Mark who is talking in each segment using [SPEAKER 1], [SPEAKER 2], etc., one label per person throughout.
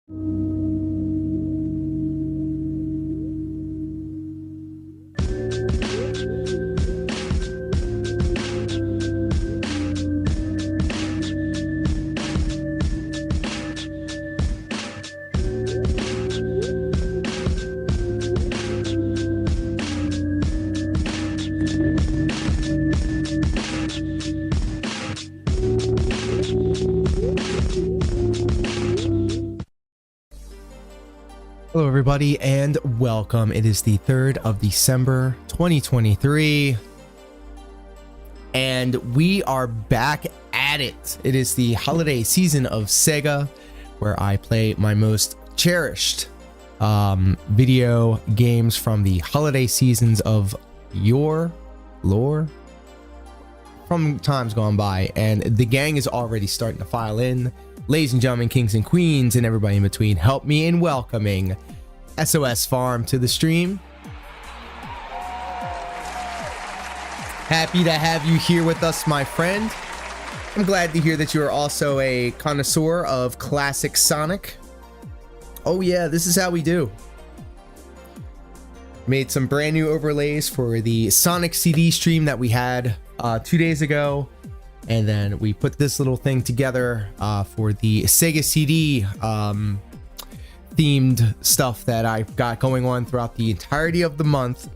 [SPEAKER 1] Hello everybody and welcome. It is the 3rd of December 2023 and we are back at it. It is the holiday season of Sega where I play my most cherished video games from the holiday seasons of your lore from times gone by, and the gang is already starting to file in. Ladies and gentlemen, kings and queens, and everybody in between, help me in welcoming SOS Farm to the stream. Happy to have you here with us, my friend. I'm glad to hear that you are also a connoisseur of classic Sonic. Oh yeah, this is how we do. Made some brand new overlays for the Sonic CD stream that we had 2 days ago. And then we put this little thing together for the Sega CD themed stuff that I've got going on throughout the entirety of the month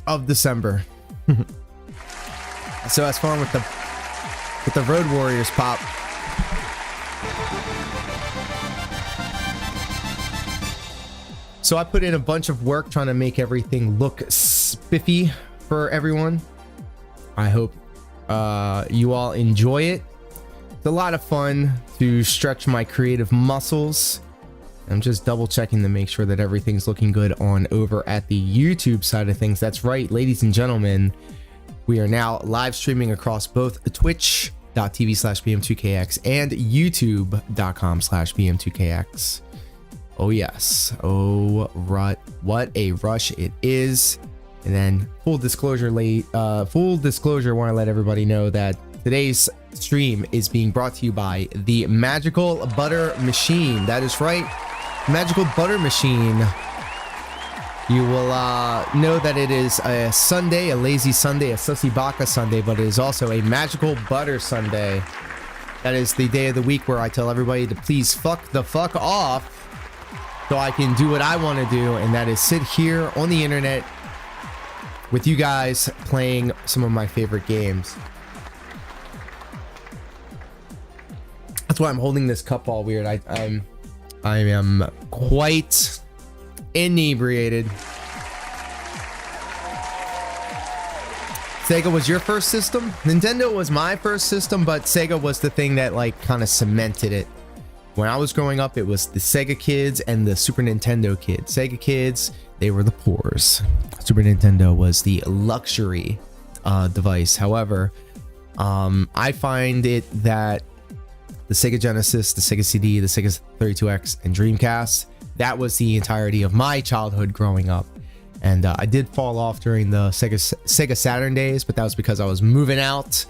[SPEAKER 1] of December. So that's fun with the Road Warriors pop. So I put in a bunch of work trying to make everything look spiffy for everyone. I hope you all enjoy it. It's a lot of fun to stretch my creative muscles. I'm just double checking to make sure that everything's looking good on over at the YouTube side of things. That's right, ladies and gentlemen, we are now live streaming across both twitch.tv/bm2kx and youtube.com/bm2kx. Oh yes, oh right, what a rush it is. And then full disclosure, want to let everybody know that today's stream is being brought to you by the Magical Butter Machine. That is right, Magical Butter Machine. You will know that it is a Sunday, a lazy Sunday, a sussy baka Sunday, but it is also a Magical Butter Sunday. That is the day of the week where I tell everybody to please fuck the fuck off so I can do what I want to do, and that is sit here on the internet with you guys playing some of my favorite games. That's why I'm holding this cup all weird. I am quite inebriated. Sega was your first system? Nintendo was my first system, but Sega was the thing that like kind of cemented it. When I was growing up, it was the Sega kids and the Super Nintendo kids. Sega kids, they were the poors. Super Nintendo was the luxury device. However, I find it that the Sega Genesis, the Sega CD, the Sega 32X, and Dreamcast, that was the entirety of my childhood growing up. And I did fall off during the Sega Saturn days, but that was because I was moving out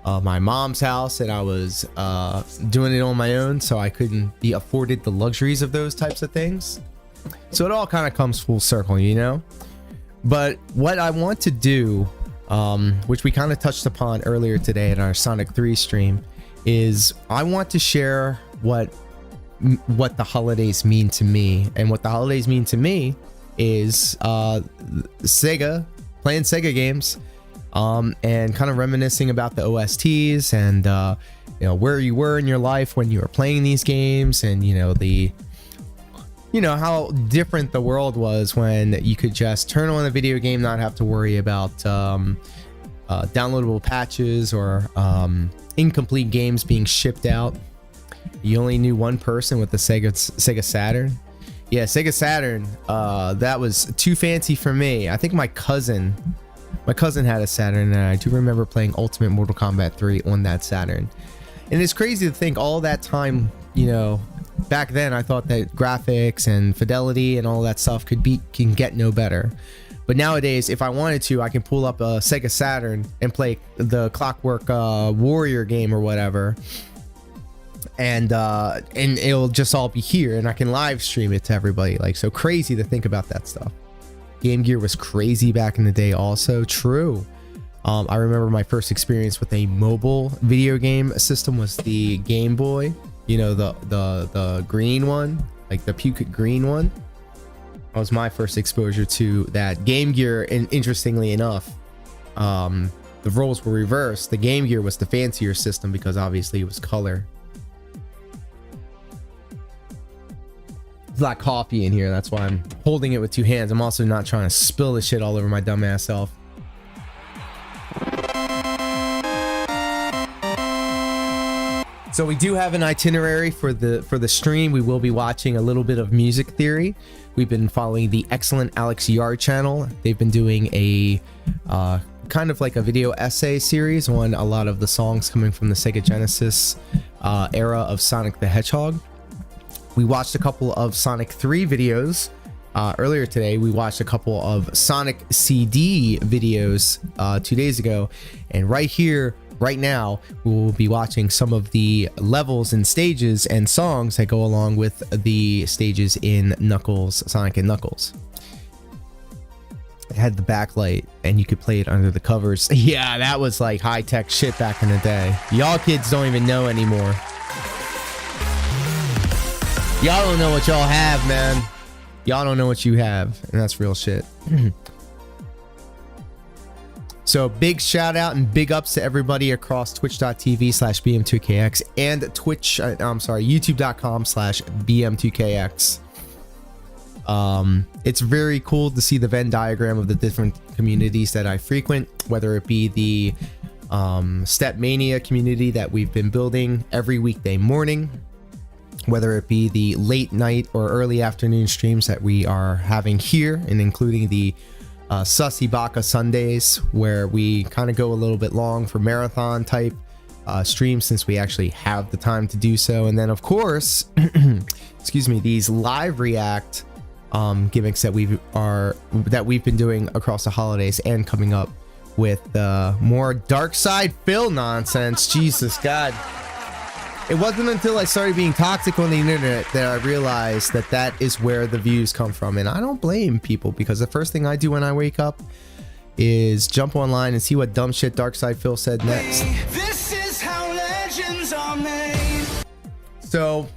[SPEAKER 1] of my mom's house and I was doing it on my own, so I couldn't be afforded the luxuries of those types of things. So it all kind of comes full circle, you know? But what I want to do, which we kind of touched upon earlier today in our Sonic 3 stream, is I want to share what the holidays mean to me. And what the holidays mean to me is Sega, playing Sega games, and kind of reminiscing about the OSTs and you know, where you were in your life when you were playing these games, and how different the world was when you could just turn on a video game, not have to worry about downloadable patches or incomplete games being shipped out. You only knew one person with the Sega Saturn. Yeah, Sega Saturn, that was too fancy for me. I think my cousin had a Saturn, and I do remember playing Ultimate Mortal Kombat 3 on that Saturn. And it's crazy to think all that time, you know, back then I thought that graphics and fidelity and all that stuff can get no better. But nowadays, if I wanted to, I can pull up a Sega Saturn and play the Clockwork Warrior game or whatever, and it'll just all be here, and I can live stream it to everybody. Like, so crazy to think about that stuff. Game Gear was crazy back in the day also. True. I remember my first experience with a mobile video game system was the Game Boy, you know, the green one, like the puke green one. That was my first exposure to that. Game Gear, and interestingly enough, the roles were reversed. The Game Gear was the fancier system because obviously it was color. There's a lot of coffee in here, that's why I'm holding it with two hands. I'm also not trying to spill the shit all over my dumbass self. So we do have an itinerary for the stream. We will be watching a little bit of music theory. We've been following the excellent Alex Yard channel. They've been doing a kind of like a video essay series on a lot of the songs coming from the Sega Genesis era of Sonic the Hedgehog. We watched a couple of Sonic 3 videos earlier today. We watched a couple of Sonic CD videos 2 days ago, and right here, right now, we will be watching some of the levels and stages and songs that go along with the stages in Knuckles, Sonic and Knuckles. It had the backlight, and you could play it under the covers. Yeah, that was like high-tech shit back in the day. Y'all kids don't even know anymore. Y'all don't know what y'all have, man. Y'all don't know what you have, and that's real shit. So big shout out and big ups to everybody across twitch.tv/bm2kx and youtube.com/bm2kx. It's very cool to see the Venn diagram of the different communities that I frequent, whether it be the Step Mania community that we've been building every weekday morning, whether it be the late night or early afternoon streams that we are having here, and including the Sussy Baka Sundays, where we kind of go a little bit long for marathon type streams since we actually have the time to do so. And then of course, excuse me, these live react gimmicks that we've been doing across the holidays and coming up with more Dark Side Phil nonsense. Jesus God. It wasn't until I started being toxic on the internet that I realized that that is where the views come from. And I don't blame people, because the first thing I do when I wake up is jump online and see what dumb shit Darkside Phil said next. This is how legends are made. So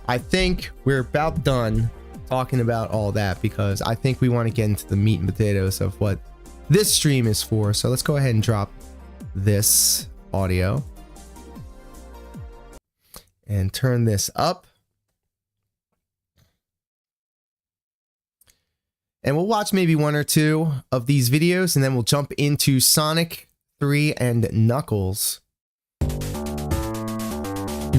[SPEAKER 1] I think we're about done talking about all that, because I think we want to get into the meat and potatoes of what this stream is for. So let's go ahead and drop this audio and turn this up, and we'll watch maybe one or two of these videos, and then we'll jump into Sonic 3 and Knuckles. You've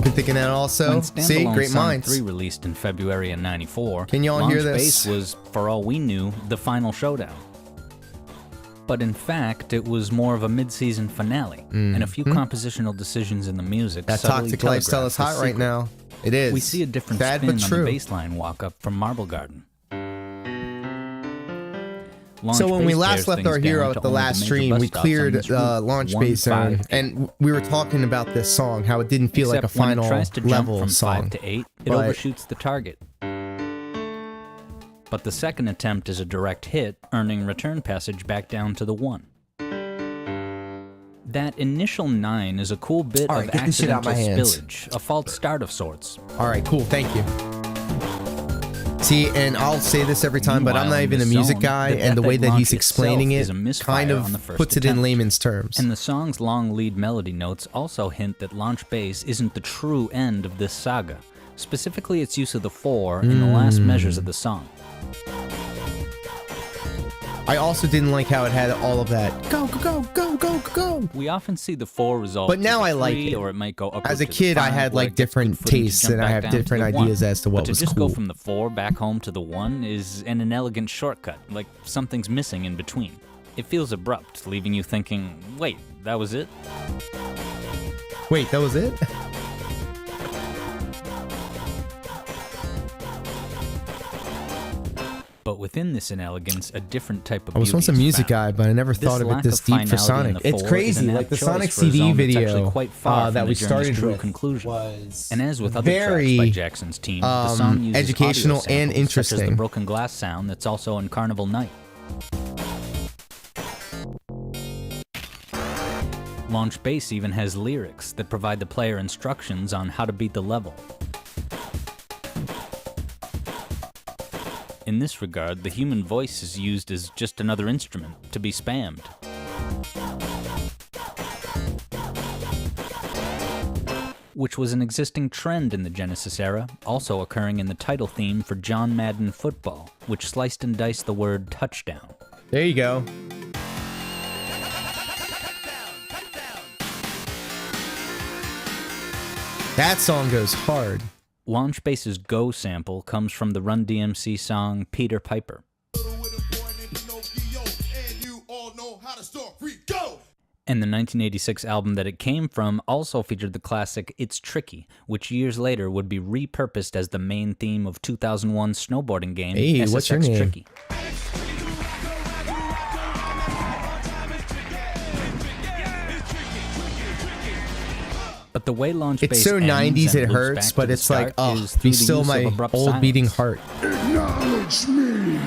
[SPEAKER 1] been thinking that also? See, great minds.
[SPEAKER 2] Sonic 3 released in February of 94.
[SPEAKER 1] Can y'all hear this?
[SPEAKER 2] Launch Base was, for all we knew, the final showdown. But in fact, it was more of a mid-season finale, and a few compositional decisions in the music.
[SPEAKER 1] That toxic lifestyle is hot right now. It is.
[SPEAKER 2] We see a different spin on the baseline walk-up from Marble Garden.
[SPEAKER 1] So when we last left our hero at the last stream, we cleared Launch Base Zone, and we were talking about this song, how it didn't feel like a final level song.
[SPEAKER 2] From 5 to 8, it overshoots the target. But the second attempt is a direct hit, earning return passage back down to the 1. That initial 9 is a cool bit of accidental spillage, a false start of sorts.
[SPEAKER 1] Alright, cool, thank you. See, and I'll say this every time, but I'm not even a music guy, and the way that he's explaining it kind of puts it in layman's terms.
[SPEAKER 2] And the song's long lead melody notes also hint that Launch Base isn't the true end of this saga, specifically its use of the 4 in the last measures of the song.
[SPEAKER 1] I also didn't like how it had all of that go, go, go, go, go, go.
[SPEAKER 2] We often see the 4 result,
[SPEAKER 1] but now I like it.
[SPEAKER 2] Or it might go
[SPEAKER 1] as a kid, I had like different tastes, and I have different ideas as to what was cool.
[SPEAKER 2] To just go from the 4 back home to the 1 is an inelegant shortcut, like something's missing in between. It feels abrupt, leaving you thinking, wait, that was it?
[SPEAKER 1] Wait, that was it?
[SPEAKER 2] But within this inelegance, a different type of
[SPEAKER 1] I was
[SPEAKER 2] beauty
[SPEAKER 1] once a
[SPEAKER 2] is
[SPEAKER 1] music
[SPEAKER 2] found.
[SPEAKER 1] guy, but I never thought of it
[SPEAKER 2] lack
[SPEAKER 1] this
[SPEAKER 2] of
[SPEAKER 1] deep for
[SPEAKER 2] finality in
[SPEAKER 1] Sonic.
[SPEAKER 2] the
[SPEAKER 1] It's
[SPEAKER 2] four
[SPEAKER 1] crazy.
[SPEAKER 2] is an
[SPEAKER 1] Like the
[SPEAKER 2] apt
[SPEAKER 1] Sonic
[SPEAKER 2] choice for a
[SPEAKER 1] CD
[SPEAKER 2] zone that's
[SPEAKER 1] video
[SPEAKER 2] actually quite far
[SPEAKER 1] that
[SPEAKER 2] from
[SPEAKER 1] we
[SPEAKER 2] the journey's
[SPEAKER 1] started
[SPEAKER 2] true
[SPEAKER 1] with
[SPEAKER 2] conclusion.
[SPEAKER 1] was
[SPEAKER 2] And as with other
[SPEAKER 1] very
[SPEAKER 2] tracks by Jackson's team, the song uses
[SPEAKER 1] educational
[SPEAKER 2] audio samples,
[SPEAKER 1] and
[SPEAKER 2] such as the
[SPEAKER 1] interesting.
[SPEAKER 2] broken glass sound that's also in Carnival Night. Launch Bass even has lyrics that provide the player instructions on how to beat the level. In this regard, the human voice is used as just another instrument to be spammed. Which was an existing trend in the Genesis era, also occurring in the title theme for John Madden Football, which sliced and diced the word touchdown.
[SPEAKER 1] There you go. That song goes hard.
[SPEAKER 2] Launch Bass's Go sample comes from the Run DMC song Peter Piper. And the 1986 album that it came from also featured the classic It's Tricky, which years later would be repurposed as the main theme of 2001's snowboarding game SSX
[SPEAKER 1] what's your name?
[SPEAKER 2] Tricky. But the way Launch Bass
[SPEAKER 1] It's so
[SPEAKER 2] ends
[SPEAKER 1] 90s
[SPEAKER 2] and
[SPEAKER 1] it
[SPEAKER 2] loops
[SPEAKER 1] hurts,
[SPEAKER 2] back to
[SPEAKER 1] but
[SPEAKER 2] the
[SPEAKER 1] it's like,
[SPEAKER 2] start
[SPEAKER 1] oh,
[SPEAKER 2] is
[SPEAKER 1] be
[SPEAKER 2] through the
[SPEAKER 1] still
[SPEAKER 2] use of
[SPEAKER 1] my
[SPEAKER 2] abrupt
[SPEAKER 1] old
[SPEAKER 2] silence.
[SPEAKER 1] beating heart.
[SPEAKER 3] Acknowledge me.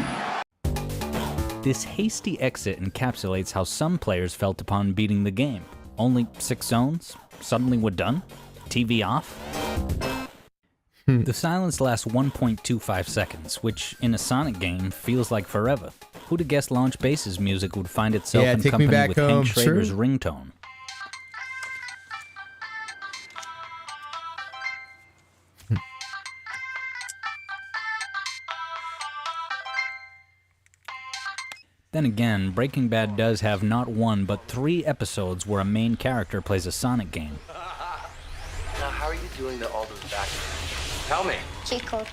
[SPEAKER 2] This hasty exit encapsulates how some players felt upon beating the game. Only 6 zones? Suddenly we're done? TV off? The silence lasts 1.25 seconds, which in a Sonic game feels like forever. Who'd have guessed Launch Bass's music would find itself
[SPEAKER 1] Yeah,
[SPEAKER 2] in
[SPEAKER 1] Take Me
[SPEAKER 2] company
[SPEAKER 1] Back
[SPEAKER 2] with
[SPEAKER 1] Home,
[SPEAKER 2] Hank Schrader's
[SPEAKER 1] sure.
[SPEAKER 2] ringtone? Then again, Breaking Bad does have not one, but 3 episodes where a main character plays a Sonic game.
[SPEAKER 4] Now, how are you doing all those back? Tell me.
[SPEAKER 5] Cheat code.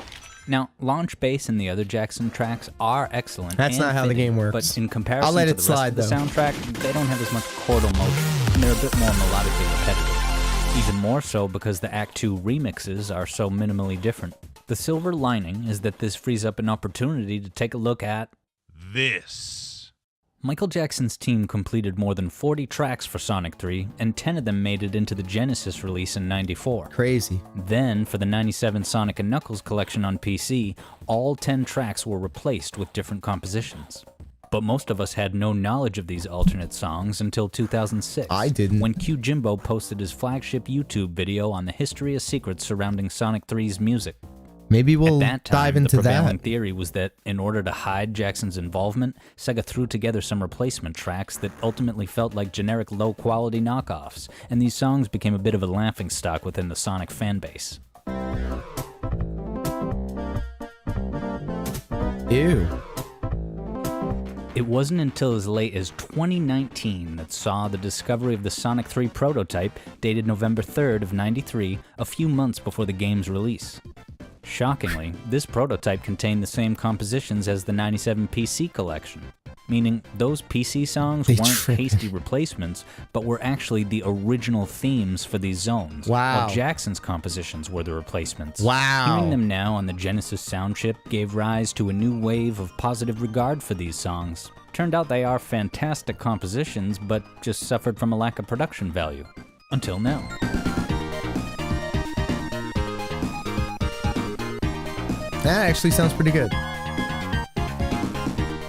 [SPEAKER 2] Now, Launch Bass and the other Jackson tracks are excellent.
[SPEAKER 1] That's
[SPEAKER 2] and
[SPEAKER 1] not how the
[SPEAKER 2] fitting,
[SPEAKER 1] game works.
[SPEAKER 2] But in comparison
[SPEAKER 1] I'll let
[SPEAKER 2] to
[SPEAKER 1] it
[SPEAKER 2] the
[SPEAKER 1] slide,
[SPEAKER 2] rest of
[SPEAKER 1] though.
[SPEAKER 2] the soundtrack, they don't have as much chordal motion, and they're a bit more melodically repetitive. Even more so because the Act 2 remixes are so minimally different. The silver lining is that this frees up an opportunity to take a look at
[SPEAKER 6] this.
[SPEAKER 2] Michael Jackson's team completed more than 40 tracks for Sonic 3, and 10 of them made it into the Genesis release in '94.
[SPEAKER 1] Crazy.
[SPEAKER 2] Then, for the '97 Sonic & Knuckles collection on PC, all 10 tracks were replaced with different compositions. But most of us had no knowledge of these alternate songs until 2006.
[SPEAKER 1] I didn't.
[SPEAKER 2] When Q Jimbo posted his flagship YouTube video on the history of secrets surrounding Sonic 3's music.
[SPEAKER 1] Maybe we'll
[SPEAKER 2] At that time,
[SPEAKER 1] dive into
[SPEAKER 2] the prevailing
[SPEAKER 1] that.
[SPEAKER 2] theory was that in order to hide Jackson's involvement, Sega threw together some replacement tracks that ultimately felt like generic low-quality knockoffs, and these songs became a bit of a laughingstock within the Sonic fanbase.
[SPEAKER 1] Ew.
[SPEAKER 2] It wasn't until as late as 2019 that saw the discovery of the Sonic 3 prototype, dated November 3rd of '93, a few months before the game's release. Shockingly, this prototype contained the same compositions as the '97 PC collection, meaning those PC songs
[SPEAKER 1] They
[SPEAKER 2] weren't
[SPEAKER 1] tripped.
[SPEAKER 2] hasty replacements, but were actually the original themes for these zones.
[SPEAKER 1] Wow.
[SPEAKER 2] While Jackson's compositions were the replacements.
[SPEAKER 1] Wow.
[SPEAKER 2] Hearing them now on the Genesis sound chip gave rise to a new wave of positive regard for these songs. Turned out they are fantastic compositions, but just suffered from a lack of production value. Until now.
[SPEAKER 1] That actually sounds pretty good.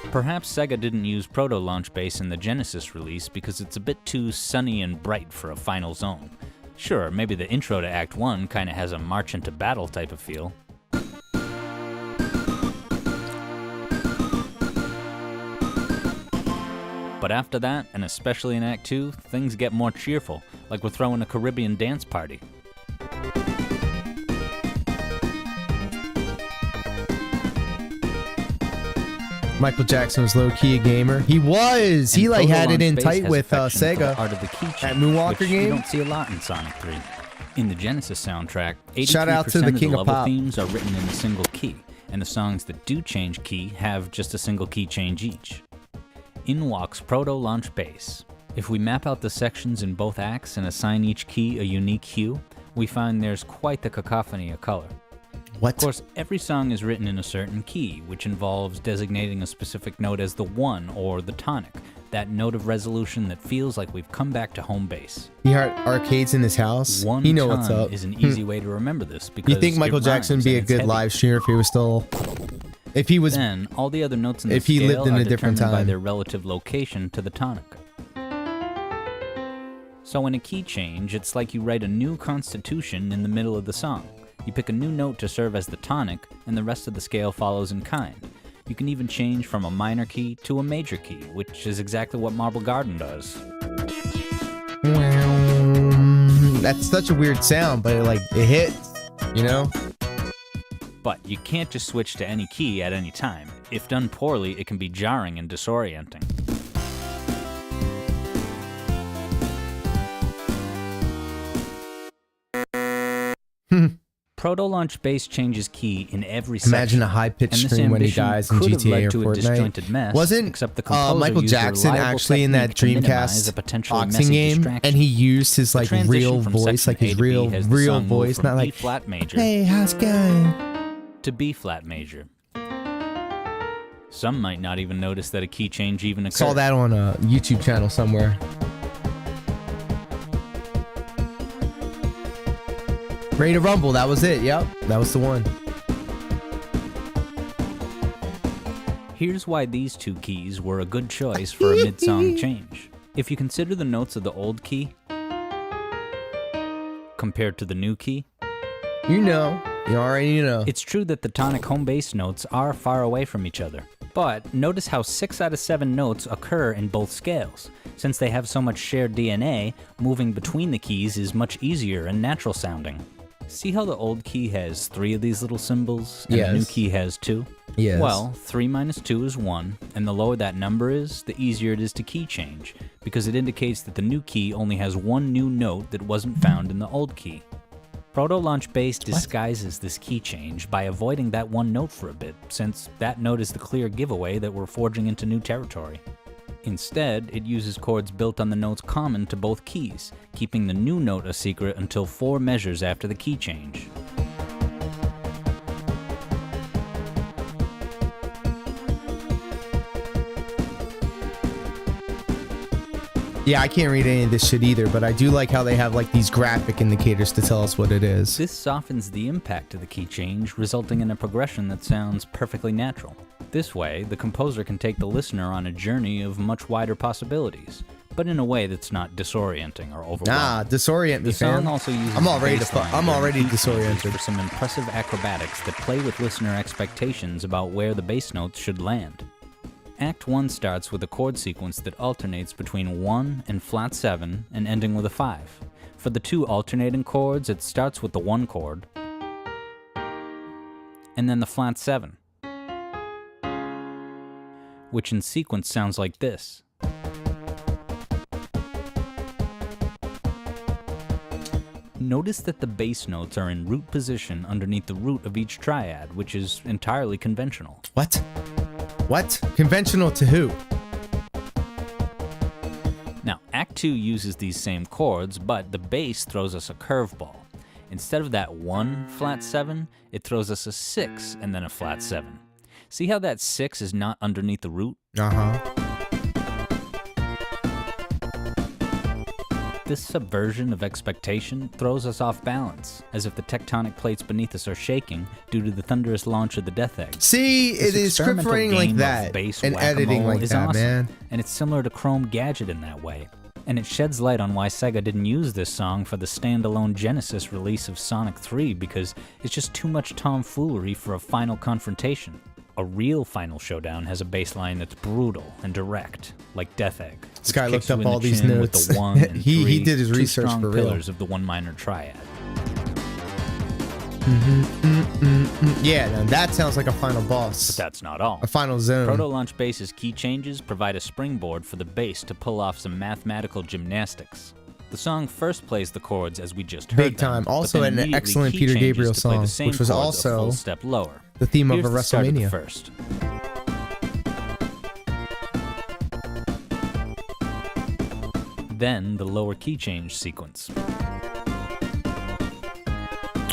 [SPEAKER 2] Perhaps Sega didn't use Proto Launch Bass in the Genesis release because it's a bit too sunny and bright for a final zone. Sure, maybe the intro to Act 1 kinda has a march into battle type of feel. But after that, and especially in Act 2, things get more cheerful, like we're throwing a Caribbean dance party.
[SPEAKER 1] Michael Jackson was low-key a gamer. He was! He
[SPEAKER 2] And
[SPEAKER 1] like
[SPEAKER 2] Proto
[SPEAKER 1] had it
[SPEAKER 2] Launch
[SPEAKER 1] in
[SPEAKER 2] Bass
[SPEAKER 1] tight
[SPEAKER 2] has
[SPEAKER 1] with
[SPEAKER 2] affection for the
[SPEAKER 1] Sega.
[SPEAKER 2] Art of the key
[SPEAKER 1] That
[SPEAKER 2] change,
[SPEAKER 1] Moonwalker
[SPEAKER 2] which
[SPEAKER 1] game?
[SPEAKER 2] you don't see a lot in Sonic 3. In the Genesis soundtrack, 83%
[SPEAKER 1] Shout out to the
[SPEAKER 2] of
[SPEAKER 1] King
[SPEAKER 2] the
[SPEAKER 1] of
[SPEAKER 2] level
[SPEAKER 1] Pop.
[SPEAKER 2] themes are written in a single key, and the songs that do change key have just a single key change each. In walks Proto Launch Bass. If we map out the sections in both acts and assign each key a unique hue, we find there's quite the cacophony of color.
[SPEAKER 1] What?
[SPEAKER 2] Of course, every song is written in a certain key, which involves designating a specific note as the 1 or the tonic, that note of resolution that feels like we've come back to home base.
[SPEAKER 1] He had arcades in his house.
[SPEAKER 2] One
[SPEAKER 1] He know what's
[SPEAKER 2] ton
[SPEAKER 1] up.
[SPEAKER 2] is an easy way to remember this because
[SPEAKER 1] You think Michael
[SPEAKER 2] it
[SPEAKER 1] Jackson would
[SPEAKER 2] rhymes
[SPEAKER 1] be a
[SPEAKER 2] and it's
[SPEAKER 1] good
[SPEAKER 2] heavy.
[SPEAKER 1] live streamer if he was still... If he was...
[SPEAKER 2] Then, all the other notes in the
[SPEAKER 1] if he
[SPEAKER 2] scale
[SPEAKER 1] lived in
[SPEAKER 2] are
[SPEAKER 1] a different
[SPEAKER 2] determined by
[SPEAKER 1] time.
[SPEAKER 2] their relative location to the tonic. So in a key change, it's like you write a new constitution in the middle of the song. You pick a new note to serve as the tonic, and the rest of the scale follows in kind. You can even change from a minor key to a major key, which is exactly what Marble Garden does.
[SPEAKER 1] That's such a weird sound, but it hits, you know?
[SPEAKER 2] But you can't just switch to any key at any time. If done poorly, it can be jarring and disorienting. Proto-Launch Bass changes key in every section.
[SPEAKER 1] Imagine a high-pitched
[SPEAKER 2] and this
[SPEAKER 1] scream when he
[SPEAKER 2] ambition
[SPEAKER 1] dies in
[SPEAKER 2] could have
[SPEAKER 1] GTA
[SPEAKER 2] led
[SPEAKER 1] or
[SPEAKER 2] to a disjointed
[SPEAKER 1] Fortnite.
[SPEAKER 2] mess,
[SPEAKER 1] Wasn't
[SPEAKER 2] except the composer
[SPEAKER 1] Michael
[SPEAKER 2] used a
[SPEAKER 1] Jackson
[SPEAKER 2] reliable
[SPEAKER 1] actually in that
[SPEAKER 2] technique to minimize a
[SPEAKER 1] Dreamcast
[SPEAKER 2] potentially
[SPEAKER 1] boxing
[SPEAKER 2] messy
[SPEAKER 1] game?
[SPEAKER 2] distraction.
[SPEAKER 1] And he used his
[SPEAKER 2] The transition
[SPEAKER 1] real
[SPEAKER 2] from
[SPEAKER 1] voice,
[SPEAKER 2] section
[SPEAKER 1] his
[SPEAKER 2] A to B
[SPEAKER 1] real
[SPEAKER 2] has the song move
[SPEAKER 1] voice,
[SPEAKER 2] from
[SPEAKER 1] not like,
[SPEAKER 2] B-flat major
[SPEAKER 1] hey, how's it going?
[SPEAKER 2] to B-flat major. Some might not even notice that a key change even occurred.
[SPEAKER 1] Saw that on a YouTube channel somewhere. Ready to Rumble, that was it. Yep, that was the one.
[SPEAKER 2] Here's why these two keys were a good choice for a mid-song change. If you consider the notes of the old key compared to the new key,
[SPEAKER 1] You already know.
[SPEAKER 2] it's true that the tonic home bass notes are far away from each other. But notice how 6 out of 7 notes occur in both scales. Since they have so much shared DNA, moving between the keys is much easier and natural sounding. See how the old key has 3 of these little symbols, and the new
[SPEAKER 1] Yes.
[SPEAKER 2] key has 2?
[SPEAKER 1] Yes.
[SPEAKER 2] Well, 3 minus 2 is 1, and the lower that number is, the easier it is to key change, because it indicates that the new key only has one new note that wasn't found in the old key. Proto-Launch Bass disguises this key change by avoiding that one note for a bit, since that note is the clear giveaway that we're forging into new territory. Instead, it uses chords built on the notes common to both keys, keeping the new note a secret until 4 measures after the key change.
[SPEAKER 1] Yeah, I can't read any of this shit either, but I do like how they have these graphic indicators to tell us what it is.
[SPEAKER 2] This softens the impact of the key change, resulting in a progression that sounds perfectly natural. This way, the composer can take the listener on a journey of much wider possibilities, but in a way that's not disorienting or overwhelming.
[SPEAKER 1] Nah, disorient me,
[SPEAKER 2] The song
[SPEAKER 1] fam.
[SPEAKER 2] also uses
[SPEAKER 1] I'm already
[SPEAKER 2] bass line
[SPEAKER 1] I'm
[SPEAKER 2] during
[SPEAKER 1] already
[SPEAKER 2] key changes
[SPEAKER 1] disoriented.
[SPEAKER 2] for some impressive acrobatics that play with listener expectations about where the bass notes should land. Act 1 starts with a chord sequence that alternates between 1 and flat 7 and ending with a 5. For the 2 alternating chords, it starts with the 1 chord and then the flat 7, which in sequence sounds like this. Notice that the bass notes are in root position underneath the root of each triad, which is entirely conventional.
[SPEAKER 1] What? What? Conventional to who?
[SPEAKER 2] Now, Act 2 uses these same chords, but the bass throws us a curveball. Instead of that 1 flat 7, it throws us a 6 and then a flat 7. See how that 6 is not underneath the root?
[SPEAKER 1] Uh-huh.
[SPEAKER 2] This subversion of expectation throws us off balance, as if the tectonic plates beneath us are shaking due to the thunderous launch of the Death Egg.
[SPEAKER 1] See,
[SPEAKER 2] This
[SPEAKER 1] it is script
[SPEAKER 2] experimental
[SPEAKER 1] writing like
[SPEAKER 2] game of
[SPEAKER 1] that
[SPEAKER 2] bass
[SPEAKER 1] and editing
[SPEAKER 2] whack-a-mole
[SPEAKER 1] like
[SPEAKER 2] is
[SPEAKER 1] that,
[SPEAKER 2] awesome,
[SPEAKER 1] man.
[SPEAKER 2] and it's similar to Chrome Gadget in that way. And it sheds light on why Sega didn't use this song for the standalone Genesis release of Sonic 3 because it's just too much tomfoolery for a final confrontation. A real final showdown has a bass line that's brutal and direct, like Death Egg.
[SPEAKER 1] This guy
[SPEAKER 2] which kicks
[SPEAKER 1] looked up
[SPEAKER 2] you in
[SPEAKER 1] all
[SPEAKER 2] the
[SPEAKER 1] these
[SPEAKER 2] chin
[SPEAKER 1] notes.
[SPEAKER 2] With the 1 and
[SPEAKER 1] He
[SPEAKER 2] 3,
[SPEAKER 1] did his
[SPEAKER 2] two
[SPEAKER 1] research
[SPEAKER 2] strong
[SPEAKER 1] for real.
[SPEAKER 2] pillars of the 1 minor triad.
[SPEAKER 1] Yeah, now that sounds like a final
[SPEAKER 2] But
[SPEAKER 1] boss.
[SPEAKER 2] that's not all.
[SPEAKER 1] A final zone.
[SPEAKER 2] Proto-Launch Bass's key changes provide a springboard for the bass to pull off some mathematical gymnastics. The song first plays the chords as we just heard
[SPEAKER 1] Big
[SPEAKER 2] them,
[SPEAKER 1] time.
[SPEAKER 2] but
[SPEAKER 1] Also
[SPEAKER 2] then
[SPEAKER 1] an
[SPEAKER 2] immediately
[SPEAKER 1] excellent
[SPEAKER 2] key
[SPEAKER 1] Peter
[SPEAKER 2] changes
[SPEAKER 1] Gabriel
[SPEAKER 2] to play the
[SPEAKER 1] song,
[SPEAKER 2] same
[SPEAKER 1] which was
[SPEAKER 2] chords a
[SPEAKER 1] also
[SPEAKER 2] full step lower.
[SPEAKER 1] the theme
[SPEAKER 2] Here's
[SPEAKER 1] of a
[SPEAKER 2] the start of the
[SPEAKER 1] WrestleMania.
[SPEAKER 2] first. Then the lower key change sequence.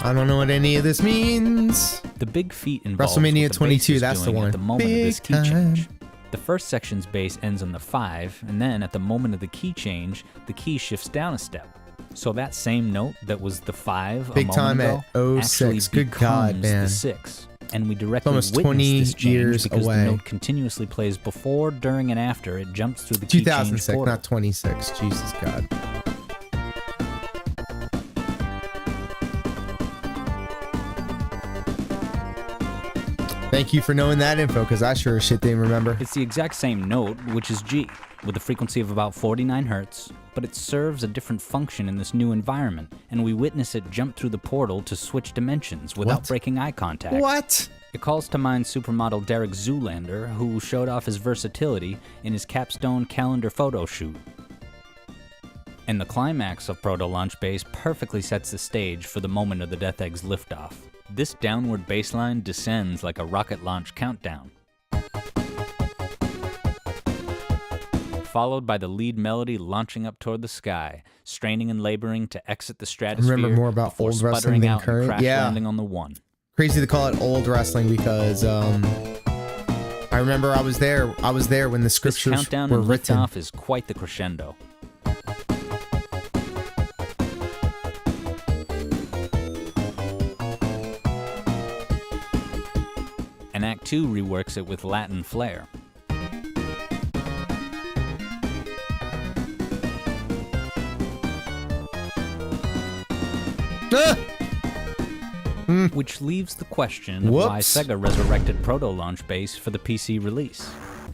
[SPEAKER 1] I don't know what any of this means.
[SPEAKER 2] The big feat involves
[SPEAKER 1] WrestleMania
[SPEAKER 2] what the
[SPEAKER 1] 22,
[SPEAKER 2] bass is
[SPEAKER 1] that's the
[SPEAKER 2] doing
[SPEAKER 1] one.
[SPEAKER 2] at the moment
[SPEAKER 1] Big
[SPEAKER 2] of this key
[SPEAKER 1] time.
[SPEAKER 2] change. The first section's bass ends on the 5, and then at the moment of the key change, the key shifts down a step. So that same note that was the 5
[SPEAKER 1] Big
[SPEAKER 2] a
[SPEAKER 1] time
[SPEAKER 2] moment
[SPEAKER 1] at
[SPEAKER 2] ago actually
[SPEAKER 1] 06. Good God,
[SPEAKER 2] becomes
[SPEAKER 1] man.
[SPEAKER 2] the 6. And we directly
[SPEAKER 1] almost
[SPEAKER 2] witness
[SPEAKER 1] 20
[SPEAKER 2] this change
[SPEAKER 1] years
[SPEAKER 2] because
[SPEAKER 1] away.
[SPEAKER 2] the note continuously plays before, during, and after it jumps through the key change
[SPEAKER 1] 2006,
[SPEAKER 2] portal.
[SPEAKER 1] not 26. Jesus God. Thank you for knowing that info, because I sure as shit didn't remember.
[SPEAKER 2] It's the exact same note, which is G, with a frequency of about 49 Hz, but it serves a different function in this new environment, and we witness it jump through the portal to switch dimensions without
[SPEAKER 1] What?
[SPEAKER 2] breaking eye contact.
[SPEAKER 1] What?
[SPEAKER 2] It calls to mind supermodel Derek Zoolander, who showed off his versatility in his capstone calendar photo shoot. And the climax of Proto Launch Bass perfectly sets the stage for the moment of the Death Egg's liftoff. This downward bassline descends like a rocket launch countdown, followed by the lead melody launching up toward the sky, straining and laboring to exit the stratosphere.
[SPEAKER 1] Remember more about
[SPEAKER 2] before
[SPEAKER 1] old wrestling
[SPEAKER 2] sputtering
[SPEAKER 1] than
[SPEAKER 2] out and
[SPEAKER 1] current?
[SPEAKER 2] crash
[SPEAKER 1] Yeah.
[SPEAKER 2] landing on the 1.
[SPEAKER 1] Crazy to call it old wrestling because I remember I was there when the
[SPEAKER 2] This
[SPEAKER 1] scriptures
[SPEAKER 2] countdown
[SPEAKER 1] were
[SPEAKER 2] and
[SPEAKER 1] written.
[SPEAKER 2] liftoff is quite the crescendo. And Act 2 reworks it with Latin flair.
[SPEAKER 1] Ah!
[SPEAKER 2] Which leaves the question of why
[SPEAKER 1] Whoops.
[SPEAKER 2] Sega resurrected Proto Launch Bass for the PC release.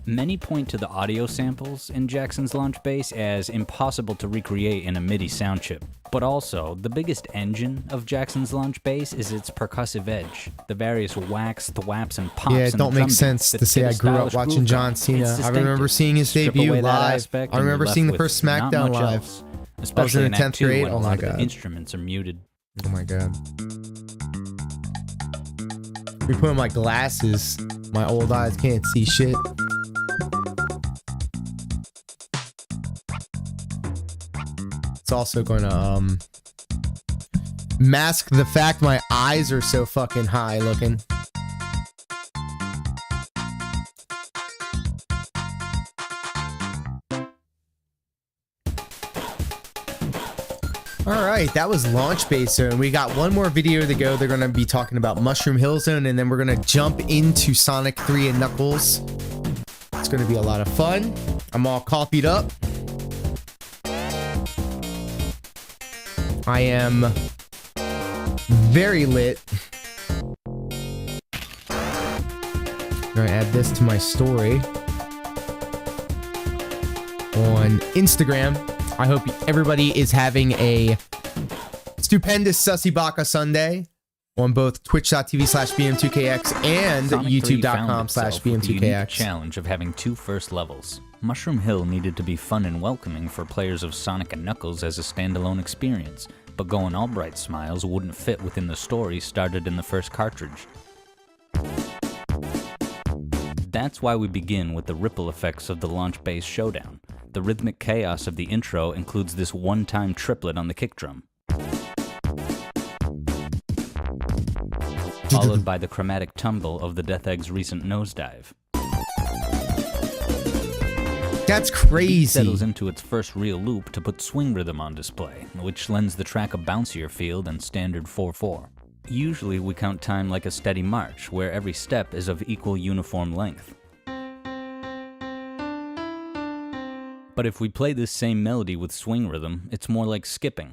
[SPEAKER 2] Many point to the audio samples in Jackson's Launch Bass as impossible to recreate in a MIDI sound chip. But also, the biggest engine of Jackson's Launch Bass is its percussive edge, the various whacks, thwaps, and pops.
[SPEAKER 1] Yeah, it
[SPEAKER 2] in
[SPEAKER 1] don't
[SPEAKER 2] the
[SPEAKER 1] make
[SPEAKER 2] drum
[SPEAKER 1] sense
[SPEAKER 2] beat
[SPEAKER 1] to
[SPEAKER 2] that
[SPEAKER 1] say
[SPEAKER 2] give
[SPEAKER 1] I
[SPEAKER 2] a
[SPEAKER 1] grew up
[SPEAKER 2] stylish
[SPEAKER 1] watching
[SPEAKER 2] groove
[SPEAKER 1] John
[SPEAKER 2] going.
[SPEAKER 1] Cena.
[SPEAKER 2] It's
[SPEAKER 1] I remember
[SPEAKER 2] distinctive.
[SPEAKER 1] seeing his
[SPEAKER 2] Strip
[SPEAKER 1] debut
[SPEAKER 2] away that
[SPEAKER 1] live.
[SPEAKER 2] aspect
[SPEAKER 1] I
[SPEAKER 2] and you're
[SPEAKER 1] remember
[SPEAKER 2] left
[SPEAKER 1] seeing the
[SPEAKER 2] with
[SPEAKER 1] first
[SPEAKER 2] not
[SPEAKER 1] SmackDown
[SPEAKER 2] much
[SPEAKER 1] live.
[SPEAKER 2] else,
[SPEAKER 1] I was
[SPEAKER 2] especially
[SPEAKER 1] in
[SPEAKER 2] in
[SPEAKER 1] the
[SPEAKER 2] Act
[SPEAKER 1] 10th
[SPEAKER 2] 2
[SPEAKER 1] grade.
[SPEAKER 2] when a
[SPEAKER 1] Oh my
[SPEAKER 2] lot of the
[SPEAKER 1] God.
[SPEAKER 2] instruments are muted.
[SPEAKER 1] Oh my God. We put on my glasses. My old eyes can't see shit. It's also gonna mask the fact my eyes are so fucking high looking. Alright, that was Launch Base Zone. We got one more video to go. They're gonna be talking about Mushroom Hill Zone, and then we're gonna jump into Sonic 3 and Knuckles. It's gonna be a lot of fun. I'm all coffeeed up. I am very lit. I'm gonna add this to my story on Instagram. I hope everybody is having a stupendous Sussy Baka Sunday on both twitch.tv/BM2KX and
[SPEAKER 2] Sonic 3 found itself with the unique
[SPEAKER 1] youtube.com/BM2KX.
[SPEAKER 2] challenge of having 2 first levels. Mushroom Hill needed to be fun and welcoming for players of Sonic and Knuckles as a standalone experience, but going all bright smiles wouldn't fit within the story started in the first cartridge. That's why we begin with the ripple effects of the Launch Bass Showdown. The rhythmic chaos of the intro includes this one-time triplet on the kick drum, followed by the chromatic tumble of the Death Egg's recent nosedive.
[SPEAKER 1] That's
[SPEAKER 2] The beat
[SPEAKER 1] crazy.
[SPEAKER 2] settles into its first real loop to put swing rhythm on display, which lends the track a bouncier feel than standard 4/4. Usually we count time like a steady march, where every step is of equal uniform length. But if we play this same melody with swing rhythm, it's more like skipping.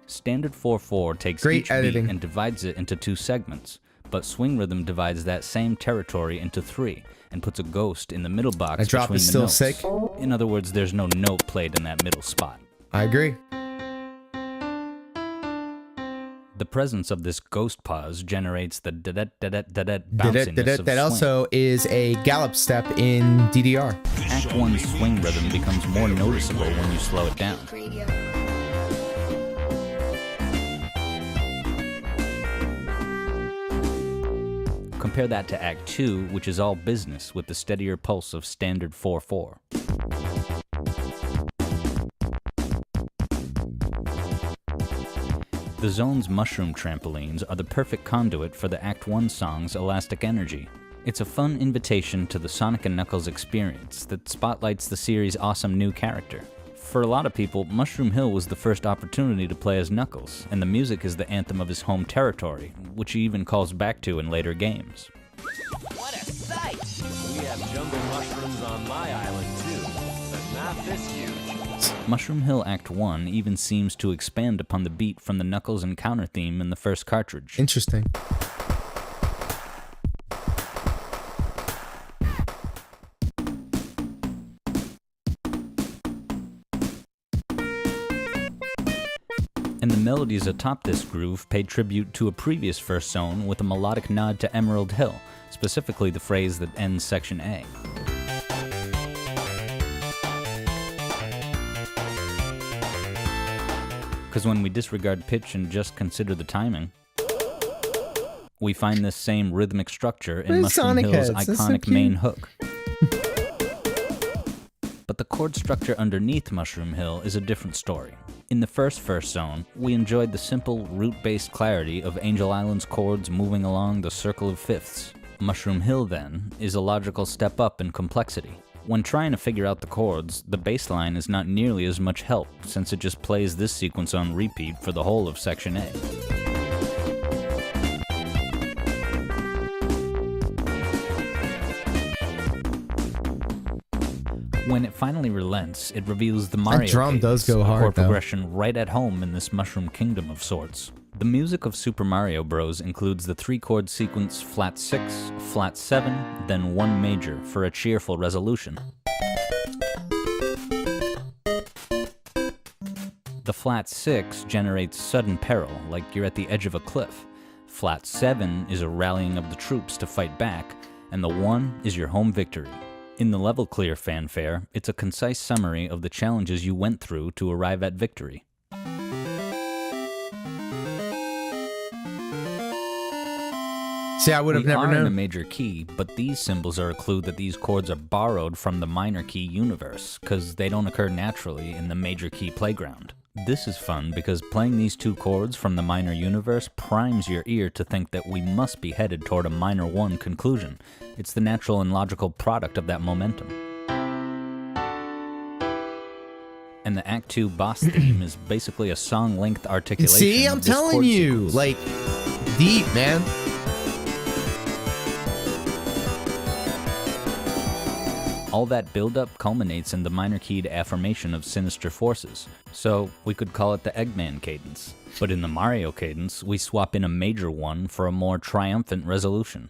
[SPEAKER 2] Standard 4/4 takes
[SPEAKER 1] Great
[SPEAKER 2] each
[SPEAKER 1] editing.
[SPEAKER 2] beat and divides it into 2 segments, but swing rhythm divides that same territory into 3 and puts a ghost in the middle box
[SPEAKER 1] That drop
[SPEAKER 2] between
[SPEAKER 1] is
[SPEAKER 2] the
[SPEAKER 1] still
[SPEAKER 2] notes.
[SPEAKER 1] sick.
[SPEAKER 2] In other words, there's no note played in that middle spot.
[SPEAKER 1] I agree.
[SPEAKER 2] The presence of this ghost pause generates the da-da-da-da-da-da
[SPEAKER 1] Did
[SPEAKER 2] bounciness
[SPEAKER 1] it,
[SPEAKER 2] of
[SPEAKER 1] that
[SPEAKER 2] swing.
[SPEAKER 1] also is a gallop step in DDR.
[SPEAKER 2] Act 1's swing rhythm becomes more noticeable when you slow it down. Compare that to Act 2, which is all business with the steadier pulse of standard 4/4. The zone's mushroom trampolines are the perfect conduit for the Act 1 song's elastic energy. It's a fun invitation to the Sonic & Knuckles experience that spotlights the series' awesome new character. For a lot of people, Mushroom Hill was the first opportunity to play as Knuckles, and the music is the anthem of his home territory, which he even calls back to in later games.
[SPEAKER 5] What a sight! We have jungle mushrooms on my island too, but not this huge.
[SPEAKER 2] Mushroom Hill Act 1 even seems to expand upon the beat from the Knuckles encounter theme in the first cartridge.
[SPEAKER 1] Interesting.
[SPEAKER 2] And the melodies atop this groove pay tribute to a previous first zone with a melodic nod to Emerald Hill, specifically the phrase that ends Section A. Because when we disregard pitch and just consider the timing, we find this same rhythmic structure in Mushroom
[SPEAKER 1] Sonic
[SPEAKER 2] Hill's
[SPEAKER 1] heads? That's so
[SPEAKER 2] iconic
[SPEAKER 1] cute.
[SPEAKER 2] main hook. But the chord structure underneath Mushroom Hill is a different story. In the first zone, we enjoyed the simple, root-based clarity of Angel Island's chords moving along the circle of fifths. Mushroom Hill, then, is a logical step up in complexity. When trying to figure out the chords, the bass line is not nearly as much help, since it just plays this sequence on repeat for the whole of Section A. When it finally relents, it reveals the Mario
[SPEAKER 1] drum does
[SPEAKER 2] cadence,
[SPEAKER 1] go
[SPEAKER 2] a
[SPEAKER 1] hard,
[SPEAKER 2] chord
[SPEAKER 1] though.
[SPEAKER 2] progression right at home in this Mushroom Kingdom of sorts. The music of Super Mario Bros. Includes the 3-chord sequence flat 6, flat 7, then 1 major for a cheerful resolution. The flat 6 generates sudden peril, like you're at the edge of a cliff. Flat 7 is a rallying of the troops to fight back, and the 1 is your home victory. In the level clear fanfare, it's a concise summary of the challenges you went through to arrive at victory.
[SPEAKER 1] See, I would have
[SPEAKER 2] We
[SPEAKER 1] never
[SPEAKER 2] are in a
[SPEAKER 1] known.
[SPEAKER 2] major key, but these symbols are a clue that these chords are borrowed from the minor key universe, because they don't occur naturally in the major key playground. This is fun because playing these 2 chords from the minor universe primes your ear to think that we must be headed toward a minor 1 conclusion. It's the natural and logical product of that momentum. And the Act 2 boss theme is basically a song-length articulation.
[SPEAKER 1] See,
[SPEAKER 2] of
[SPEAKER 1] I'm
[SPEAKER 2] this
[SPEAKER 1] telling
[SPEAKER 2] chord
[SPEAKER 1] you,
[SPEAKER 2] sequence.
[SPEAKER 1] like, deep, man.
[SPEAKER 2] All that build-up culminates in the minor-keyed affirmation of sinister forces, so we could call it the Eggman cadence. But in the Mario cadence, we swap in a major 1 for a more triumphant resolution.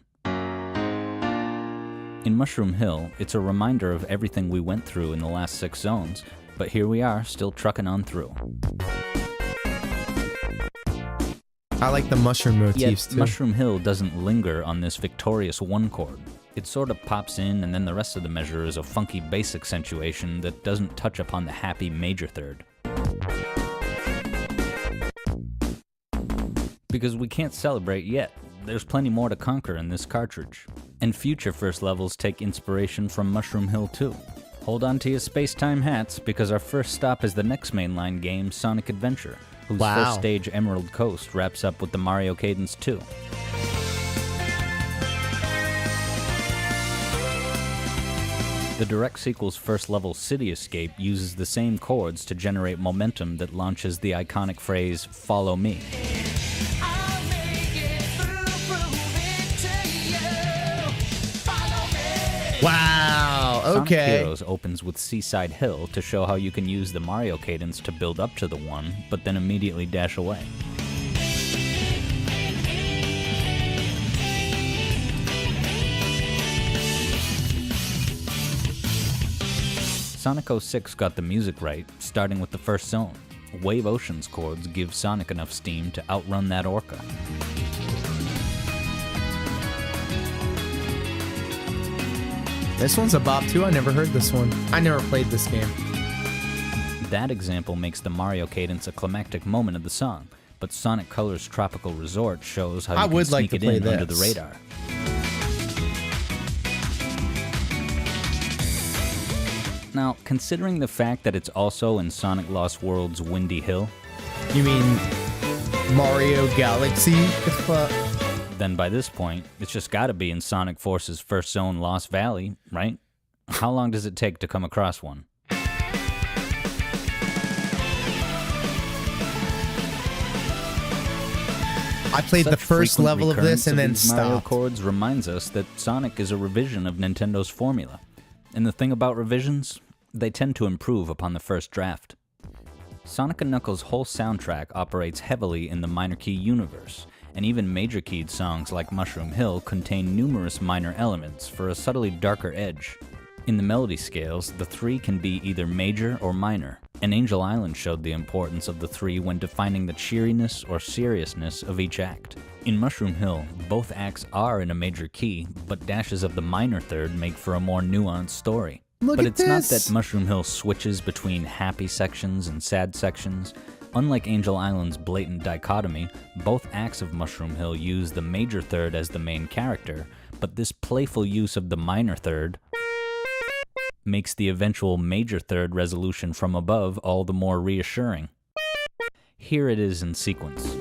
[SPEAKER 2] In Mushroom Hill, it's a reminder of everything we went through in the last 6 zones, but here we are, still trucking on through.
[SPEAKER 1] I like the mushroom motifs
[SPEAKER 2] Yet,
[SPEAKER 1] too.
[SPEAKER 2] Mushroom Hill doesn't linger on this victorious 1 chord. It sort of pops in, and then the rest of the measure is a funky bass accentuation that doesn't touch upon the happy major third. Because we can't celebrate yet. There's plenty more to conquer in this cartridge. And future first levels take inspiration from Mushroom Hill too. Hold on to your space-time hats, because our first stop is the next mainline game, Sonic Adventure, whose
[SPEAKER 1] Wow.
[SPEAKER 2] first stage, Emerald Coast, wraps up with the Mario Cadence 2. The direct sequel's first level, City Escape, uses the same chords to generate momentum that launches the iconic phrase, "Follow me."
[SPEAKER 1] Wow,
[SPEAKER 2] Sonic
[SPEAKER 1] okay.
[SPEAKER 2] Heroes opens with Seaside Hill to show how you can use the Mario cadence to build up to the 1, but then immediately dash away. Sonic 06 got the music right, starting with the first zone. Wave Ocean's chords give Sonic enough steam to outrun that orca.
[SPEAKER 1] This one's a bop too. I never heard this one. I never played this game.
[SPEAKER 2] That example makes the Mario cadence a climactic moment of the song, but Sonic Colors Tropical Resort shows how you
[SPEAKER 1] I
[SPEAKER 2] can
[SPEAKER 1] would like
[SPEAKER 2] sneak
[SPEAKER 1] to
[SPEAKER 2] it
[SPEAKER 1] play
[SPEAKER 2] in under the
[SPEAKER 1] this.
[SPEAKER 2] radar. Now, considering the fact that it's also in Sonic Lost World's Windy Hill,
[SPEAKER 1] You mean Mario Galaxy. What the fuck?
[SPEAKER 2] Then by this point, it's just gotta be in Sonic Force's first zone, Lost Valley, right? How long does it take to come across one?
[SPEAKER 1] I played the
[SPEAKER 2] Such
[SPEAKER 1] first
[SPEAKER 2] frequent
[SPEAKER 1] level of this and then
[SPEAKER 2] recurrence of these Mario
[SPEAKER 1] stopped.
[SPEAKER 2] chords reminds us that Sonic is a revision of Nintendo's formula. And the thing about revisions, they tend to improve upon the first draft. Sonic & Knuckles' whole soundtrack operates heavily in the minor key universe, and even major keyed songs like Mushroom Hill contain numerous minor elements for a subtly darker edge. In the melody scales, the three can be either major or minor, and Angel Island showed the importance of the three when defining the cheeriness or seriousness of each act. In Mushroom Hill, both acts are in a major key, but dashes of the minor third make for a more nuanced story. But it's not that Mushroom Hill switches between happy sections and sad sections. Unlike Angel Island's blatant dichotomy, both acts of Mushroom Hill use the major third as the main character, but this playful use of the minor third makes the eventual major third resolution from above all the more reassuring. Here it is in sequence.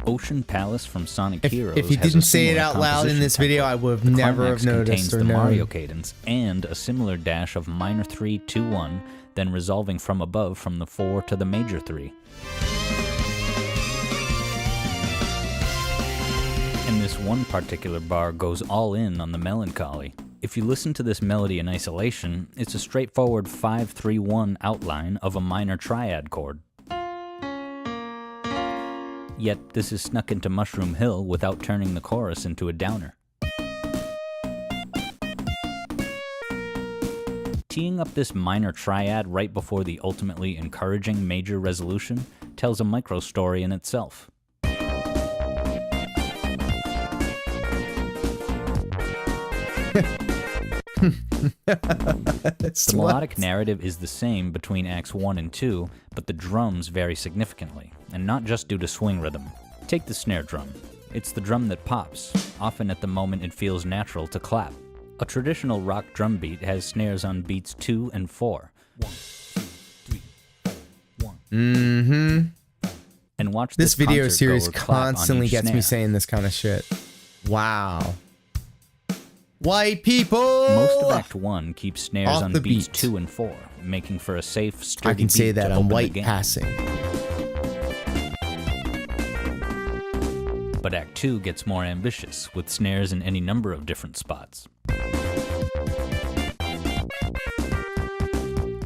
[SPEAKER 2] Ocean Palace from Sonic Heroes.
[SPEAKER 1] If you
[SPEAKER 2] has
[SPEAKER 1] didn't
[SPEAKER 2] a
[SPEAKER 1] say it
[SPEAKER 2] similar
[SPEAKER 1] out loud in
[SPEAKER 2] composition
[SPEAKER 1] this video,
[SPEAKER 2] template.
[SPEAKER 1] I would have
[SPEAKER 2] The
[SPEAKER 1] never
[SPEAKER 2] climax
[SPEAKER 1] have noticed
[SPEAKER 2] contains
[SPEAKER 1] or
[SPEAKER 2] the
[SPEAKER 1] known.
[SPEAKER 2] Mario cadence and a similar dash of minor 3, 2, 1, then resolving from above from the 4 to the major 3. And this one particular bar goes all in on the melancholy. If you listen to this melody in isolation, it's a straightforward 5-3-1 outline of a minor triad chord. Yet this is snuck into Mushroom Hill without turning the chorus into a downer. Teeing up this minor triad right before the ultimately encouraging major resolution tells a micro-story in itself. The melodic narrative is the same between Acts 1 and 2, but the drums vary significantly, and not just due to swing rhythm. Take the snare drum. It's the drum that pops, often at the moment it feels natural to clap. A traditional rock drum beat has snares on beats 2 and 4. 1, 2, 3, 4, 1.
[SPEAKER 1] Mm-hmm.
[SPEAKER 2] And watch
[SPEAKER 1] This video
[SPEAKER 2] concert
[SPEAKER 1] series
[SPEAKER 2] goer clap on
[SPEAKER 1] constantly
[SPEAKER 2] each
[SPEAKER 1] gets me
[SPEAKER 2] snare.
[SPEAKER 1] saying this kind of shit. Wow. White people!
[SPEAKER 2] Most of Act 1 keeps snares
[SPEAKER 1] Off
[SPEAKER 2] on
[SPEAKER 1] the
[SPEAKER 2] beats
[SPEAKER 1] beat.
[SPEAKER 2] 2 and 4, making for a safe, sturdy
[SPEAKER 1] I can say
[SPEAKER 2] beat
[SPEAKER 1] that
[SPEAKER 2] to
[SPEAKER 1] on
[SPEAKER 2] open the
[SPEAKER 1] white
[SPEAKER 2] game.
[SPEAKER 1] passing.
[SPEAKER 2] But Act 2 gets more ambitious, with snares in any number of different spots.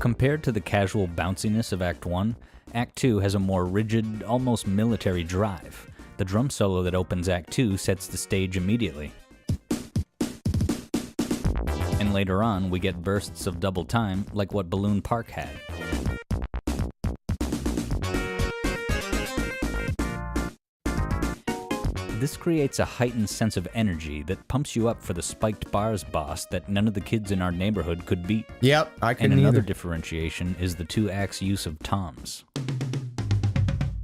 [SPEAKER 2] Compared to the casual bounciness of Act 1, Act 2 has a more rigid, almost military drive. The drum solo that opens Act 2 sets the stage immediately. And later on, we get bursts of double time like what Balloon Park had. This creates a heightened sense of energy that pumps you up for the spiked bars boss that none of the kids in our neighborhood could beat.
[SPEAKER 1] Yep, I
[SPEAKER 2] And
[SPEAKER 1] couldn't
[SPEAKER 2] another
[SPEAKER 1] either.
[SPEAKER 2] differentiation is the two acts' use of toms.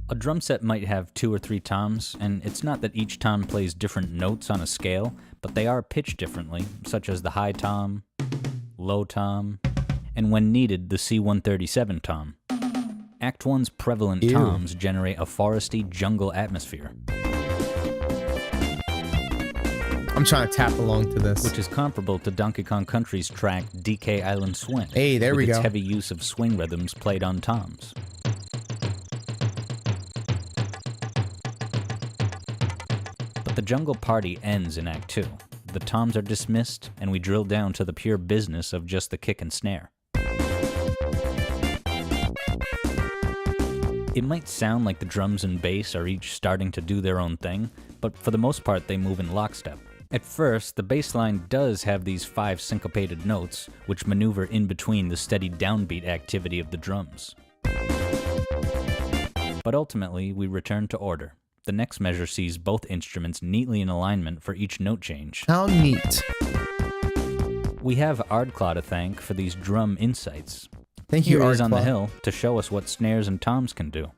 [SPEAKER 2] A drum set might have 2 or 3 toms, and it's not that each tom plays different notes on a scale, but they are pitched differently, such as the high tom, low tom, and when needed, the C137 tom. Act 1's prevalent
[SPEAKER 1] Ew.
[SPEAKER 2] toms generate a foresty jungle atmosphere,
[SPEAKER 1] I'm trying to tap along to this.
[SPEAKER 2] which is comparable to Donkey Kong Country's track DK Island Swing.
[SPEAKER 1] Hey, there
[SPEAKER 2] with
[SPEAKER 1] we
[SPEAKER 2] its
[SPEAKER 1] go.
[SPEAKER 2] heavy use of swing rhythms played on toms. But the jungle party ends in Act 2. The toms are dismissed, and we drill down to the pure business of just the kick and snare. It might sound like the drums and bass are each starting to do their own thing, but for the most part they move in lockstep. At first, the bass line does have these 5 syncopated notes, which maneuver in between the steady downbeat activity of the drums. But ultimately, we return to order. The next measure sees both instruments neatly in alignment for each note change.
[SPEAKER 1] How neat.
[SPEAKER 2] We have Ardclaw to thank for these drum insights.
[SPEAKER 1] Thank you,
[SPEAKER 2] Here he is on the
[SPEAKER 1] Ardclaw.
[SPEAKER 2] hill to show us what snares and toms can do.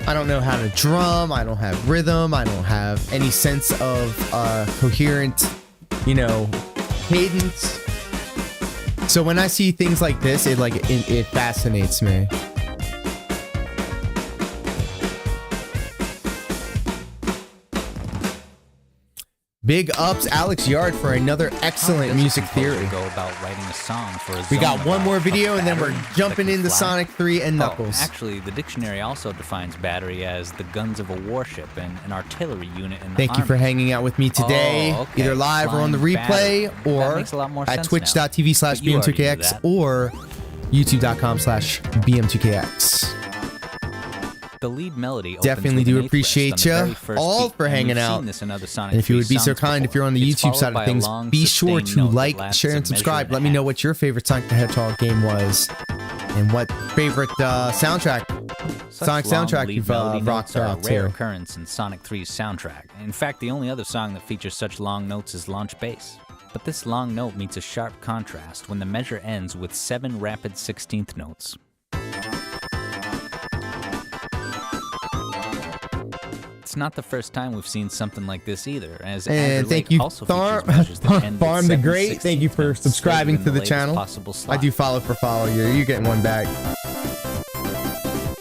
[SPEAKER 1] I don't know how to drum. I don't have rhythm. I don't have any sense of coherent, you know, cadence. So when I see things like this, it fascinates me. Big ups, Alex Yard, for another excellent music theory.
[SPEAKER 2] Go about writing a song for a
[SPEAKER 1] We got
[SPEAKER 2] zone
[SPEAKER 1] one
[SPEAKER 2] about
[SPEAKER 1] more
[SPEAKER 2] a
[SPEAKER 1] video, and then we're
[SPEAKER 2] battery
[SPEAKER 1] jumping
[SPEAKER 2] that can
[SPEAKER 1] into
[SPEAKER 2] fly.
[SPEAKER 1] Sonic 3 and Knuckles.
[SPEAKER 2] Actually, the dictionary also defines battery as the guns of a warship and an artillery unit in the
[SPEAKER 1] Thank you for
[SPEAKER 2] army.
[SPEAKER 1] hanging out with me today,
[SPEAKER 2] Oh, okay.
[SPEAKER 1] either live or on the
[SPEAKER 2] Flying
[SPEAKER 1] replay,
[SPEAKER 2] battery. That
[SPEAKER 1] or
[SPEAKER 2] makes a lot more
[SPEAKER 1] at
[SPEAKER 2] sense now.
[SPEAKER 1] twitch.tv/bm2kx,
[SPEAKER 2] But you already knew that.
[SPEAKER 1] or youtube.com/bm2kx.
[SPEAKER 2] The lead melody opens
[SPEAKER 1] Definitely
[SPEAKER 2] with
[SPEAKER 1] do
[SPEAKER 2] an eighth
[SPEAKER 1] appreciate
[SPEAKER 2] rest on the
[SPEAKER 1] ya
[SPEAKER 2] very first
[SPEAKER 1] all
[SPEAKER 2] beat,
[SPEAKER 1] for
[SPEAKER 2] and
[SPEAKER 1] hanging
[SPEAKER 2] we've
[SPEAKER 1] out.
[SPEAKER 2] seen this in other Sonic
[SPEAKER 1] And if you
[SPEAKER 2] 3
[SPEAKER 1] would be so
[SPEAKER 2] songs
[SPEAKER 1] kind, if
[SPEAKER 2] before.
[SPEAKER 1] you're on the
[SPEAKER 2] It's
[SPEAKER 1] YouTube side
[SPEAKER 2] followed
[SPEAKER 1] of
[SPEAKER 2] by a
[SPEAKER 1] things,
[SPEAKER 2] long,
[SPEAKER 1] be sure
[SPEAKER 2] sustained
[SPEAKER 1] to
[SPEAKER 2] note that
[SPEAKER 1] like,
[SPEAKER 2] lasts
[SPEAKER 1] share,
[SPEAKER 2] a
[SPEAKER 1] and
[SPEAKER 2] measure
[SPEAKER 1] subscribe.
[SPEAKER 2] and a
[SPEAKER 1] Let me know
[SPEAKER 2] half.
[SPEAKER 1] what your favorite Sonic the Hedgehog game was, and what favorite soundtrack,
[SPEAKER 2] Such
[SPEAKER 1] Sonic
[SPEAKER 2] long
[SPEAKER 1] soundtrack
[SPEAKER 2] lead
[SPEAKER 1] you've
[SPEAKER 2] melody
[SPEAKER 1] rocked
[SPEAKER 2] notes are a
[SPEAKER 1] out
[SPEAKER 2] rare
[SPEAKER 1] to.
[SPEAKER 2] occurrence in Sonic 3's soundtrack. In fact, the only other song that features such long notes is Launch Bass. But this long note meets a sharp contrast when the measure ends with 7 rapid 16th notes. It's not the first time we've seen something like this either, as
[SPEAKER 1] And
[SPEAKER 2] Azure
[SPEAKER 1] thank
[SPEAKER 2] Lake
[SPEAKER 1] you,
[SPEAKER 2] also features measures that end with
[SPEAKER 1] Farm the
[SPEAKER 2] 7
[SPEAKER 1] Great. Thank you
[SPEAKER 2] 16th
[SPEAKER 1] for
[SPEAKER 2] notes
[SPEAKER 1] subscribing
[SPEAKER 2] slated
[SPEAKER 1] to
[SPEAKER 2] in
[SPEAKER 1] the
[SPEAKER 2] latest
[SPEAKER 1] channel.
[SPEAKER 2] possible
[SPEAKER 1] I
[SPEAKER 2] slot.
[SPEAKER 1] do follow for follow. You're getting one back.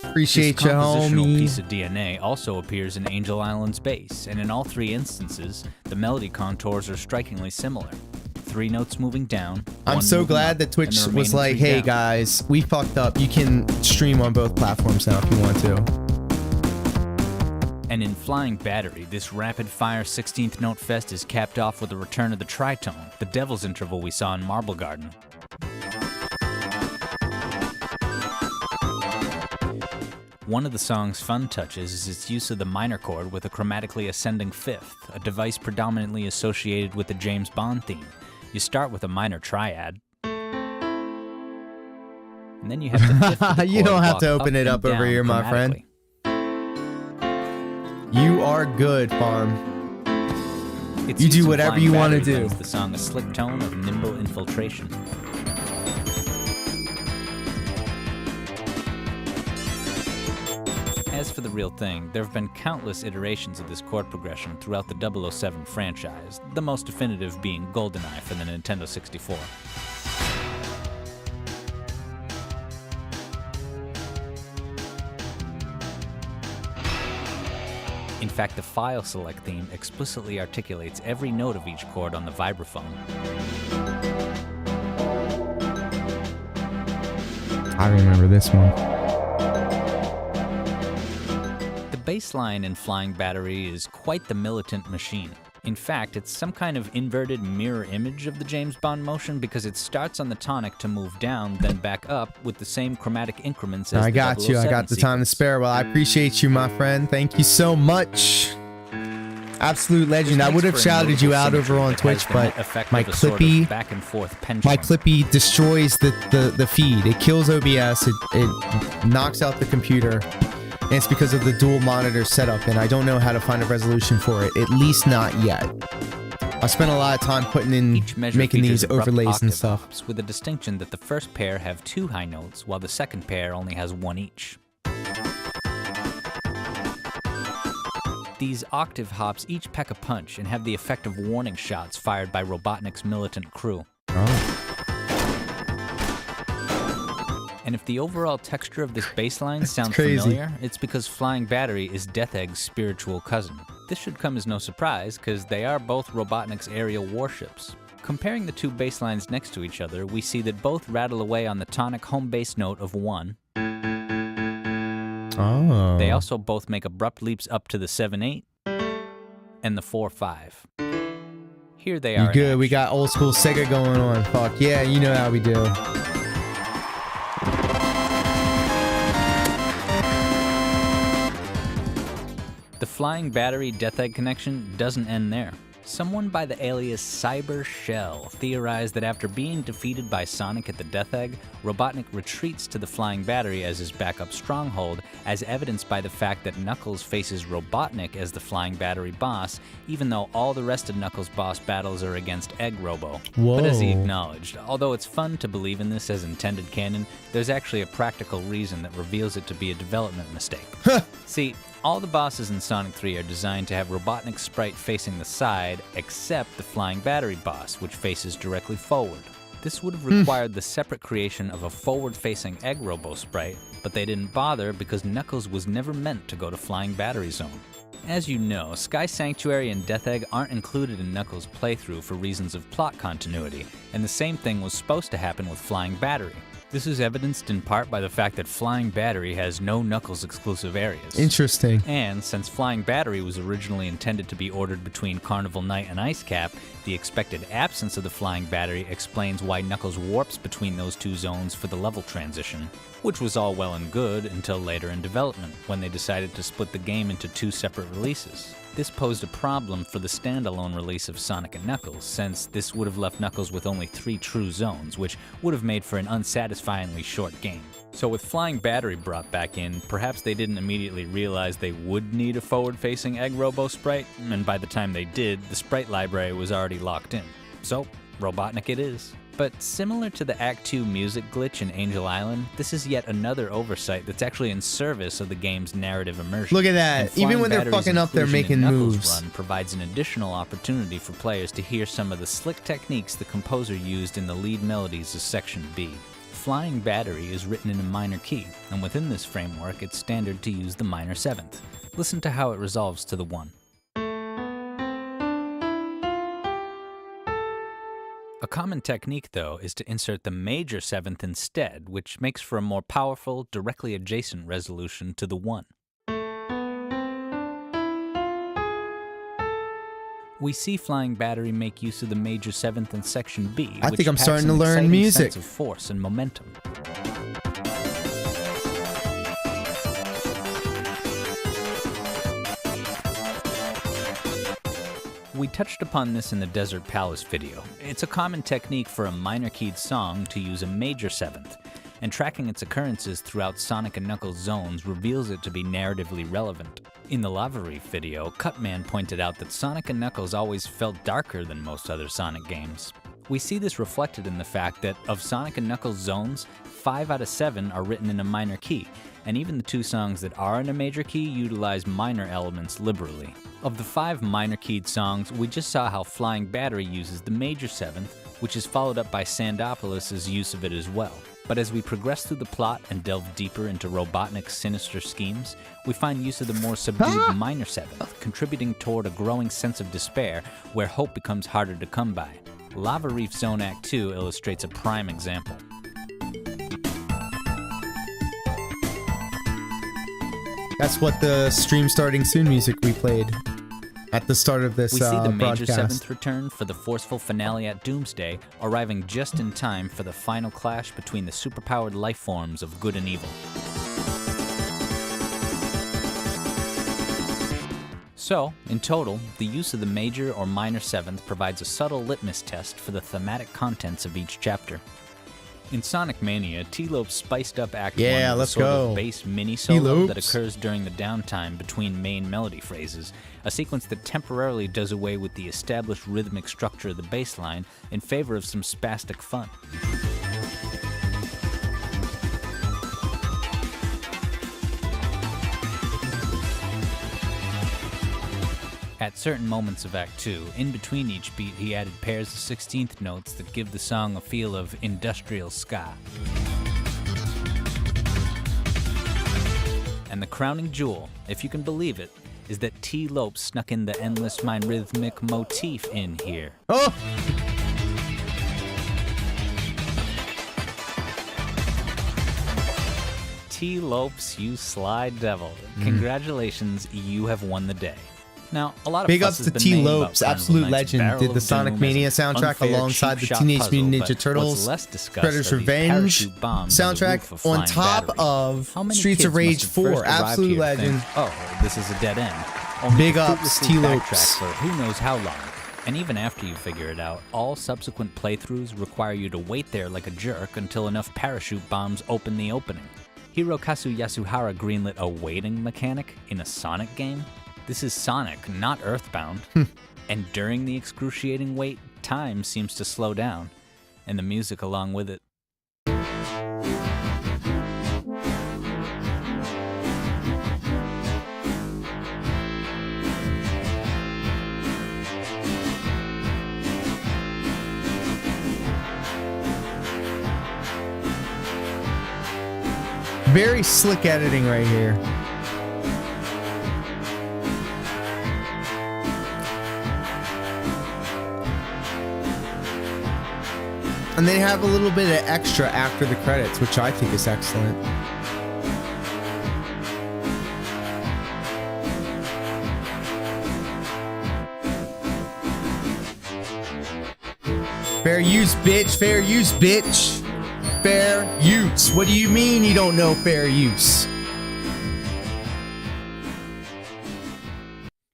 [SPEAKER 1] Appreciate
[SPEAKER 2] This
[SPEAKER 1] you,
[SPEAKER 2] compositional
[SPEAKER 1] homie.
[SPEAKER 2] piece of DNA also appears in Angel Island's bass, and in all 3 instances, the melody contours are strikingly similar. 3 notes moving down.
[SPEAKER 1] I'm
[SPEAKER 2] 1
[SPEAKER 1] so
[SPEAKER 2] moving
[SPEAKER 1] glad
[SPEAKER 2] up,
[SPEAKER 1] that
[SPEAKER 2] and
[SPEAKER 1] Twitch
[SPEAKER 2] the
[SPEAKER 1] was
[SPEAKER 2] remaining
[SPEAKER 1] like,
[SPEAKER 2] 3
[SPEAKER 1] hey
[SPEAKER 2] down.
[SPEAKER 1] guys, we fucked up. You can stream on both platforms now if you want to.
[SPEAKER 2] And in Flying Battery, this rapid-fire 16th note fest is capped off with the return of the tritone, the Devil's Interval we saw in Marble Garden. One of the song's fun touches is its use of the minor chord with a chromatically ascending fifth, a device predominantly associated with the James Bond theme. You start with a minor triad, and then you have the fifth of the
[SPEAKER 1] You don't
[SPEAKER 2] chord
[SPEAKER 1] have to
[SPEAKER 2] walk
[SPEAKER 1] open it
[SPEAKER 2] and
[SPEAKER 1] up over
[SPEAKER 2] down
[SPEAKER 1] here, my friend.
[SPEAKER 2] chromatically.
[SPEAKER 1] You are good, Farm.
[SPEAKER 2] It's
[SPEAKER 1] You do
[SPEAKER 2] used in
[SPEAKER 1] whatever
[SPEAKER 2] Flying
[SPEAKER 1] you wanna
[SPEAKER 2] Battery
[SPEAKER 1] do.
[SPEAKER 2] lends the song a slick tone of nimble infiltration. As for the real thing, there have been countless iterations of this chord progression throughout the 007 franchise, the most definitive being GoldenEye for the Nintendo 64. In fact, the file select theme explicitly articulates every note of each chord on the vibraphone.
[SPEAKER 1] I remember this one.
[SPEAKER 2] The bass line in Flying Battery is quite the militant machine. In fact, it's some kind of inverted mirror image of the James Bond motion because it starts on the tonic to move down, then back up with the same chromatic increments as
[SPEAKER 1] I
[SPEAKER 2] the
[SPEAKER 1] got you. I
[SPEAKER 2] 007
[SPEAKER 1] got the time to
[SPEAKER 2] sequence.
[SPEAKER 1] spare. Well, I appreciate you, my friend. Thank you so much. Absolute legend. I
[SPEAKER 2] This
[SPEAKER 1] would
[SPEAKER 2] makes
[SPEAKER 1] have
[SPEAKER 2] for a
[SPEAKER 1] shouted you
[SPEAKER 2] notable
[SPEAKER 1] out over
[SPEAKER 2] symmetry
[SPEAKER 1] on
[SPEAKER 2] that
[SPEAKER 1] Twitch,
[SPEAKER 2] has the
[SPEAKER 1] but
[SPEAKER 2] net effect
[SPEAKER 1] my
[SPEAKER 2] of a sort of
[SPEAKER 1] Clippy,
[SPEAKER 2] back and forth pendulum.
[SPEAKER 1] my Clippy destroys the feed. It kills OBS. It knocks out the computer. And it's because of the dual monitor setup, and I don't know how to find a resolution for it. At least not yet. I spent a lot of time putting in,
[SPEAKER 2] Each measure
[SPEAKER 1] making
[SPEAKER 2] features
[SPEAKER 1] these
[SPEAKER 2] abrupt
[SPEAKER 1] overlays and
[SPEAKER 2] octave
[SPEAKER 1] stuff.
[SPEAKER 2] hops, with the distinction that the first pair have 2 high notes, while the second pair only has 1 each. These octave hops each pack a punch and have the effect of warning shots fired by Robotnik's militant crew.
[SPEAKER 1] Oh.
[SPEAKER 2] And if the overall texture of this bass line sounds
[SPEAKER 1] crazy.
[SPEAKER 2] familiar, it's because Flying Battery is Death Egg's spiritual cousin. This should come as no surprise, because they are both Robotnik's aerial warships. Comparing the 2 bass lines next to each other, we see that both rattle away on the tonic home bass note of 1.
[SPEAKER 1] Oh.
[SPEAKER 2] They also both make abrupt leaps up to the 7/8 and the 4/5. Here they are.
[SPEAKER 1] You
[SPEAKER 2] in
[SPEAKER 1] good? We
[SPEAKER 2] action.
[SPEAKER 1] got old school Sega going on. Fuck yeah, you know how we do.
[SPEAKER 2] The Flying Battery Death Egg connection doesn't end there. Someone by the alias Cyber Shell theorized that after being defeated by Sonic at the Death Egg, Robotnik retreats to the Flying Battery as his backup stronghold, as evidenced by the fact that Knuckles faces Robotnik as the Flying Battery boss, even though all the rest of Knuckles' boss battles are against Egg Robo.
[SPEAKER 1] Whoa.
[SPEAKER 2] But as he acknowledged, although it's fun to believe in this as intended canon, there's actually a practical reason that reveals it to be a development mistake. See, all the bosses in Sonic 3 are designed to have Robotnik's sprite facing the side, except the Flying Battery boss, which faces directly forward. This would have required the separate creation of a forward-facing Egg Robo sprite, but they didn't bother because Knuckles was never meant to go to Flying Battery Zone. As you know, Sky Sanctuary and Death Egg aren't included in Knuckles' playthrough for reasons of plot continuity, and the same thing was supposed to happen with Flying Battery. This is evidenced in part by the fact that Flying Battery has no Knuckles exclusive areas.
[SPEAKER 1] Interesting.
[SPEAKER 2] And since Flying Battery was originally intended to be ordered between Carnival Night and Ice Cap, the expected absence of the Flying Battery explains why Knuckles warps between those two zones for the level transition, which was all well and good until later in development, when they decided to split the game into two separate releases. This posed a problem for the standalone release of Sonic & Knuckles, since this would have left Knuckles with only 3 true zones, which would have made for an unsatisfyingly short game. So with Flying Battery brought back in, perhaps they didn't immediately realize they would need a forward-facing Egg Robo sprite, and by the time they did, the sprite library was already locked in. So, Robotnik it is. But similar to the Act 2 music glitch in Angel Island, this is yet another oversight that's actually in service of the game's narrative immersion.
[SPEAKER 1] Look at that. Even when they're fucking up, they're making moves.
[SPEAKER 2] Run provides an additional opportunity for players to hear some of the slick techniques the composer used in the lead melodies of Section B. Flying Battery is written in a minor key, and within this framework, it's standard to use the minor 7th. Listen to how it resolves to the 1. A common technique, though, is to insert the major 7th instead, which makes for a more powerful, directly adjacent resolution to the 1. We see Flying Battery make use of the major 7th in Section B,
[SPEAKER 1] I
[SPEAKER 2] which
[SPEAKER 1] think I'm
[SPEAKER 2] packs
[SPEAKER 1] starting to
[SPEAKER 2] an
[SPEAKER 1] learn
[SPEAKER 2] exciting
[SPEAKER 1] music.
[SPEAKER 2] sense of force and momentum. We touched upon this in the Desert Palace video. It's a common technique for a minor keyed song to use a major 7th, and tracking its occurrences throughout Sonic & Knuckles zones reveals it to be narratively relevant. In the Lava Reef video, Cutman pointed out that Sonic & Knuckles always felt darker than most other Sonic games. We see this reflected in the fact that of Sonic & Knuckles zones, 5 out of 7 are written in a minor key, and even the 2 songs that are in a major key utilize minor elements liberally. Of the 5 minor keyed songs, we just saw how Flying Battery uses the major 7th, which is followed up by Sandopolis' use of it as well. But as we progress through the plot and delve deeper into Robotnik's sinister schemes, we find use of the more subdued minor 7th, contributing toward a growing sense of despair where hope becomes harder to come by. Lava Reef Zone Act 2 illustrates a prime example.
[SPEAKER 1] That's what the stream starting soon music we played at the start of this
[SPEAKER 2] We see the major
[SPEAKER 1] broadcast.
[SPEAKER 2] 7th return for the forceful finale at Doomsday, arriving just in time for the final clash between the superpowered life forms of good and evil. So, in total, the use of the major or minor 7th provides a subtle litmus test for the thematic contents of each chapter. In Sonic Mania, T-Lope spiced up Act 1 with
[SPEAKER 1] let's
[SPEAKER 2] a sort
[SPEAKER 1] go.
[SPEAKER 2] of bass mini-solo that
[SPEAKER 1] T-Lopes.
[SPEAKER 2] occurs during the downtime between main melody phrases, a sequence that temporarily does away with the established rhythmic structure of the bass line in favor of some spastic fun. At certain moments of Act 2, in between each beat, he added pairs of 16th notes that give the song a feel of industrial ska. And the crowning jewel, if you can believe it, is that T-Lope snuck in the Endless Mind rhythmic motif in here.
[SPEAKER 1] Oh!
[SPEAKER 2] T-Lopes, you sly devil. Congratulations, you have won the day. Now, a lot of
[SPEAKER 1] Big
[SPEAKER 2] fuss
[SPEAKER 1] ups
[SPEAKER 2] has
[SPEAKER 1] to
[SPEAKER 2] been
[SPEAKER 1] T.
[SPEAKER 2] made about
[SPEAKER 1] Lopes,
[SPEAKER 2] Carnival
[SPEAKER 1] absolute
[SPEAKER 2] Knight's
[SPEAKER 1] legend.
[SPEAKER 2] Barrel
[SPEAKER 1] Did the
[SPEAKER 2] of
[SPEAKER 1] Sonic
[SPEAKER 2] Doom
[SPEAKER 1] Mania
[SPEAKER 2] as an
[SPEAKER 1] soundtrack
[SPEAKER 2] unfair,
[SPEAKER 1] alongside the
[SPEAKER 2] cheap-shot
[SPEAKER 1] Teenage
[SPEAKER 2] puzzle,
[SPEAKER 1] Mutant Ninja
[SPEAKER 2] but
[SPEAKER 1] Turtles,
[SPEAKER 2] what's less discussed
[SPEAKER 1] Predator's
[SPEAKER 2] are these
[SPEAKER 1] Revenge
[SPEAKER 2] parachute bombs on the roof
[SPEAKER 1] soundtrack
[SPEAKER 2] of
[SPEAKER 1] on
[SPEAKER 2] Flying
[SPEAKER 1] top
[SPEAKER 2] Battery.
[SPEAKER 1] of
[SPEAKER 2] How many
[SPEAKER 1] Streets
[SPEAKER 2] kids
[SPEAKER 1] of Rage
[SPEAKER 2] must have
[SPEAKER 1] 4.
[SPEAKER 2] first arrived
[SPEAKER 1] Absolute
[SPEAKER 2] here to think,
[SPEAKER 1] legend.
[SPEAKER 2] oh, this is a dead end. Only
[SPEAKER 1] Big
[SPEAKER 2] to
[SPEAKER 1] ups,
[SPEAKER 2] fruitlessly
[SPEAKER 1] T-Lopes.
[SPEAKER 2] backtrack for who knows how long, And even after you figure it out, all subsequent playthroughs require you to wait there like a jerk until enough parachute bombs open the opening. Hirokazu Yasuhara greenlit a waiting mechanic in a Sonic game? This is Sonic, not Earthbound. And during the excruciating wait, time seems to slow down, and the music along with it.
[SPEAKER 1] Very slick editing right here. And they have a little bit of extra after the credits, which I think is excellent. Fair use, bitch. Fair use, bitch. Fair use. What do you mean you don't know fair use?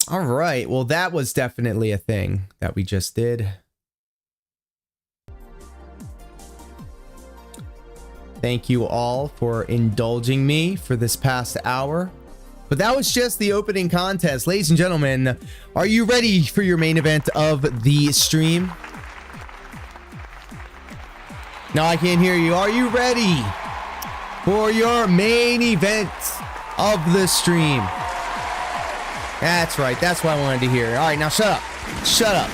[SPEAKER 1] All right. Well, that was definitely a thing that we just did. Thank you all for indulging me for this past hour. But that was just the opening contest. Ladies and gentlemen, are you ready for your main event of the stream? No, I can't hear you. Are you ready for your main event of the stream? That's right. That's what I wanted to hear. All right, now shut up. Shut up.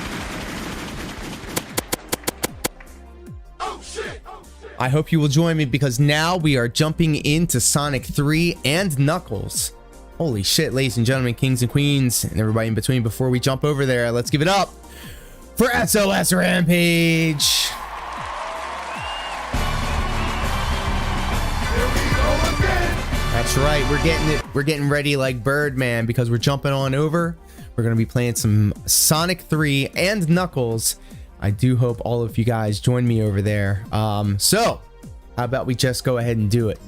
[SPEAKER 1] I hope you will join me because now we are jumping into Sonic 3 and Knuckles. Holy shit, ladies and gentlemen, kings and queens, and everybody in between. Before we jump over there, let's give it up for SOS Rampage. That's right, we're getting ready like Birdman because we're jumping on over. We're gonna be playing some Sonic 3 and Knuckles. I do hope all of you guys join me over there. So how about we just go ahead and do it?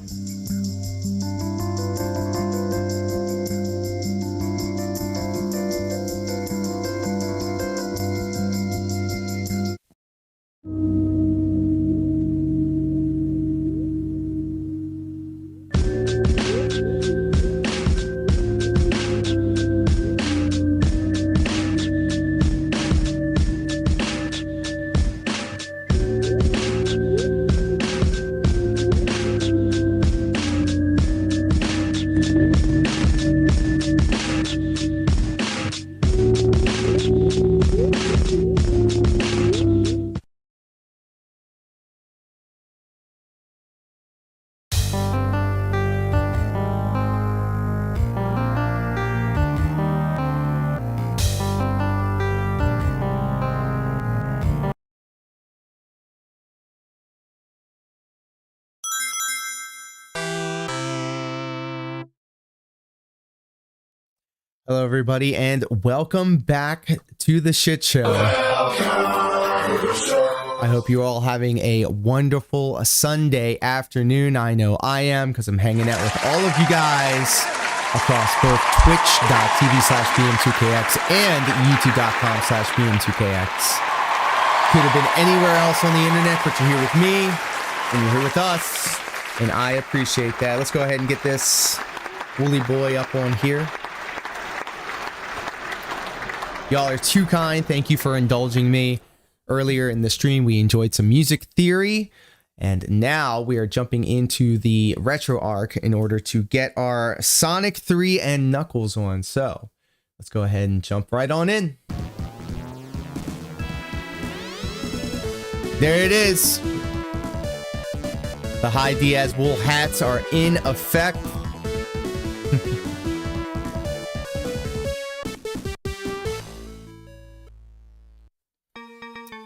[SPEAKER 1] Hello, everybody, and welcome back to the shit show. I hope you're all having a wonderful Sunday afternoon. I know I am because I'm hanging out with all of you guys across both twitch.tv/BM2KX and youtube.com/BM2KX. Could have been anywhere else on the internet, but you're here with me and you're here with us, and I appreciate that. Let's go ahead and get this woolly boy up on here. Y'all are too kind. Thank you for indulging me. Earlier in the stream, we enjoyed some music theory, and now we are jumping into the retro arc in order to get our Sonic 3 and Knuckles on. So let's go ahead and jump right on in. There it is. The high Diaz wool hats are in effect.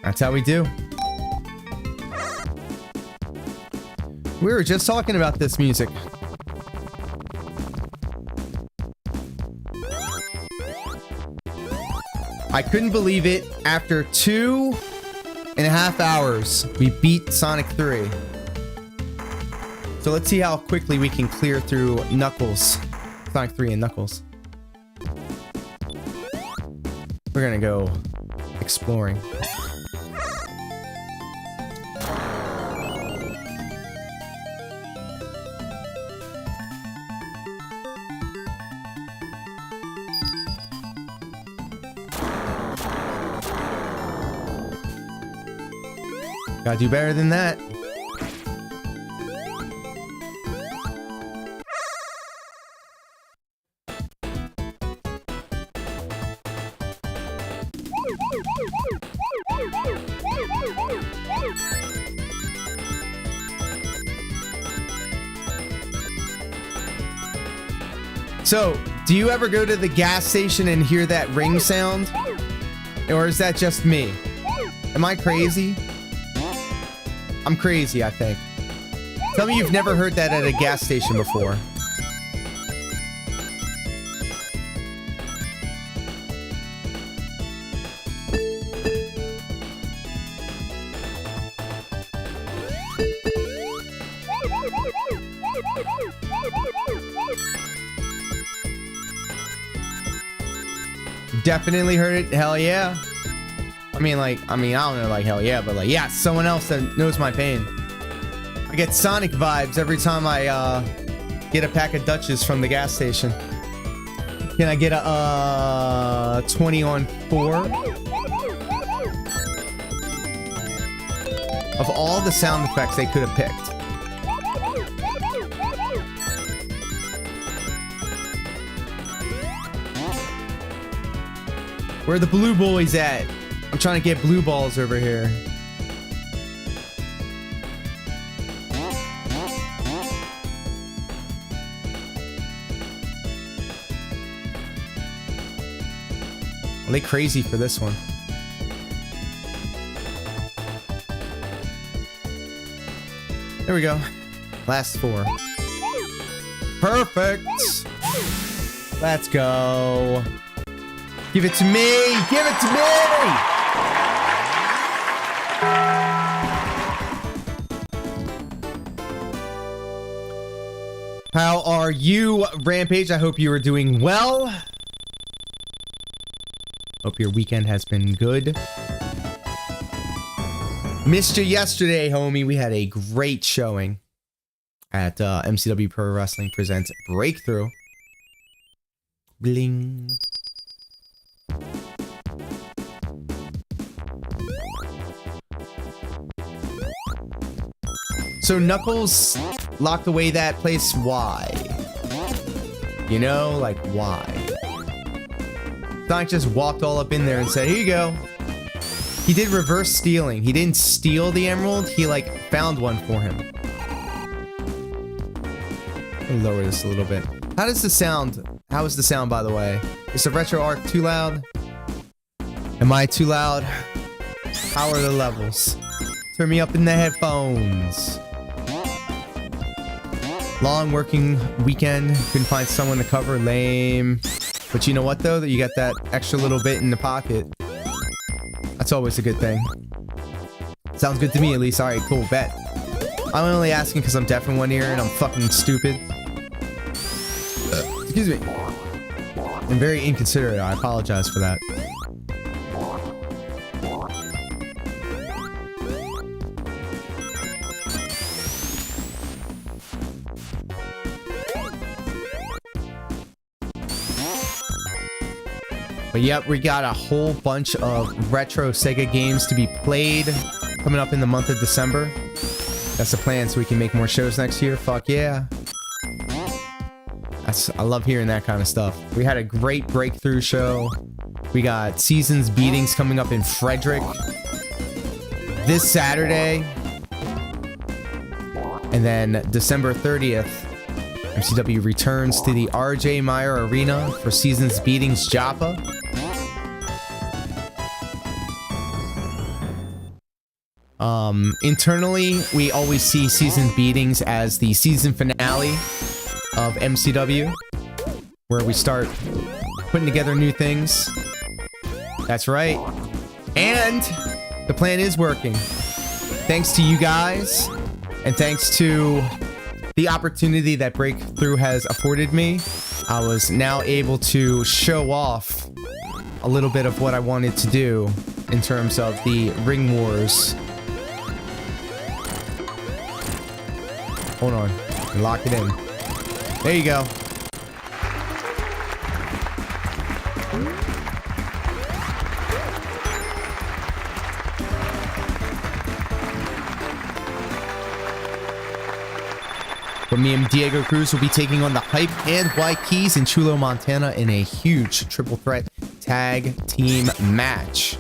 [SPEAKER 1] That's how we do. We were just talking about this music. I couldn't believe it. After 2.5 hours, we beat Sonic 3. So let's see how quickly we can clear through Knuckles. Sonic 3 and Knuckles. We're gonna go exploring. Gotta do better than that. So, do you ever go to the gas station and hear that ring sound? Or is that just me? Am I crazy? I'm crazy, I think. Tell me you've never heard that at a gas station before. Definitely heard it. Hell yeah. I mean, I don't know, like, hell yeah, but like, yeah, someone else that knows my pain. I get Sonic vibes every time I get a pack of Dutches from the gas station. Can I get a 20 on 4? Of all the sound effects they could have picked. Where are the blue boys at? I'm trying to get blue balls over here. Are they crazy for this one? There we go. Last 4. Perfect. Let's go. Give it to me! Give it to me! How are you, Rampage? I hope you are doing well. Hope your weekend has been good. Missed you yesterday, homie. We had a great showing at MCW Pro Wrestling Presents Breakthrough. Bling. So Knuckles locked away that place. Why? You know, like, why? Sonic just walked all up in there and said, here you go. He did reverse stealing. He didn't steal the emerald. He, like, found one for him. Let me lower this a little bit. How does the sound... How is the sound, by the way? Is the retro arc too loud? Am I too loud? How are the levels? Turn me up in the headphones. Long working weekend. Couldn't find someone to cover. Lame. But you know what, though? That you got that extra little bit in the pocket. That's always a good thing. Sounds good to me, at least. Alright, cool. Bet. I'm only asking because I'm deaf in one ear and I'm fucking stupid. Excuse me. I'm very inconsiderate. I apologize for that. But yep, we got a whole bunch of retro Sega games to be played coming up in the month of December. That's the plan, so we can make more shows next year. Fuck yeah. I love hearing that kind of stuff. We had a great breakthrough show. We got Seasons Beatings coming up in Frederick this Saturday. And then December 30th, MCW returns to the RJ Meyer Arena for Seasons Beatings Joppa. Internally, we always see Season Beatings as the season finale of MCW, where we start putting together new things. That's right. And the plan is working. Thanks to you guys, and thanks to the opportunity that Breakthrough has afforded me, I was now able to show off a little bit of what I wanted to do in terms of the Ring Wars. Hold on. Lock it in. There you go. But me and Diego Cruz will be taking on the Hype and White Keys in Chulo, Montana in a huge triple threat tag team match.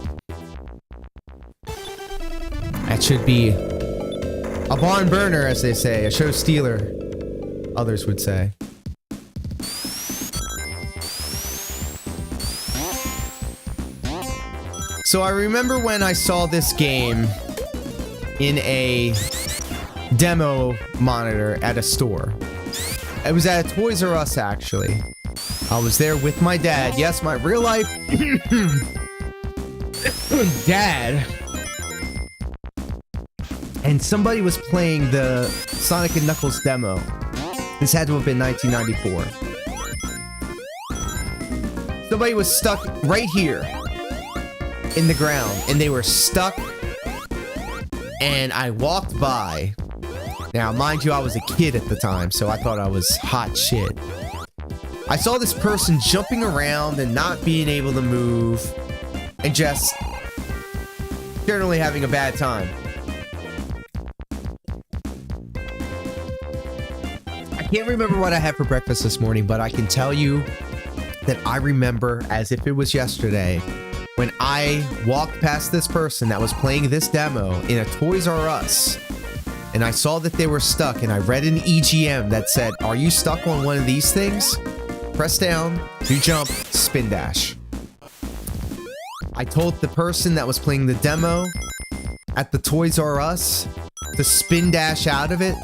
[SPEAKER 1] That should be a barn burner, as they say, a show stealer, others would say. So I remember when I saw this game in a demo monitor at a store. It was at a Toys R Us, actually. I was there with my dad. Yes, my real life dad. And somebody was playing the Sonic & Knuckles demo. This had to have been 1994. Somebody was stuck right here in the ground, and they were stuck, and I walked by. Now, mind you, I was a kid at the time, so I thought I was hot shit. I saw this person jumping around and not being able to move, and just generally having a bad time. I can't remember what I had for breakfast this morning, but I can tell you that I remember as if it was yesterday when I walked past this person that was playing this demo in a Toys R Us, and I saw that they were stuck, and I read an EGM that said, "Are you stuck on one of these things? Press down, do jump, spin dash." I told the person that was playing the demo at the Toys R Us to spin dash out of it,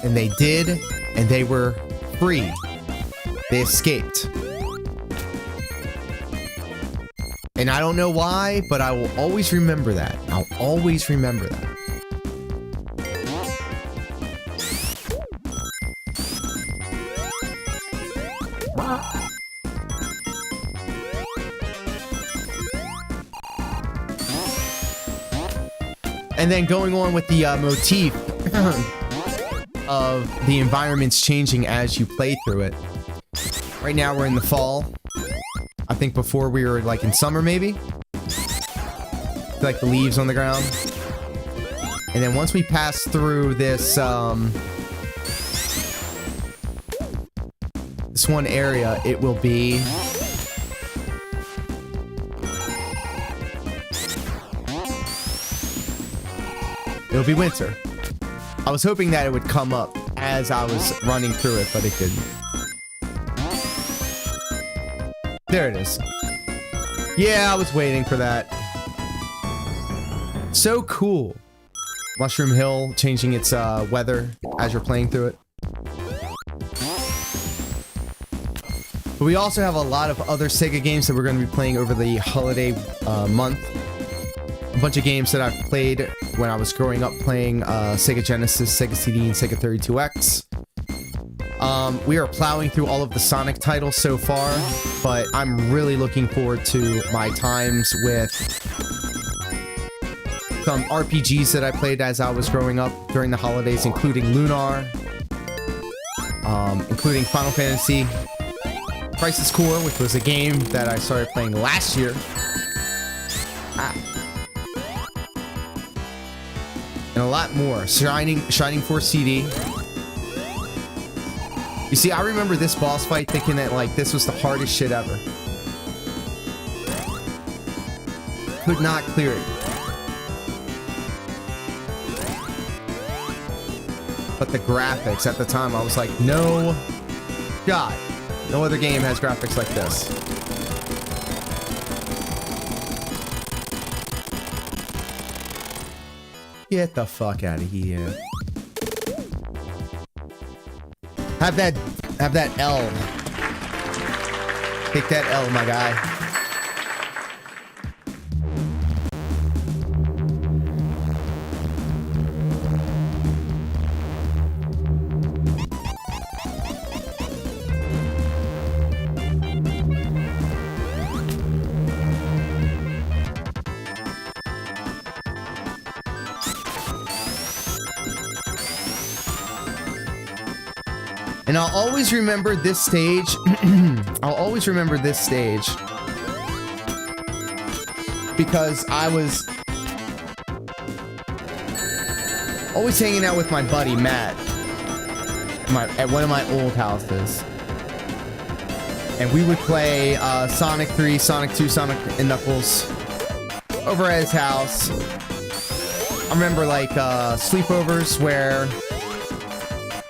[SPEAKER 1] and they did, and they were free. They escaped. And I don't know why, but I will always remember that. I'll always remember that. And then going on with the motif of the environments changing as you play through it. Right now we're in the fall. I think before we were like in summer maybe. Like the leaves on the ground. And then once we pass through this this one area, it will be winter. I was hoping that it would come up as I was running through it, but it didn't. There it is. Yeah, I was waiting for that. So cool. Mushroom Hill changing its weather as you're playing through it. But we also have a lot of other Sega games that we're going to be playing over the holiday month. A bunch of games that I've played when I was growing up playing Sega Genesis, Sega CD, and Sega 32X. We are plowing through all of the Sonic titles so far, but I'm really looking forward to my times with some RPGs that I played as I was growing up during the holidays, including Lunar, including Final Fantasy Crisis Core, which was a game that I started playing last year. And a lot more. Shining Force CD. You see, I remember this boss fight thinking that, like, this was the hardest shit ever. Could not clear it. But the graphics at the time, I was like, no God, no other game has graphics like this. Get the fuck out of here. Have that L. Take that L, my guy. And I'll always remember this stage. I'll always remember this stage because I was always hanging out with my buddy Matt at one of my old houses. And we would play Sonic 3, Sonic 2, Sonic and Knuckles over at his house. I remember like sleepovers where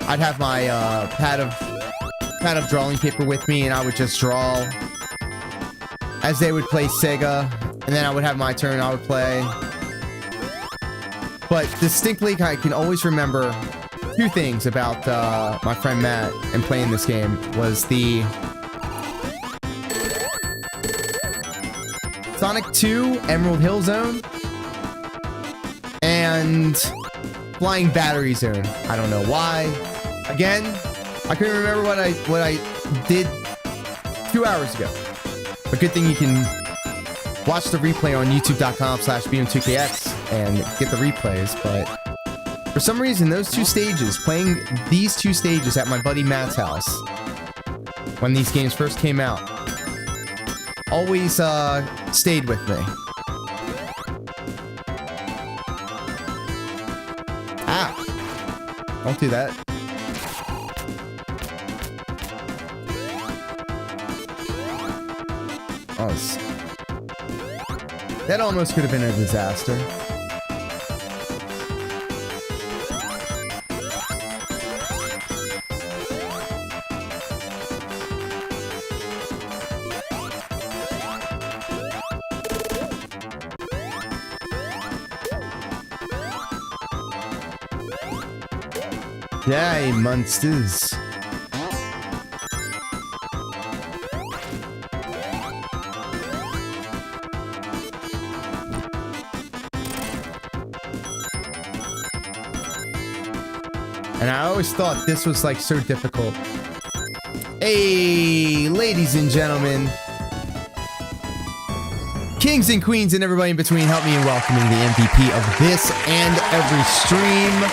[SPEAKER 1] I'd have my pad of drawing paper with me, and I would just draw as they would play Sega, and then I would have my turn. I would play. But distinctly, I can always remember two things about my friend Matt and playing this game was the Sonic 2 Emerald Hill Zone and Flying Battery Zone. I don't know why. Again, I couldn't remember what I did 2 hours ago. But good thing you can watch the replay on youtube.com/bm2kx and get the replays. But for some reason, those two stages, playing these two stages at my buddy Matt's house when these games first came out, always stayed with me. Ah! Don't do that. Oh, that almost could have been a disaster. Yay, monsters. And I always thought this was like so difficult. Hey, ladies and gentlemen, kings and queens and everybody in between, help me in welcoming the MVP of this and every stream.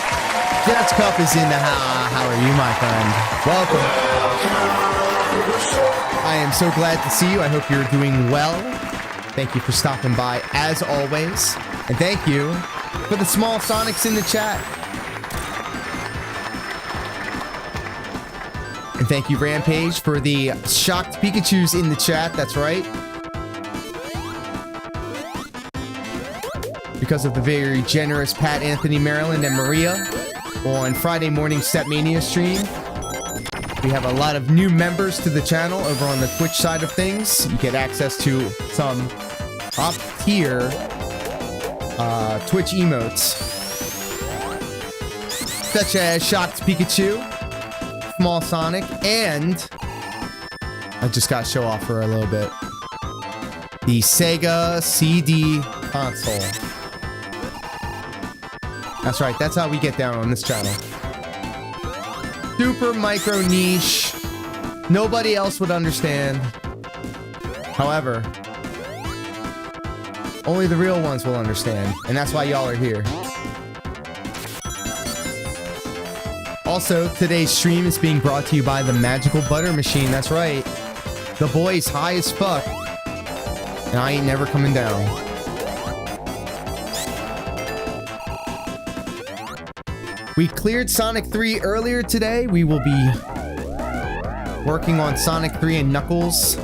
[SPEAKER 1] Jets Cup is in the house. How are you, my friend? Welcome. I am so glad to see you. I hope you're doing well. Thank you for stopping by, as always. And thank you for the small Sonics in the chat. And thank you, Rampage, for the shocked Pikachus in the chat. That's right. Because of the very generous Pat, Anthony, Maryland, and Maria on Friday morning Stepmania stream. We have a lot of new members to the channel over on the Twitch side of things. You get access to some top-tier Twitch emotes, such as Shocked Pikachu, Small Sonic, and I just got to show off for a little bit, the Sega CD console. That's right, that's how we get down on this channel. Super micro niche. Nobody else would understand. However, only the real ones will understand, and that's why y'all are here. Also, today's stream is being brought to you by the Magical Butter Machine. That's right. The boy's high as fuck, and I ain't never coming down. We cleared Sonic 3 earlier today. We will be working on Sonic 3 and Knuckles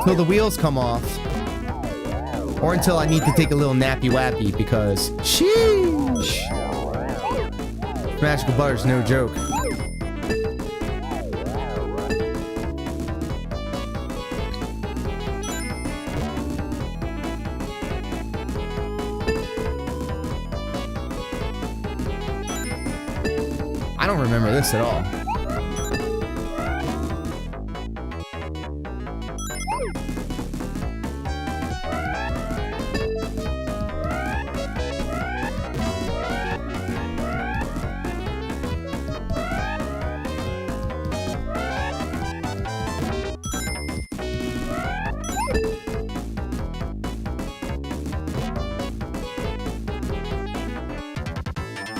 [SPEAKER 1] till the wheels come off. Or until I need to take a little nappy wappy because sheesh. Magical Butter's no joke. I don't remember this at all.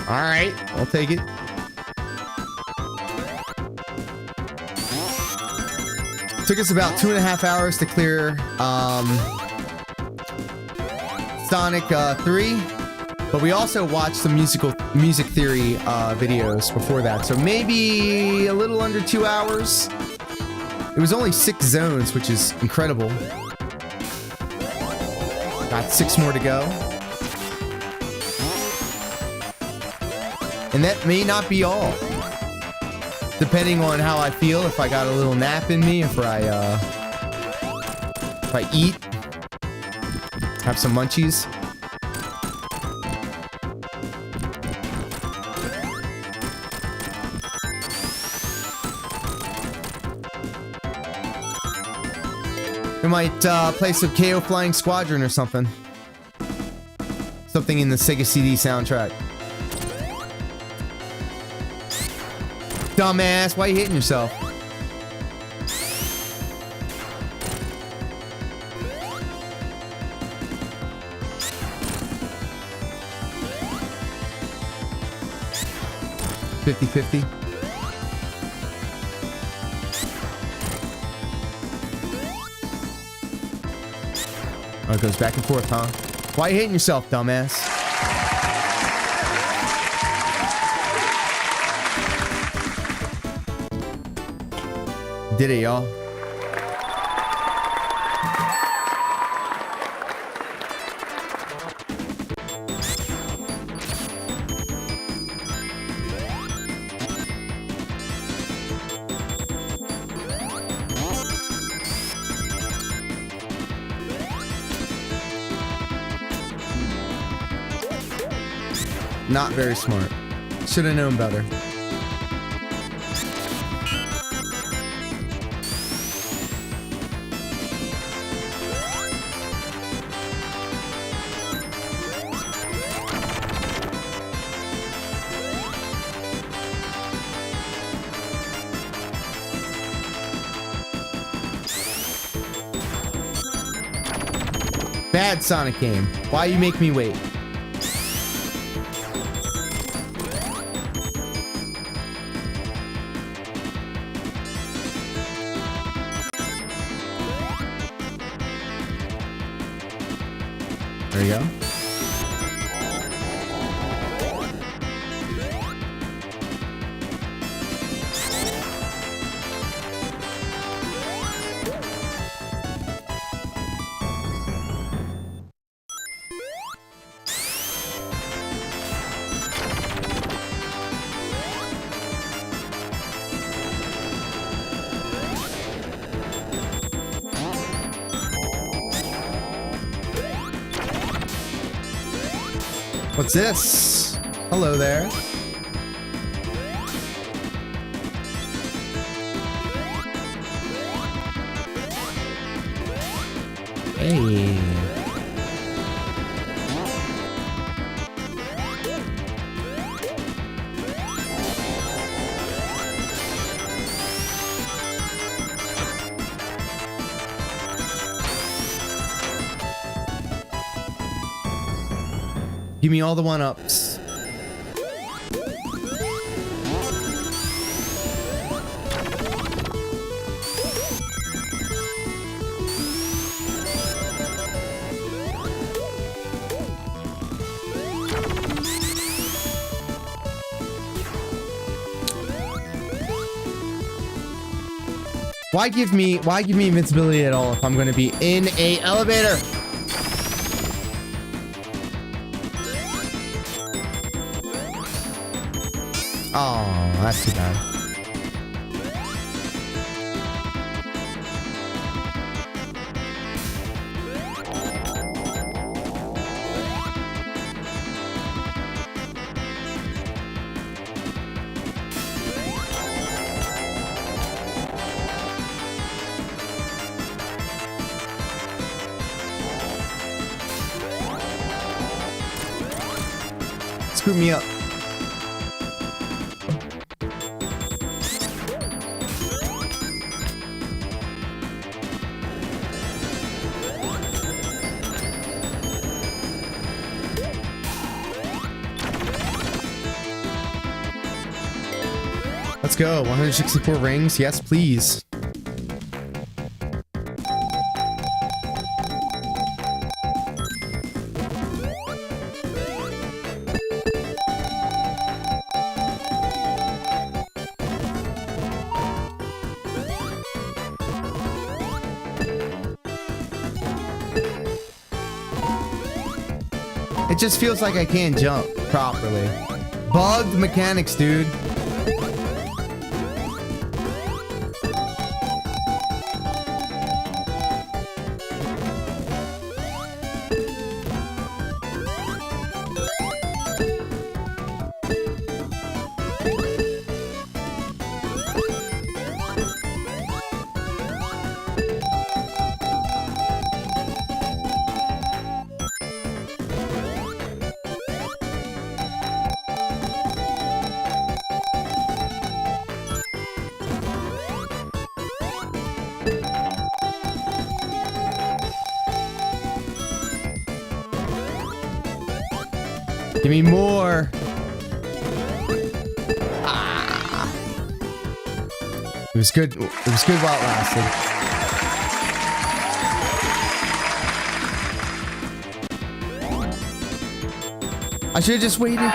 [SPEAKER 1] All right, I'll take it. Took us about 2.5 hours to clear Sonic 3, but we also watched some music theory videos before that, so maybe a little under 2 hours. It was only 6 zones, which is incredible. Got 6 more to go. And that may not be all. Depending on how I feel, if I got a little nap in me, if I eat, have some munchies. We might play some KO Flying Squadron or something. Something in the Sega CD soundtrack. Dumbass, why are you hitting yourself? $50-50. Oh, it goes back and forth, huh? Why are you hitting yourself, dumbass? Did it, y'all. Not very smart. Should have known better. Bad Sonic game. Why you make me wait? There you go. What's this? Hello there. Hey. Give me all the one-ups. Why give me invincibility at all if I'm going to be in a elevator? Oh, that's too bad. Screw me up. Let's go. 164 rings. Yes, please. It just feels like I can't jump properly. Bugged mechanics, dude. Give me more. Ah. It was good. It was good while it lasted. I should have just waited.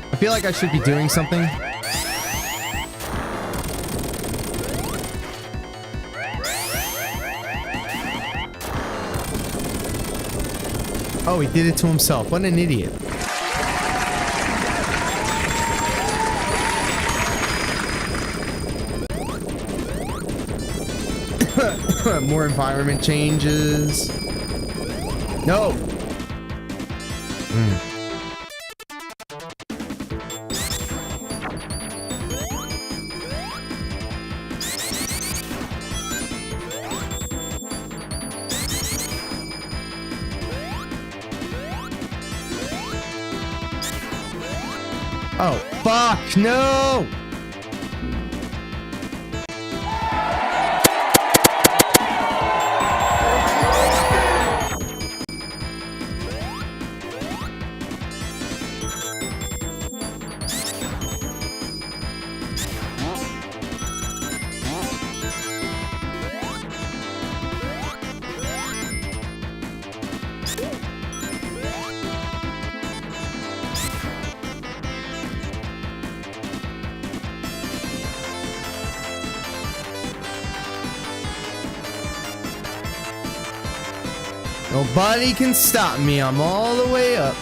[SPEAKER 1] I feel like I should be doing something. Oh, he did it to himself. What an idiot. More environment changes. No. Oh, fuck, no! Nobody can stop me. I'm all the way up.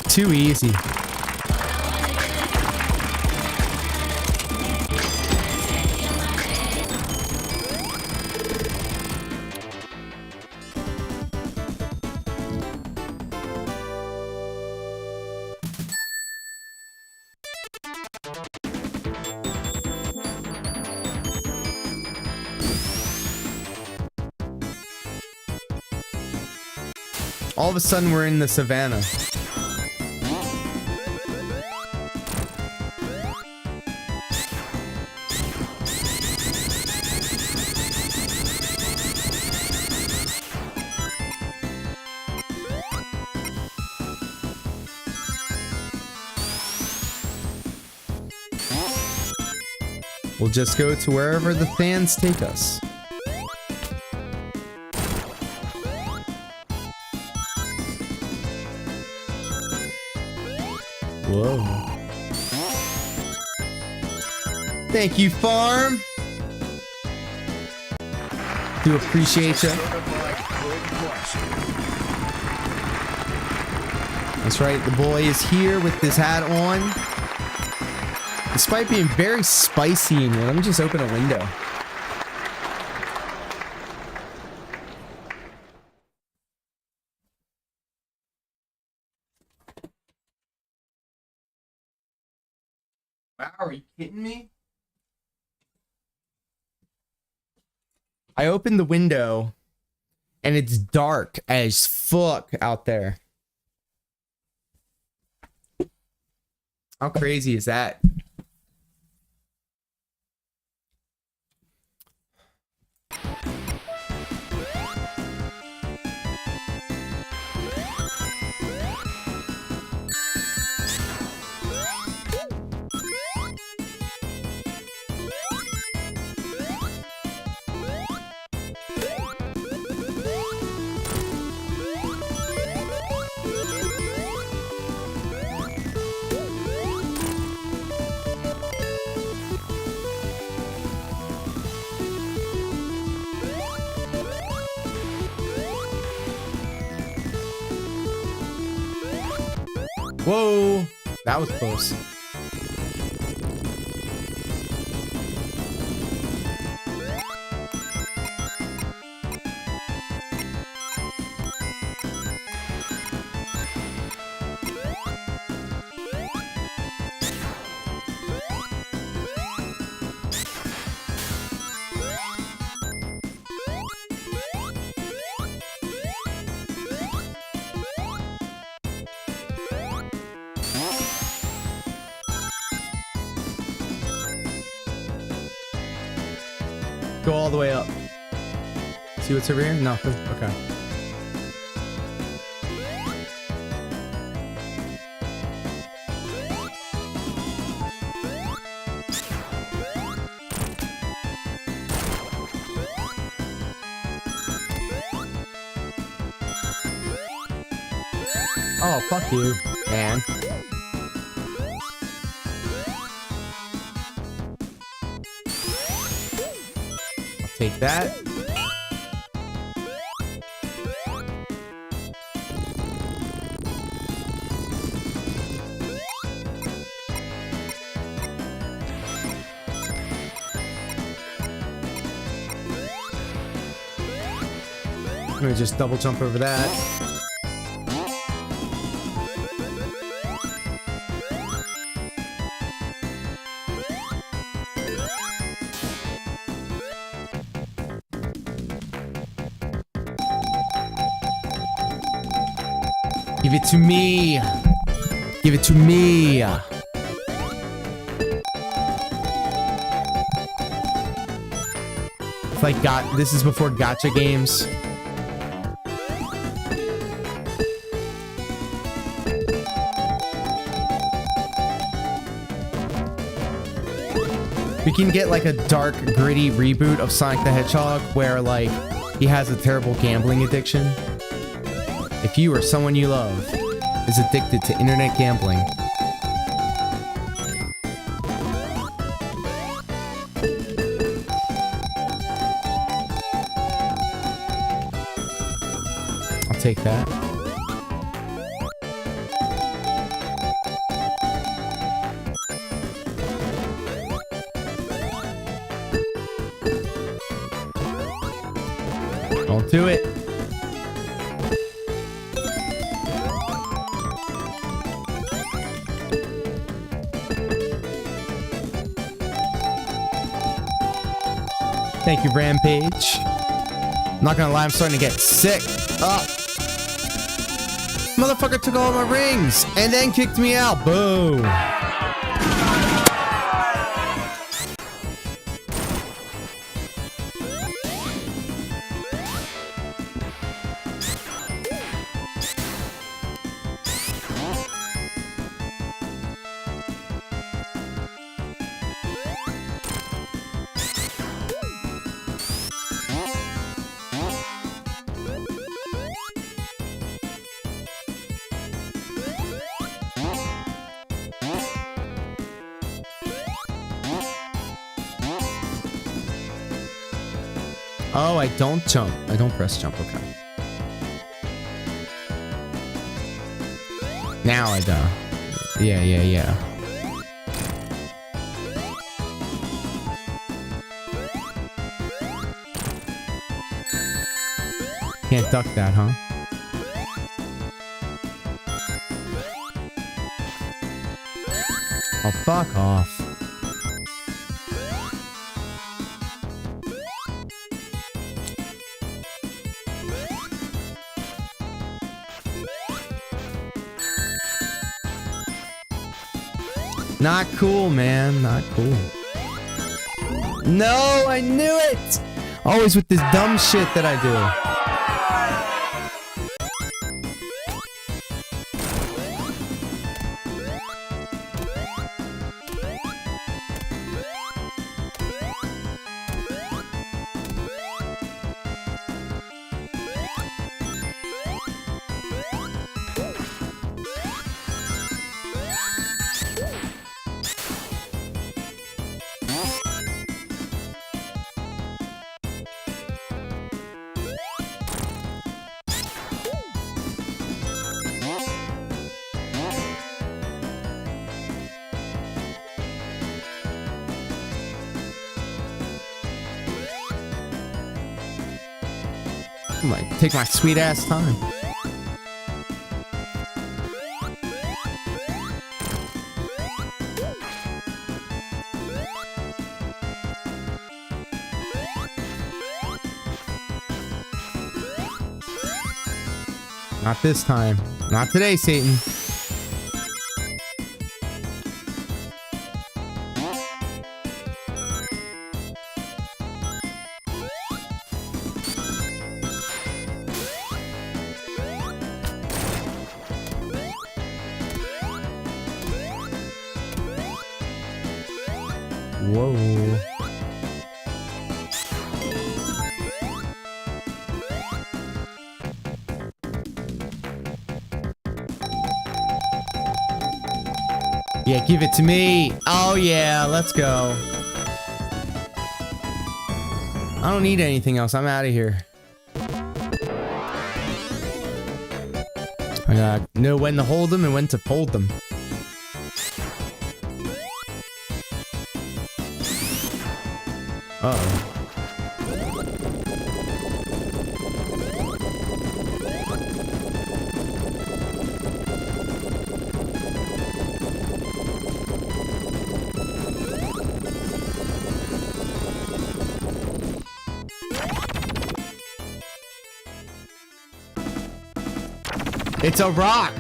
[SPEAKER 1] Too easy. All of a sudden, we're in the savannah. We'll just go to wherever the fans take us. Whoa. Thank you, Farm. Do appreciate you. That's right, the boy is here with his hat on. Despite being very spicy in here, let me just open a window. Wow, are you kidding me? I opened the window and it's dark as fuck out there. How crazy is that? Whoa, that was close. Go all the way up. See what's over here? No. Okay. Oh, fuck you, man. Take that. I'm gonna just double jump over that. Give it to me. Give it to me. It's like this is before gacha games. We can get like a dark, gritty reboot of Sonic the Hedgehog where like he has a terrible gambling addiction. If you or someone you love is addicted to internet gambling, I'll take that. Don't do it. Thank you, Rampage. I'm not gonna lie, I'm starting to get sick. Oh. Motherfucker took all my rings and then kicked me out. Boom. Oh, I don't jump. I don't press jump. Okay. Now I do. Yeah. Can't duck that, huh? Oh, fuck off. Not cool, man. Not cool. No, I knew it! Always with this dumb shit that I do. Take my sweet ass time. Not this time. Not today, Satan. Whoa. Yeah, give it to me. Oh yeah, let's go. I don't need anything else. I'm out of here. I gotta know when to hold them and when to fold them. Uh-oh. It's a rock.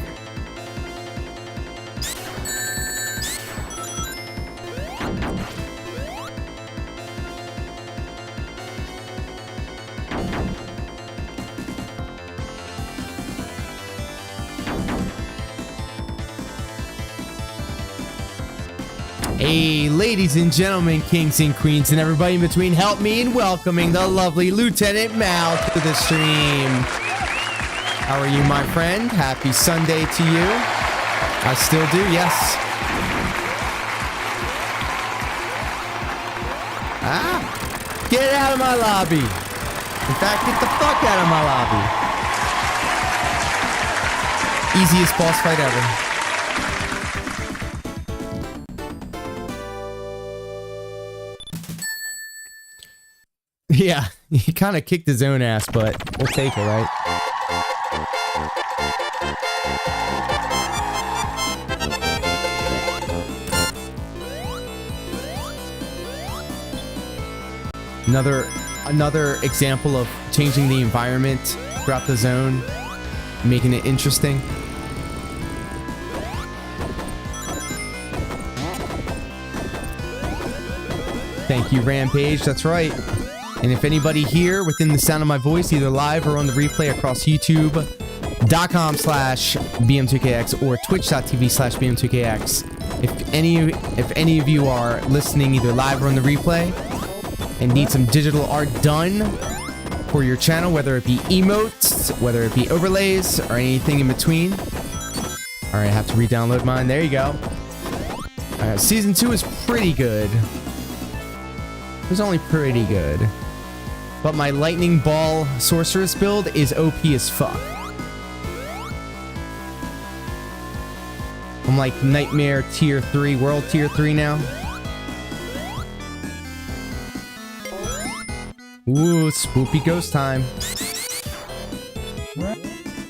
[SPEAKER 1] Hey, ladies and gentlemen, kings and queens, and everybody in between, help me in welcoming the lovely Lieutenant Mal to the stream. How are you, my friend? Happy Sunday to you. I still do, yes. Ah, get out of my lobby. In fact, get the fuck out of my lobby. Easiest boss fight ever. Yeah, he kind of kicked his own ass, but we'll take it, right? Another example of changing the environment throughout the zone, making it interesting. Thank you, Rampage. That's right. And if anybody here within the sound of my voice, either live or on the replay across youtube.com/BM2KX or twitch.tv/BM2KX, if any of you are listening either live or on the replay and need some digital art done for your channel, whether it be emotes, whether it be overlays, or anything in between. All right, I have to re-download mine. There you go. Season 2 is pretty good. It was only pretty good. But my Lightning Ball Sorceress build is OP as fuck. I'm like Nightmare Tier 3, World Tier 3 now. Ooh, spoopy ghost time.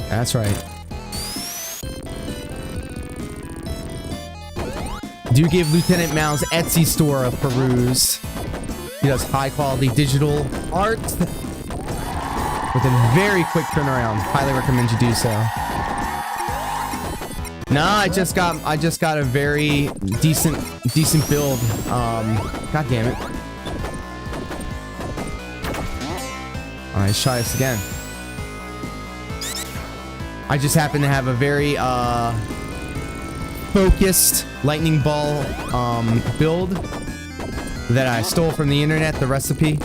[SPEAKER 1] That's right. Do give Lieutenant Mao's Etsy store a peruse. He does high quality digital art with a very quick turnaround. Highly recommend you do so. Nah, I just got a very decent build. God damn it. Alright, let's try this again. I just happen to have a very focused lightning ball build that I stole from the internet, the recipe.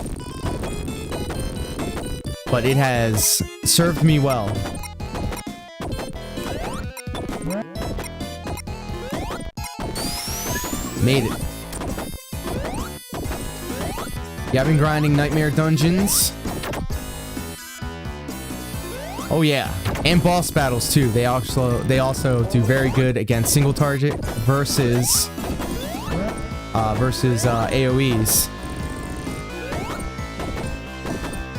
[SPEAKER 1] But it has served me well. Made it. Yeah, I've been grinding Nightmare Dungeons. Oh yeah, and boss battles too. They also do very good against single target versus AoEs.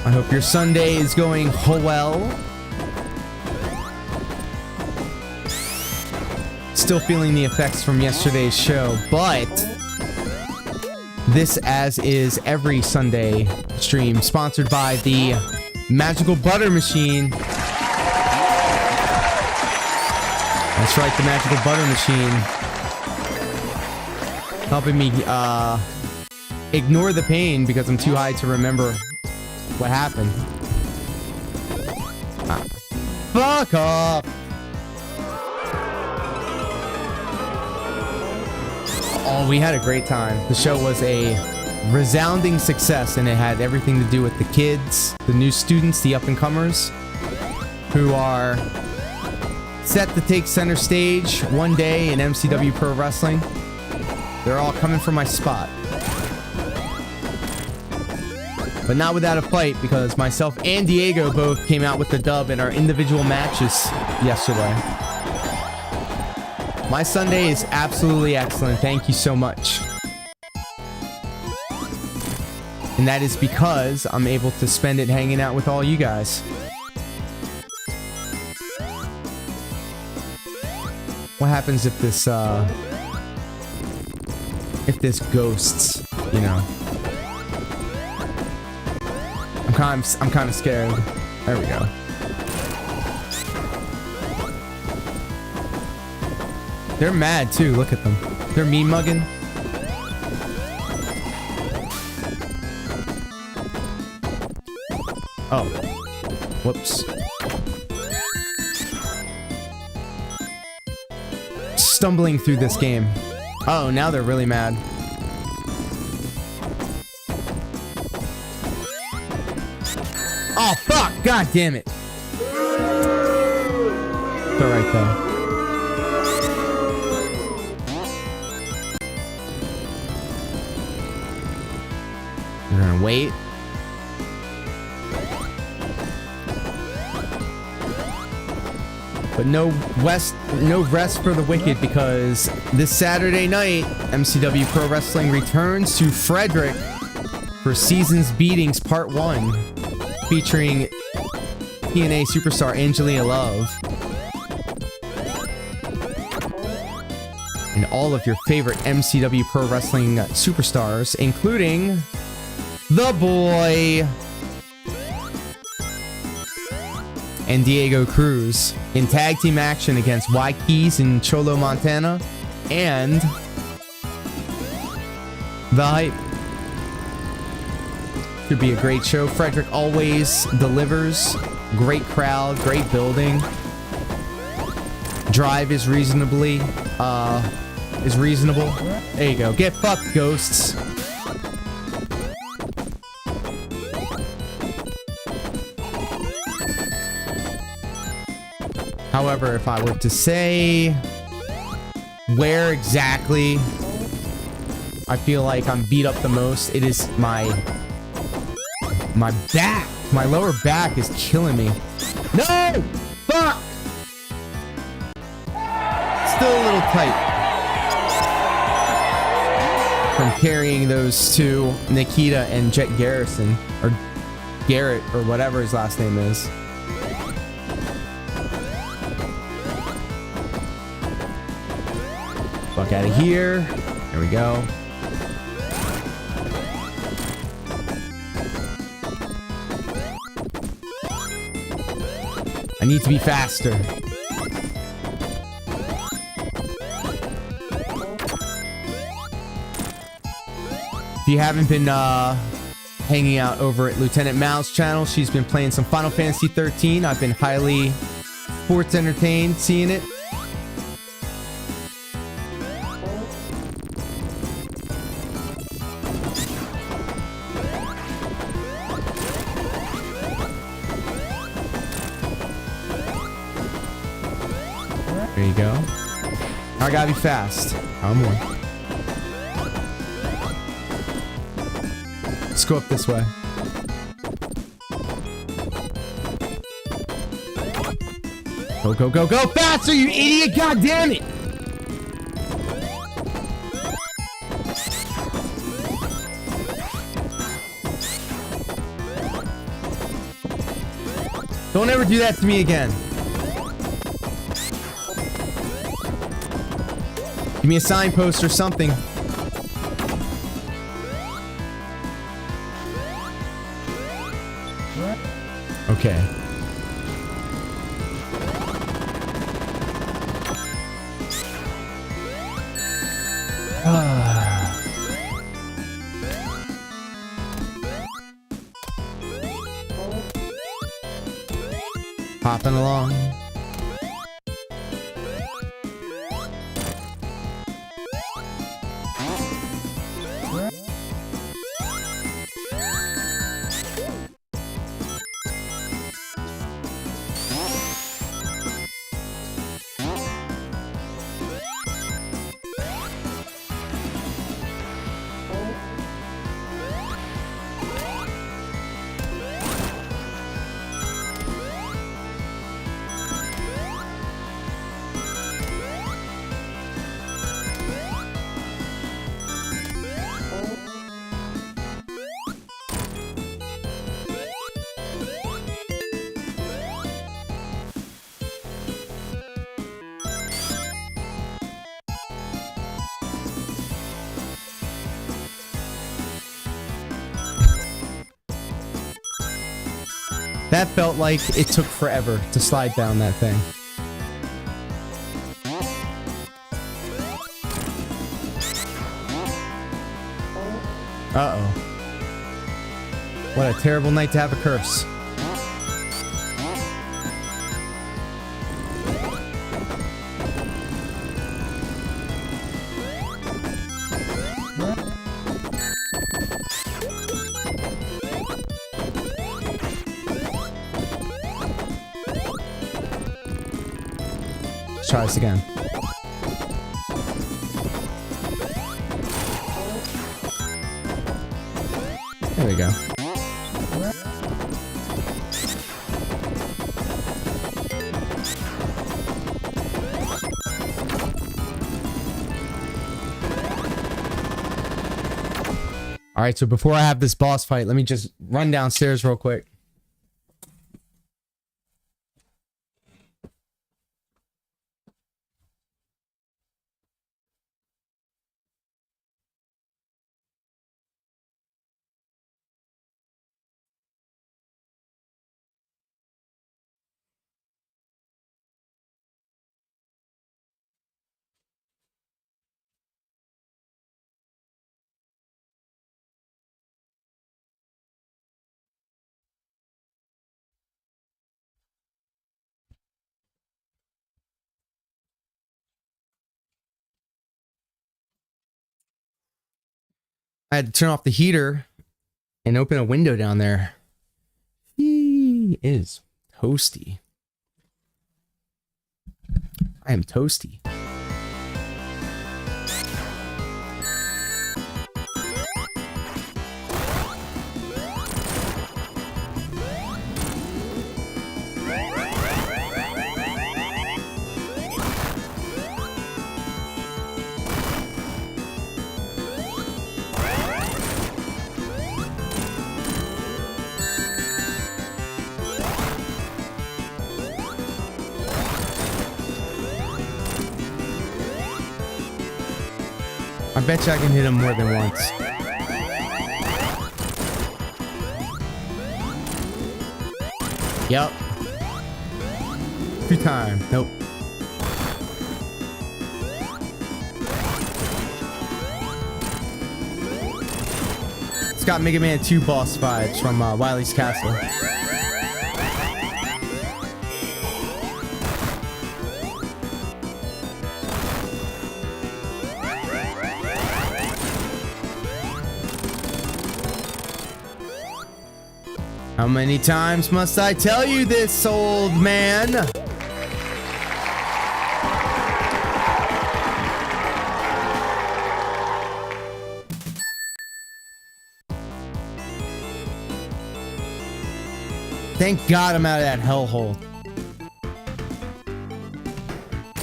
[SPEAKER 1] I hope your Sunday is going well. Still feeling the effects from yesterday's show, but this, as is every Sunday stream, sponsored by the Magical Butter Machine. That's right, the Magical Butter Machine. Helping me ignore the pain because I'm too high to remember what happened. Fuck off! Oh, we had a great time. The show was a resounding success, and it had everything to do with the kids, the new students, the up-and-comers, who are set to take center stage one day in MCW Pro Wrestling. They're all coming for my spot. But not without a fight, because myself and Diego both came out with the dub in our individual matches yesterday. My Sunday is absolutely excellent. Thank you so much. And that is because I'm able to spend it hanging out with all you guys. What happens if this ghosts, you know? I'm kind of scared. There we go. They're mad too. Look at them. They're me mugging. Oh. Whoops. Stumbling through this game. Oh, now they're really mad. Oh, fuck! God damn it. It's alright, though. We're gonna wait. But no rest for the wicked, because this Saturday night, MCW Pro Wrestling returns to Frederick for Seasons Beatings Part 1, featuring TNA superstar Angelina Love and all of your favorite MCW Pro Wrestling superstars, including The Boy and Diego Cruz in tag team action against Y-Keys and Cholo Montana and The Hype. Should be a great show. Frederick always delivers. Great crowd, great building. Drive is reasonable. There you go. Get fucked, ghosts. However, if I were to say where exactly I feel like I'm beat up the most, it is my back. My lower back is killing me. No! Fuck! Still a little tight from carrying those two, Nikita and Jet Garrison, or Garrett, or whatever his last name is. Fuck out of here. There we go. I need to be faster. If you haven't been hanging out over at Lieutenant Mao's channel, she's been playing some Final Fantasy 13. I've been highly sports entertained seeing it. There you go. I gotta be fast. I'm one. Let's go up this way. Go, go, go, go faster, you idiot! God damn it! Don't ever do that to me again. Give me a signpost or something. Okay. Hopping along. That felt like it took forever to slide down that thing. Uh-oh. What a terrible night to have a curse. Let's try this again. There we go. All right, so before I have this boss fight, let me just run downstairs real quick. I had to turn off the heater and open a window down there. He is toasty. I am toasty. I bet you I can hit him more than once. Yep. 2 times. Nope. It's got Mega Man 2 boss vibes from Wily's Castle. How many times must I tell you this, old man? Thank God I'm out of that hellhole.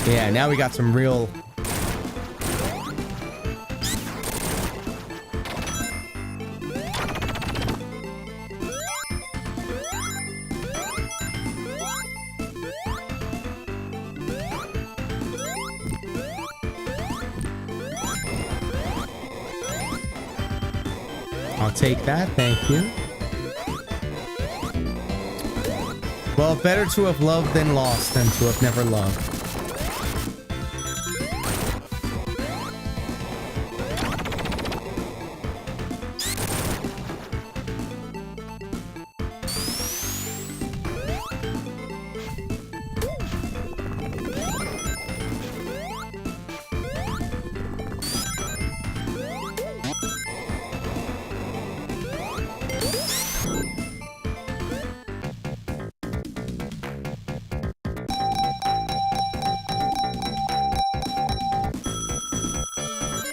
[SPEAKER 1] Yeah, now we got some real... I'll take that, thank you. Well, better to have loved than lost than to have never loved.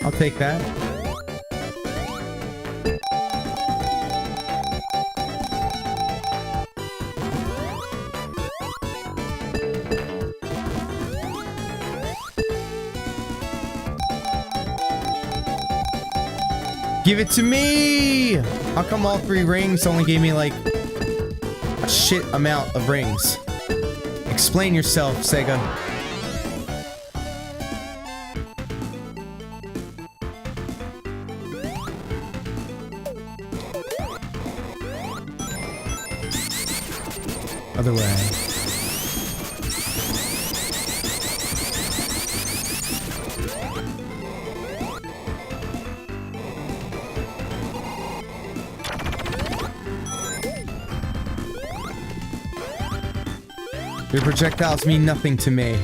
[SPEAKER 1] I'll take that. Give it to me! How come all 3 rings only gave me like a shit amount of rings? Explain yourself, Sega. Other way. Your projectiles mean nothing to me.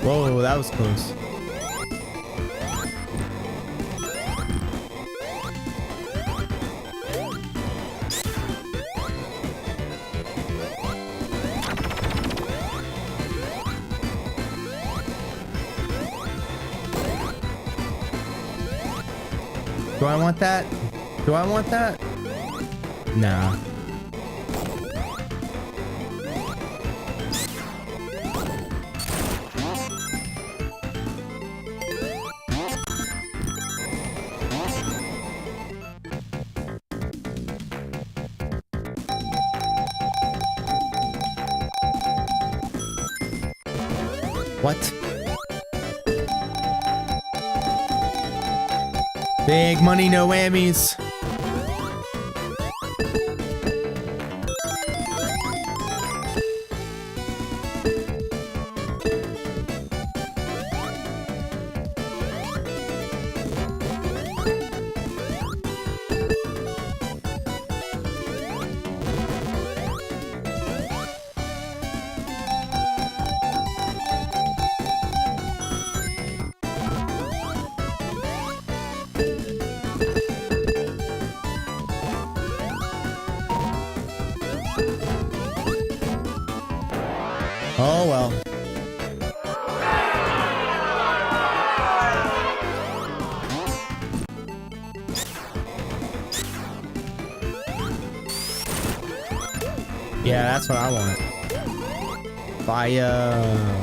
[SPEAKER 1] Whoa, that was close. Do I want that? Do I want that? Nah. What? Big money, no whammies. Oh well. Yeah, that's what I want. Fire.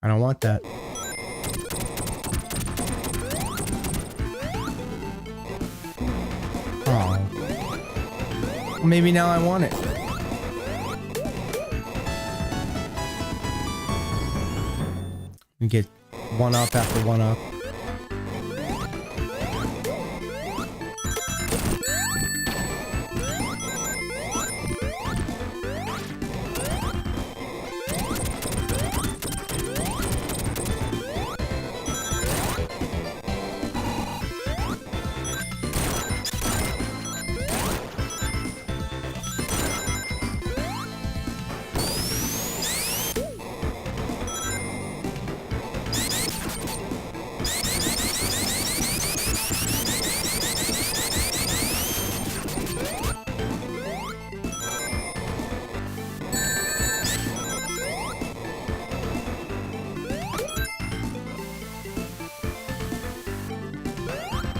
[SPEAKER 1] I don't want that. Oh. Maybe now I want it. You get one up after one up.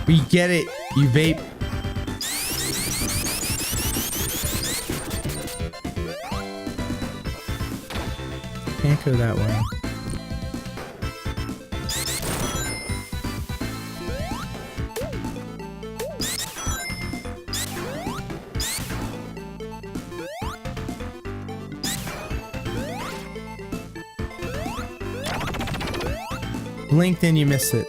[SPEAKER 1] We get it, you vape. Can't go that way. Blinked and you missed it.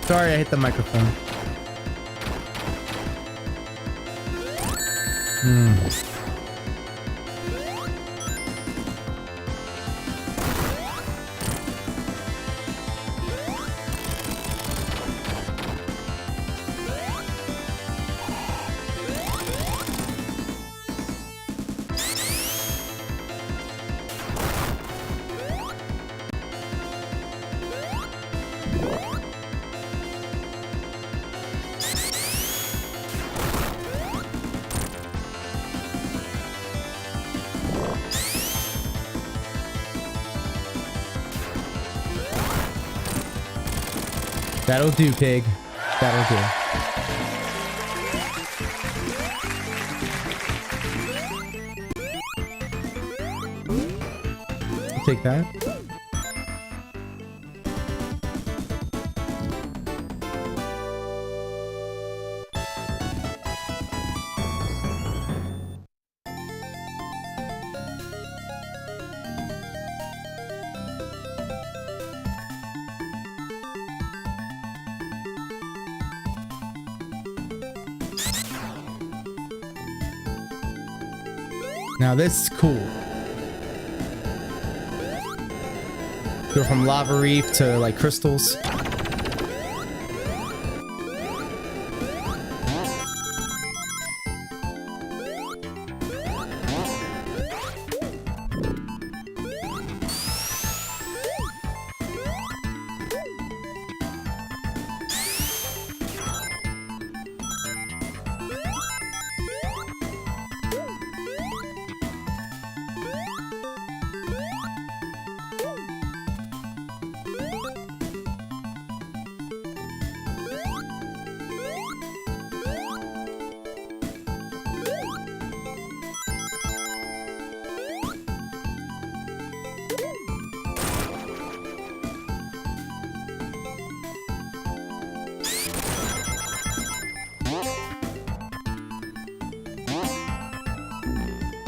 [SPEAKER 1] Sorry, I hit the microphone. That'll do, pig. That'll do. take that. Now this is cool. Go from lava reef to like crystals.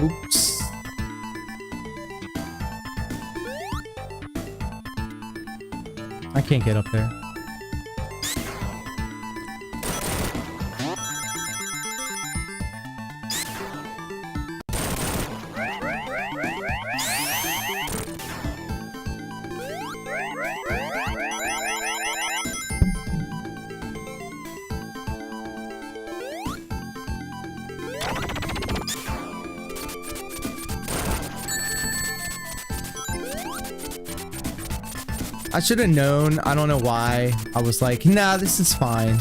[SPEAKER 1] Oops. I can't get up there. I should have known. I don't know why. I was like, nah, this is fine.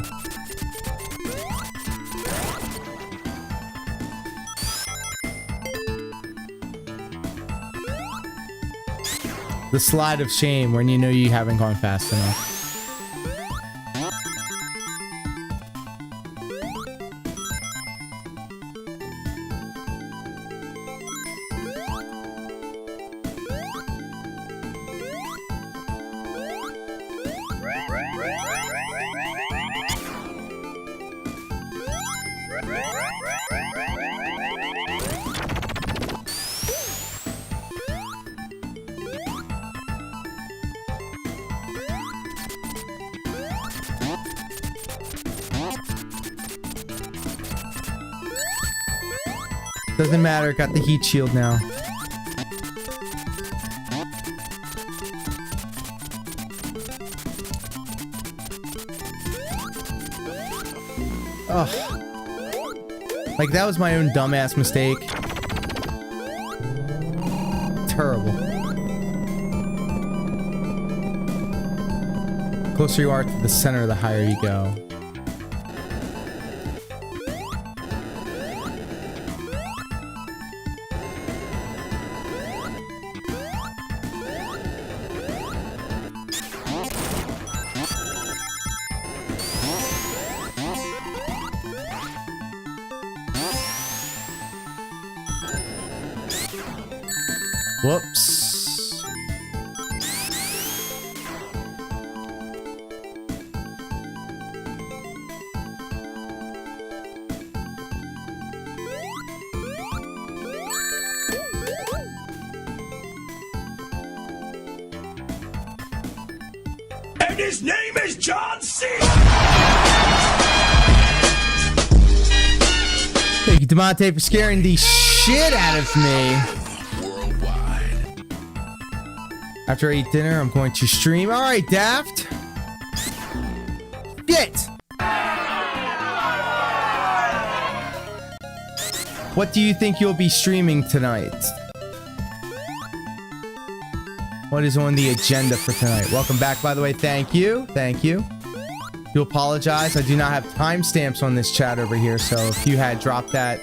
[SPEAKER 1] The slide of shame when you know you haven't gone fast enough. Doesn't matter, got the heat shield now. Ugh. Like, that was my own dumbass mistake. Terrible. The closer you are to the center, the higher you go. Whoops.
[SPEAKER 3] And his name is John C.
[SPEAKER 1] Thank you, Demonte, for scaring the shit out of me. After I eat dinner, I'm going to stream. All right, Daft. Get. What do you think you'll be streaming tonight? What is on the agenda for tonight? Welcome back, by the way. Thank you. Thank you. Do apologize. I do not have timestamps on this chat over here, so if you had dropped that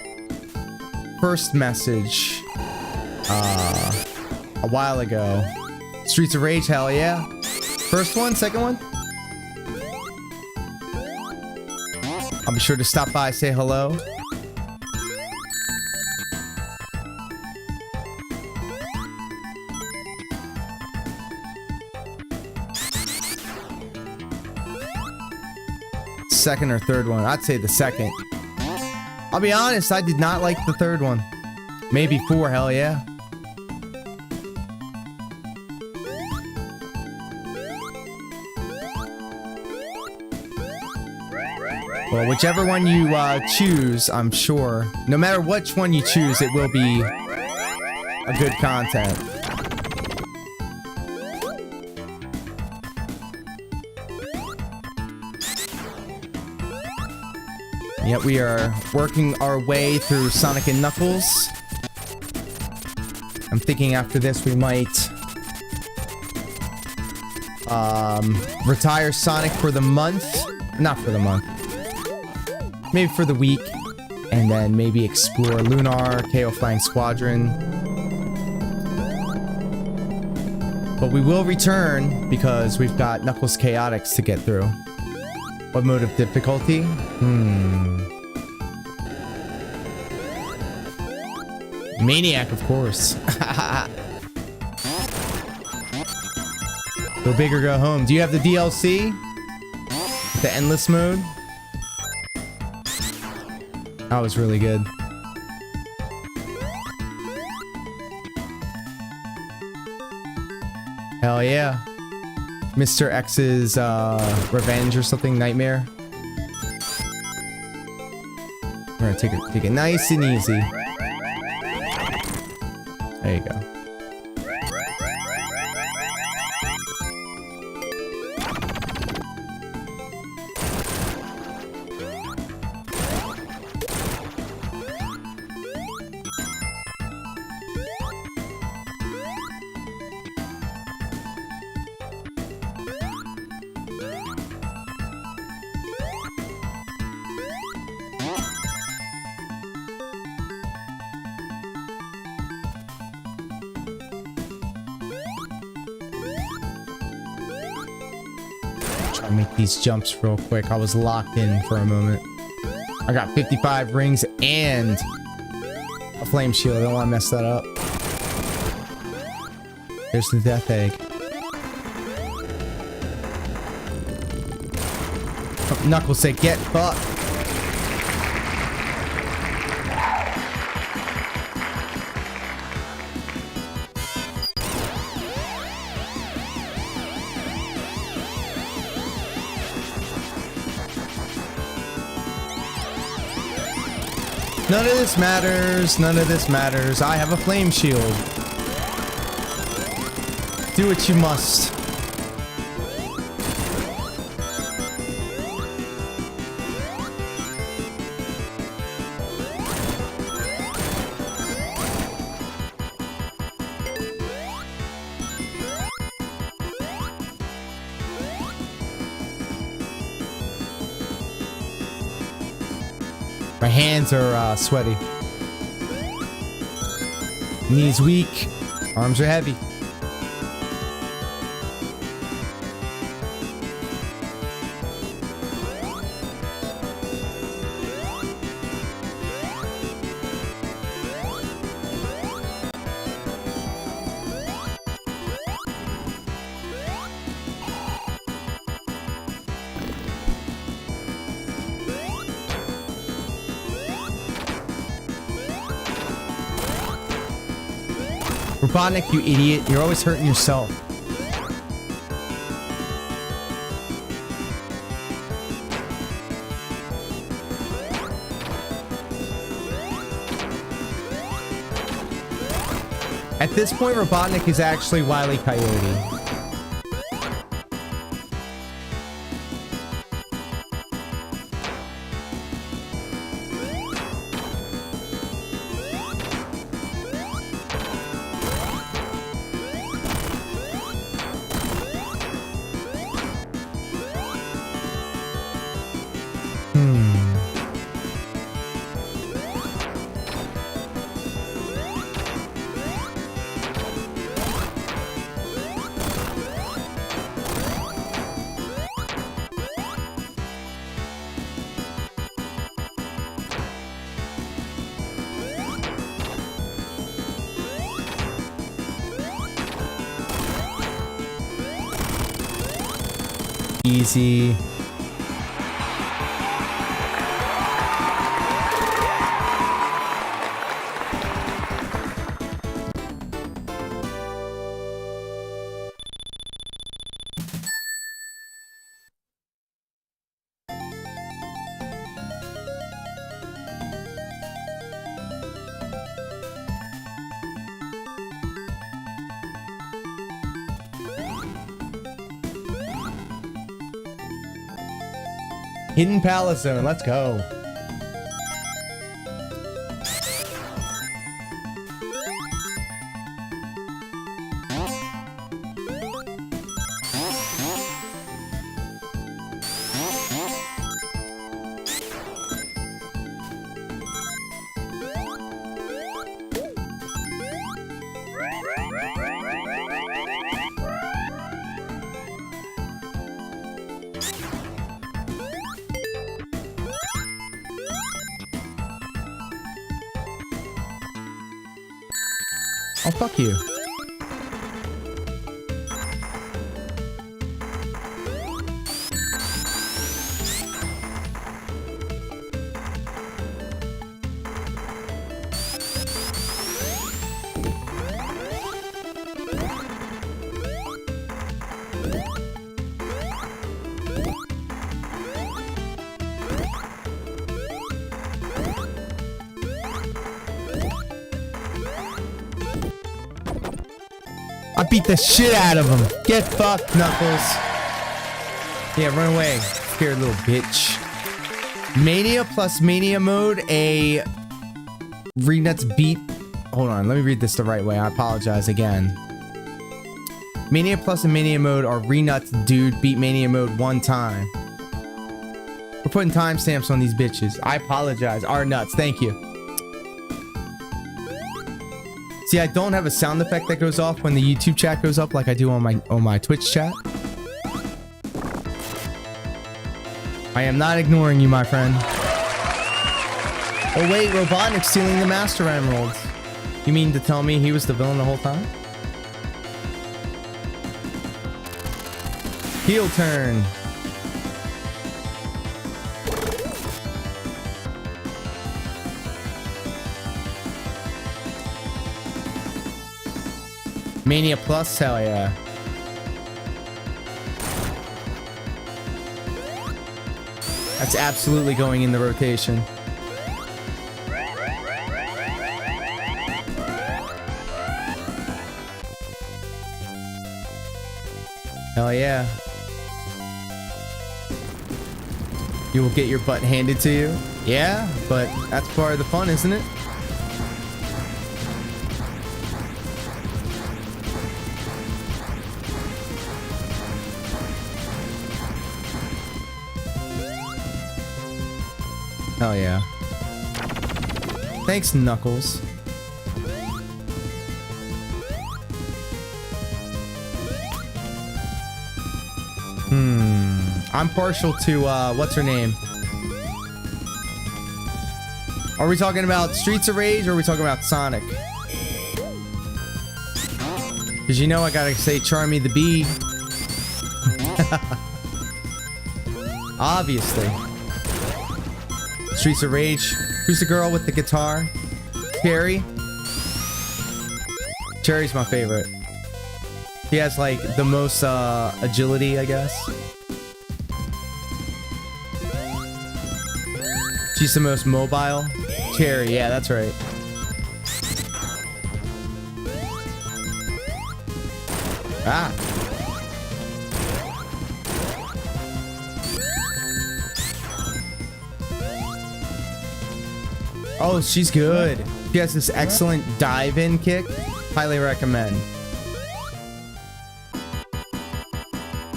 [SPEAKER 1] first message a while ago. Streets of Rage, hell yeah. First one, second one. I'll be sure to stop by, say hello. second or third one? I'd say the second. I'll be honest, I did not like the third one. Maybe 4, hell yeah. Well, whichever one you choose, I'm sure, no matter which one you choose, it will be a good content. Yet we are working our way through Sonic and Knuckles. I'm thinking after this we might retire Sonic for the month. Not for the month. Maybe for the week. And then maybe explore Lunar, KO Flying Squadron. But we will return because we've got Knuckles Chaotix to get through. What mode of difficulty? Maniac, of course. Go big or go home. Do you have the DLC? The endless mode? That was really good. Hell yeah. Mr. X's revenge or something, nightmare. We're gonna take it nice and easy. There you go. Try to make these jumps real quick. I was locked in for a moment. I got 55 rings and a flame shield. I don't want to mess that up. There's the death egg. Knuckles said, "Get fucked." None of this matters. None of this matters. I have a flame shield. Do what you must. My hands are sweaty. Knees weak. Arms are heavy. Robotnik, you idiot. You're always hurting yourself. At this point, Robotnik is actually Wile E. Coyote. Easy. Hidden Palace Zone. Let's go. Oh, fuck you. I beat the shit out of him. Get fucked, Knuckles. Yeah, run away. Scared little bitch. Mania plus Mania mode, a Renuts beat. Hold on, let me read this the right way. I apologize again. Mania plus and Mania mode are Renuts dude beat Mania mode one time. We're putting timestamps on these bitches. I apologize. R nuts, thank you. See, I don't have a sound effect that goes off when the YouTube chat goes up like I do on my Twitch chat. I am not ignoring you, my friend. Oh wait, Robotnik stealing the Master Emeralds. You mean to tell me he was the villain the whole time? Heel turn. Mania Plus, hell yeah. That's absolutely going in the rotation. Hell yeah. You will get your butt handed to you. Yeah, but that's part of the fun, isn't it? Hell yeah. Thanks, Knuckles. I'm partial to, what's her name? Are we talking about Streets of Rage or are we talking about Sonic? Because you know I gotta say Charmy the Bee. Obviously. Streets of Rage. Who's the girl with the guitar? Cherry? Cherry's my favorite. He has like the most agility, I guess. She's the most mobile. Cherry, yeah, that's right. Ah. Oh, she's good. She has this excellent dive-in kick. Highly recommend.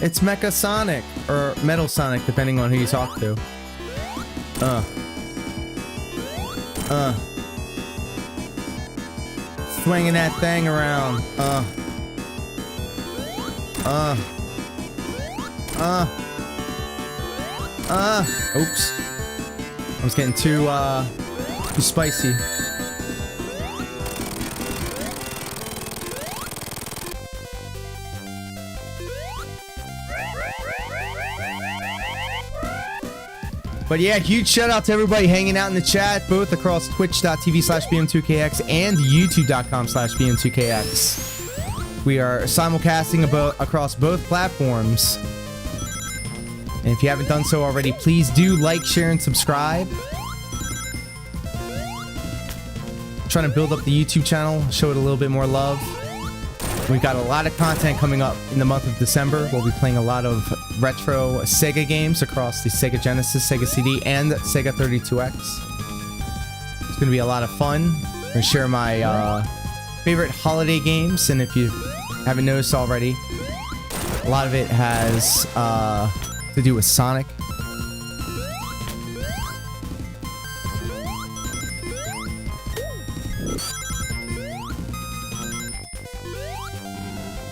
[SPEAKER 1] It's Mecha Sonic, or Metal Sonic, depending on who you talk to. Swinging that thing around. Oops. I was getting too spicy. But yeah, huge shout out to everybody hanging out in the chat, both across twitch.tv/bm2kx and youtube.com/bm2kx. We are simulcasting across both platforms. And if you haven't done so already, please do like, share, and subscribe. Trying to build up the YouTube channel, show it a little bit more love. We've got a lot of content coming up in the month of December. We'll be playing a lot of retro Sega games across the Sega Genesis, Sega CD, and Sega 32X. It's going to be a lot of fun. I'm going to share my favorite holiday games, and if you haven't noticed already, a lot of it has to do with Sonic.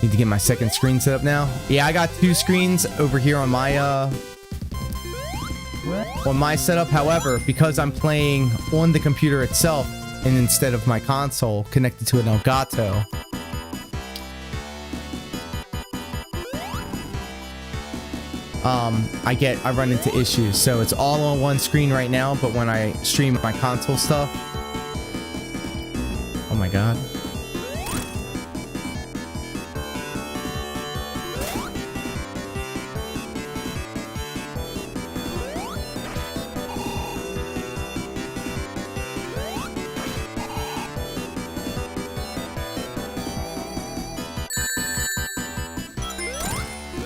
[SPEAKER 1] Need to get my second screen set up now. Yeah, I got 2 screens over here on my setup. However, because I'm playing on the computer itself and instead of my console connected to an Elgato, I run into issues. So it's all on one screen right now, but when I stream my console stuff, oh my god.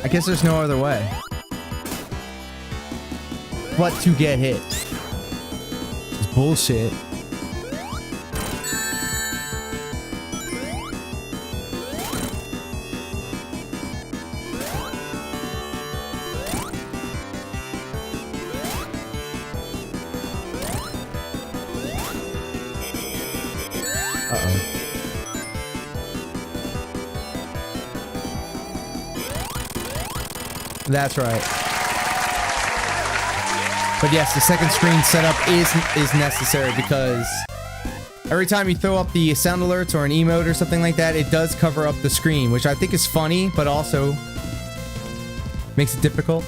[SPEAKER 1] I guess there's no other way but to get hit. It's bullshit. Uh-oh. That's right. But yes, the second screen setup is necessary because every time you throw up the sound alerts or an emote or something like that, it does cover up the screen, which I think is funny, but also makes it difficult.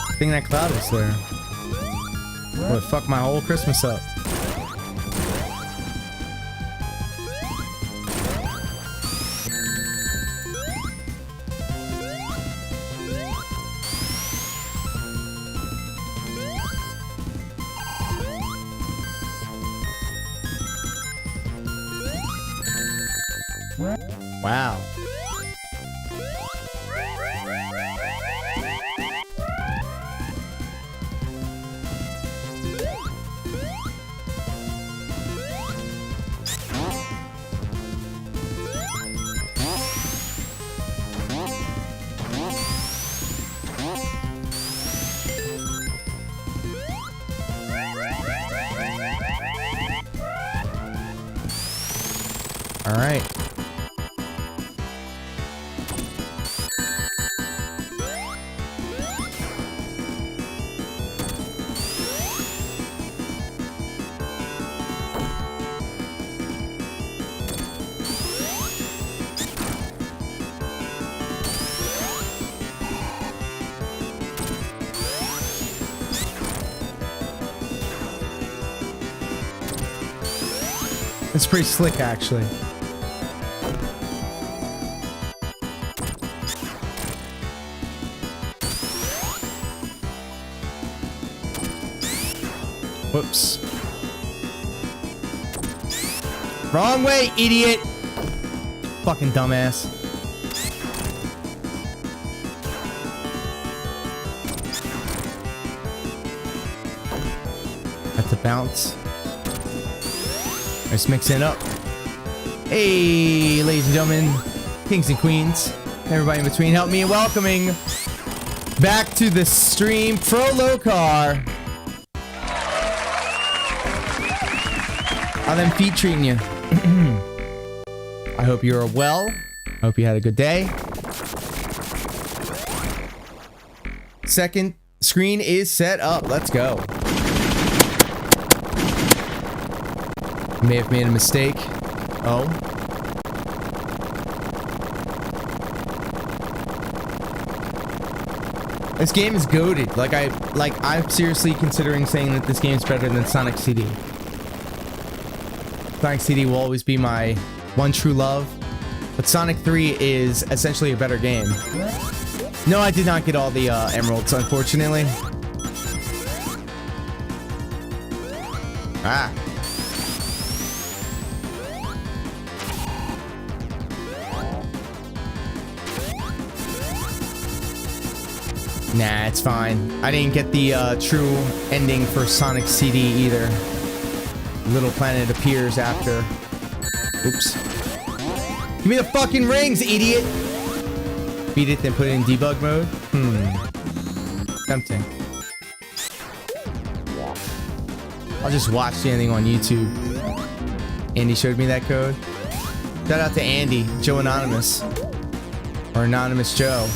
[SPEAKER 1] I think that cloud is there. Would fuck my whole Christmas up. Wow. All right. It's pretty slick, actually. Whoops. Wrong way, idiot! Fucking dumbass. That's a bounce. Let's mix it up. Hey, ladies and gentlemen, kings and queens, everybody in between, help me in welcoming back to the stream Prolocar. How them feet treating you? I hope you're well. I hope you had a good day. Second screen is set up. Let's go. May have made a mistake. Oh. This game is goated. I'm seriously considering saying that this game is better than Sonic CD. Sonic CD will always be my one true love. But Sonic 3 is essentially a better game. No, I did not get all the emeralds, unfortunately. Ah. Nah, it's fine. I didn't get the true ending for Sonic CD either. Little Planet appears after. Oops. Give me the fucking rings, idiot! Beat it, then put it in debug mode? Tempting. I'll just watch the ending on YouTube. Andy showed me that code. Shout out to Andy, Joe Anonymous. Or Anonymous Joe.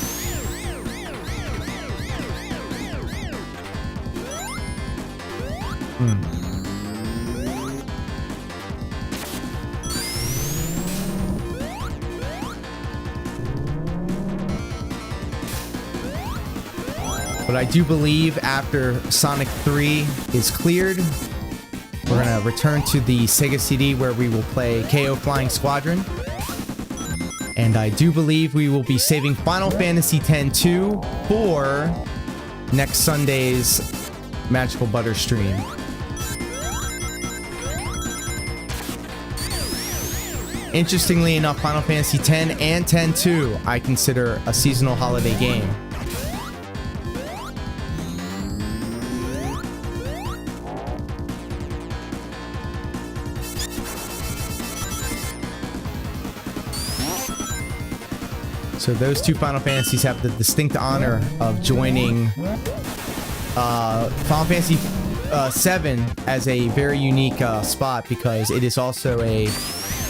[SPEAKER 1] But I do believe after Sonic 3 is cleared, we're gonna return to the Sega CD where we will play KO Flying Squadron. And I do believe we will be saving Final Fantasy X-2 for next Sunday's Magical Butter stream. Interestingly enough, Final Fantasy X and X-2 I consider a seasonal holiday game. So those two Final Fantasies have the distinct honor of joining Final Fantasy VII as a very unique spot because it is also a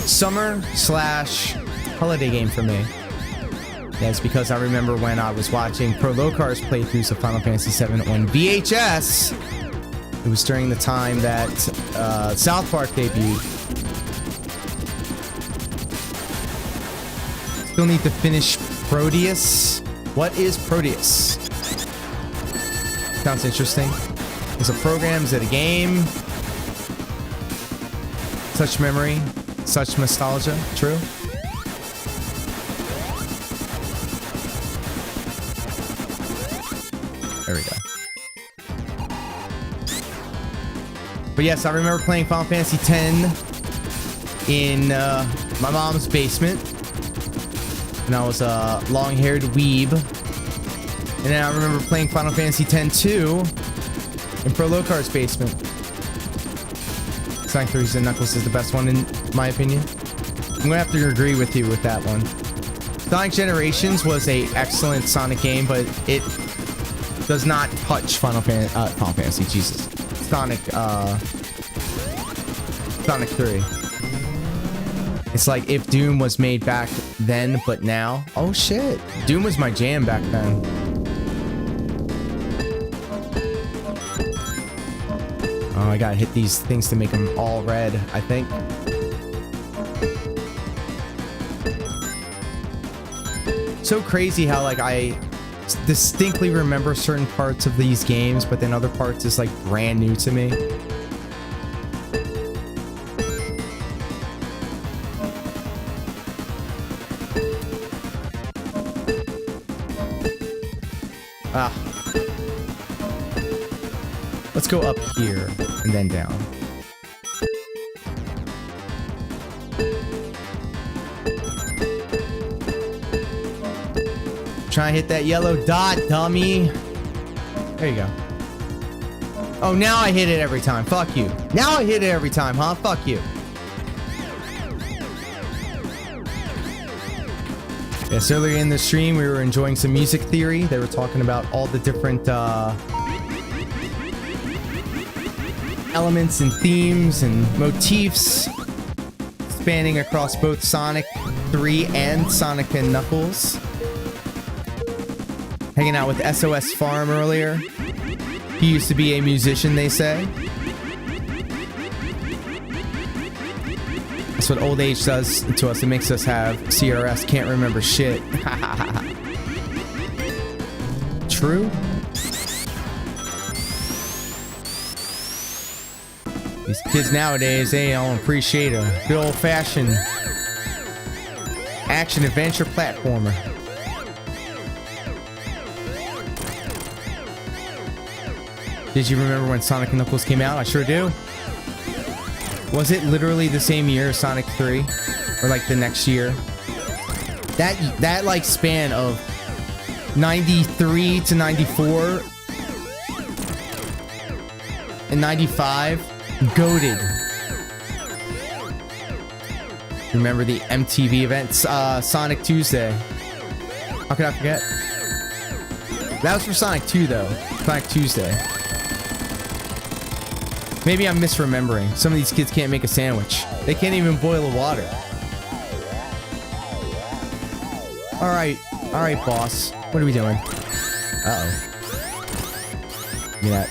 [SPEAKER 1] summer/holiday game for me. That's because I remember when I was watching Pro Locar's playthroughs of Final Fantasy VII on VHS. It was during the time that South Park debuted. Still need to finish Proteus. What is Proteus? Sounds interesting. Is it a program? Is it a game? Such memory, such nostalgia. True. There we go. But yes, I remember playing Final Fantasy X in my mom's basement. And I was a long-haired weeb. And then I remember playing Final Fantasy X-2 in Pro Locar's basement. Sonic 3's and Knuckles is the best one in my opinion. I'm gonna have to agree with you with that one. Sonic Generations was a excellent Sonic game, but it does not touch Final Fantasy, Jesus. Sonic 3. It's like if Doom was made back then, but now. Oh shit. Doom was my jam back then. Oh, I gotta hit these things to make them all red, I think. So crazy how like I distinctly remember certain parts of these games, but then other parts is like brand new to me. Ah. Let's go up here and then down. Try and hit that yellow dot, dummy. There you go. Oh, now I hit it every time. Fuck you. Now I hit it every time, huh? Fuck you. Yes, earlier in the stream, we were enjoying some music theory. They were talking about all the different elements and themes and motifs spanning across both Sonic 3 and Sonic and Knuckles. Hanging out with SOS Farm earlier. He used to be a musician, they say. That's what old age does to us. It makes us have CRS, can't remember shit. True. These kids nowadays, they don't appreciate a good old-fashioned action-adventure platformer. Did you remember when Sonic & Knuckles came out? I sure do. Was it literally the same year as Sonic 3? Or like the next year? That like span of 93 to 94 and 95, goated. Remember the MTV events, Sonic Tuesday. How could I forget? That was for Sonic 2 though. Sonic Tuesday. Maybe I'm misremembering. Some of these kids can't make a sandwich. They can't even boil the water. Alright, boss. What are we doing? Uh-oh. Give me that.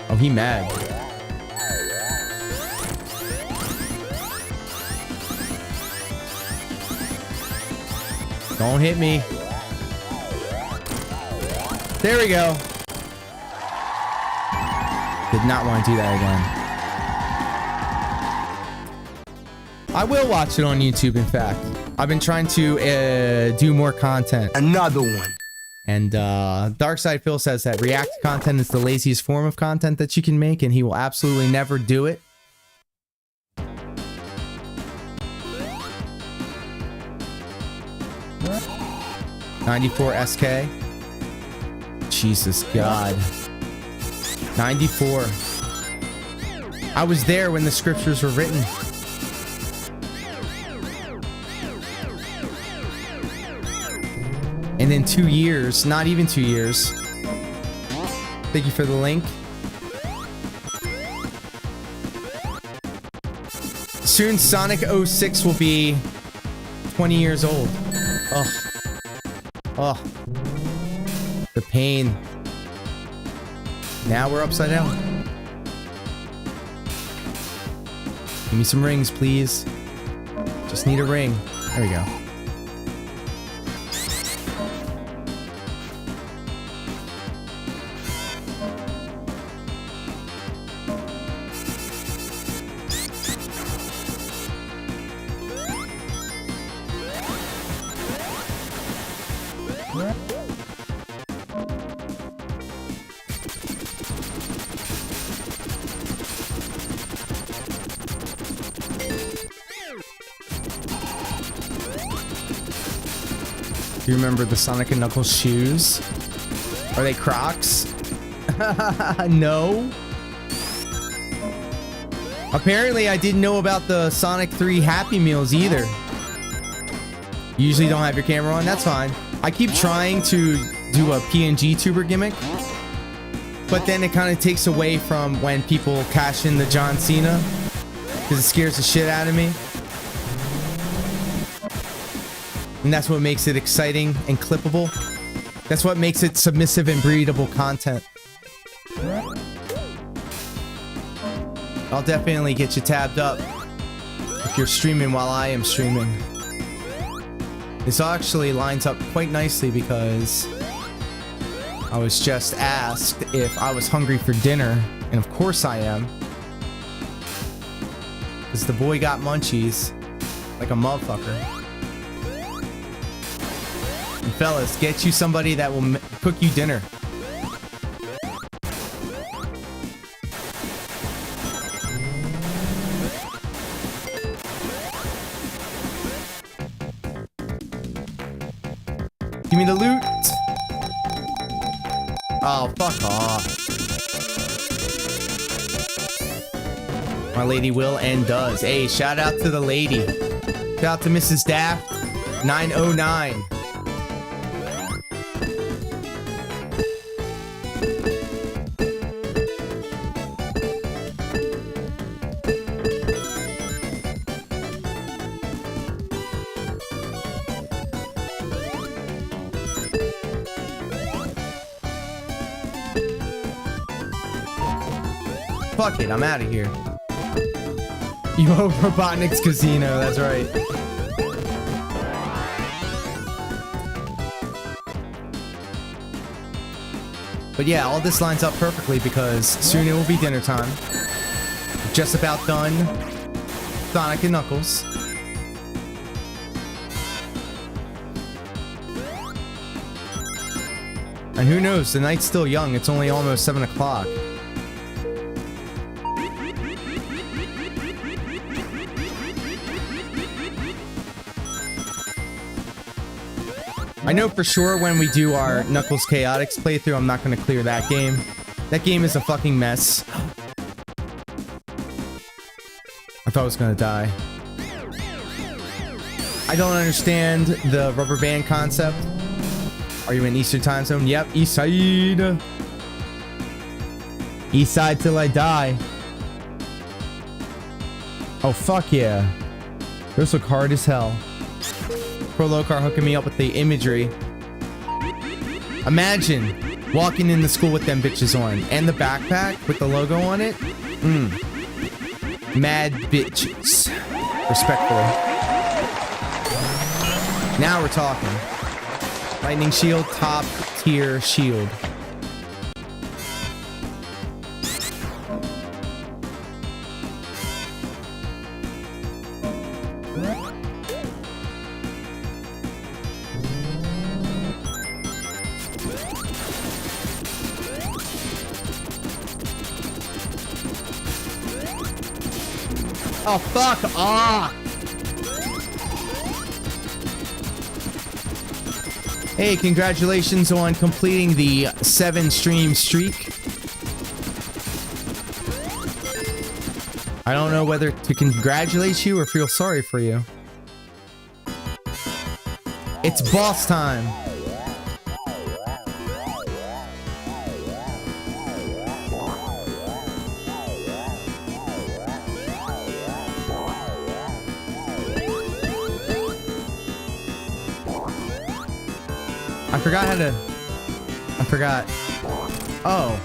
[SPEAKER 1] Oh, he mad. Don't hit me. There we go. Did not want to do that again. I will watch it on YouTube, in fact. I've been trying to do more content.
[SPEAKER 3] Another one.
[SPEAKER 1] And Darkside Phil says that react content is the laziest form of content that you can make, and he will absolutely never do it. '94 SK. Jesus God. 94. I was there when the scriptures were written. And in 2 years, not even 2 years. Thank you for the link. Soon Sonic 06 will be 20 years old. Ugh. Ugh. The pain. Now we're upside down. Give me some rings, please. Just need a ring. There we go. Do you remember the Sonic & Knuckles shoes? Are they Crocs? No. Apparently, I didn't know about the Sonic 3 Happy Meals either. You usually don't have your camera on? That's fine. I keep trying to do a PNG tuber gimmick, but then it kind of takes away from when people cash in the John Cena, because it scares the shit out of me. And that's what makes it exciting and clippable. That's what makes it submissive and breedable content. I'll definitely get you tabbed up if you're streaming while I am streaming. This actually lines up quite nicely because I was just asked if I was hungry for dinner, and of course I am. Because the boy got munchies like a motherfucker. And fellas, get you somebody that will cook you dinner. Give me the loot. Oh, fuck off. My lady will and does. Hey, shout out to the lady. Shout out to Mrs. Daft 909. Fuck it, I'm out of here. Yo, Robotnik's Casino, that's right. But yeah, all this lines up perfectly because soon it will be dinner time. Just about done. Sonic and Knuckles. And who knows, the night's still young. It's only almost 7 o'clock. I know for sure when we do our Knuckles Chaotix playthrough, I'm not going to clear that game. That game is a fucking mess. I thought I was going to die. I don't understand the rubber band concept. Are you in Eastern time zone? Yep, East Side. East Side till I die. Oh, fuck yeah. Those look hard as hell. Prolocar hooking me up with the imagery. Imagine walking into school with them bitches on. And the backpack with the logo on it. Mad bitches. Respectfully. Now we're talking. Lightning shield, top tier shield. Oh, fuck off! Hey, congratulations on completing the 7-stream streak. I don't know whether to congratulate you or feel sorry for you. It's boss time. I forgot how to... I forgot. Oh.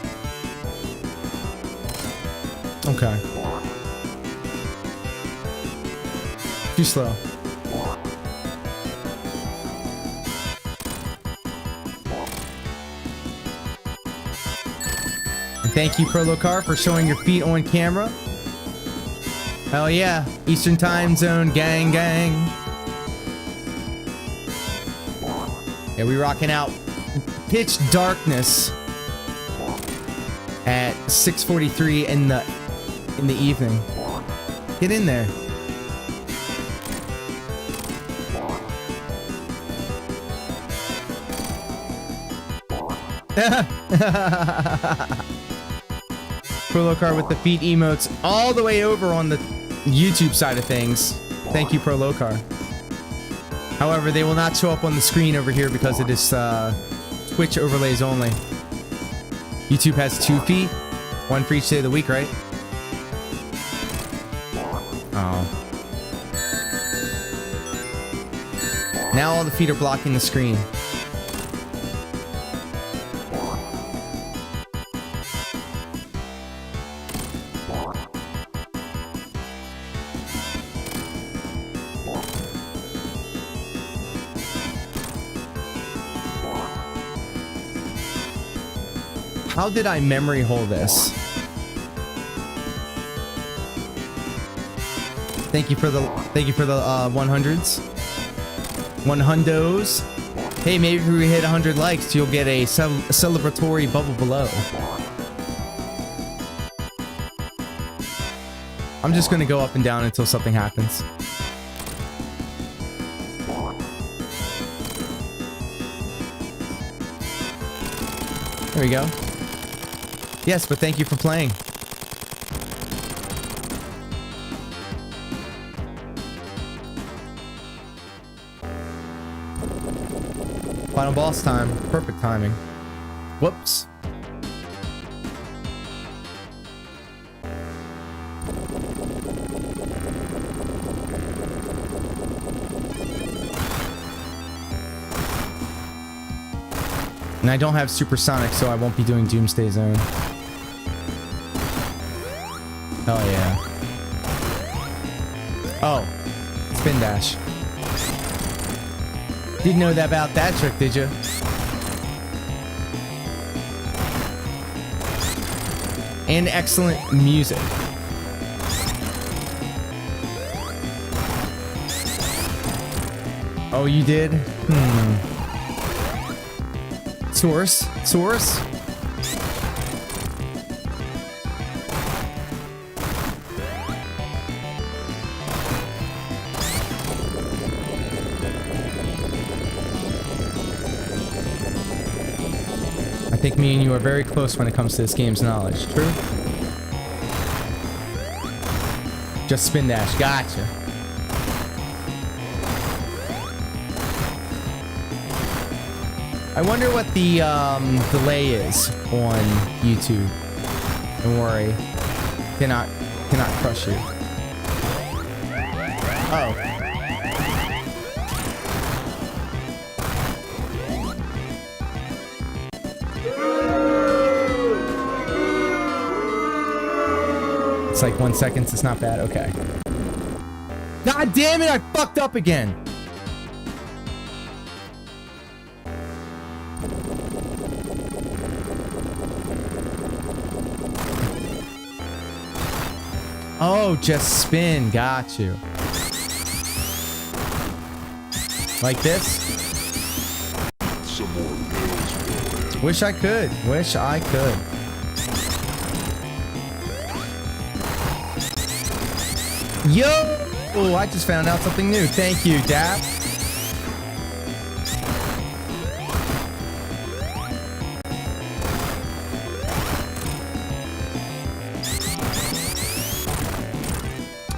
[SPEAKER 1] Okay. Too slow. And thank you, Prolocar, for showing your feet on camera. Hell yeah. Eastern time zone, gang, gang. Yeah, we rocking out pitch darkness at 6:43 in the evening. Get in there. Prolocar with the feet emotes all the way over on the YouTube side of things. Thank you, Prolocar. However, they will not show up on the screen over here because it is Twitch overlays only. YouTube has 2 feet, 1 for each day of the week, right? Oh. Now all the feet are blocking the screen. How did I memory hole this? Thank you for the 100s. 100s. Hey, maybe if we hit 100 likes, you'll get a celebratory bubble below. I'm just gonna go up and down until something happens. There we go. Yes, but thank you for playing. Final boss time. Perfect timing. Whoops. And I don't have Supersonic, so I won't be doing Doomsday Zone. Oh, yeah. Oh. Spin dash. Didn't know that about that trick, did you? and excellent music. Oh, you did? Source? I think me and you are very close when it comes to this game's knowledge. True? Just spin dash. Gotcha. I wonder what the delay is on YouTube. Don't worry. Cannot crush you. Oh. It's like 1 second. It's not bad. Okay. God damn it! I fucked up again. Oh, just spin. Got you. Like this? Wish I could. Wish I could. Yo! Oh, I just found out something new. Thank you, Dap.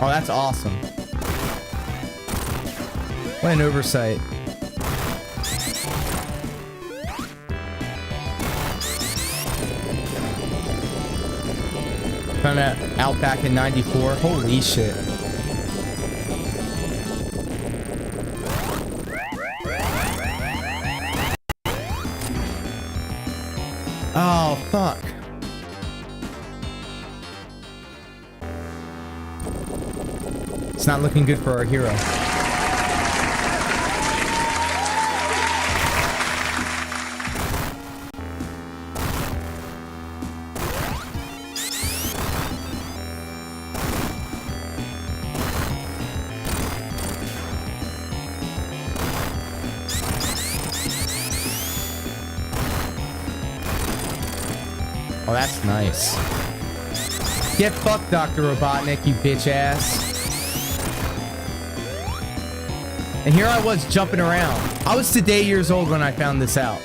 [SPEAKER 1] Oh, that's awesome. What an oversight. Found that out back in '94. Holy shit. Oh, fuck. It's not looking good for our hero. Oh, that's nice. Get fucked, Dr. Robotnik, you bitch ass. And here I was jumping around. I was today years old when I found this out.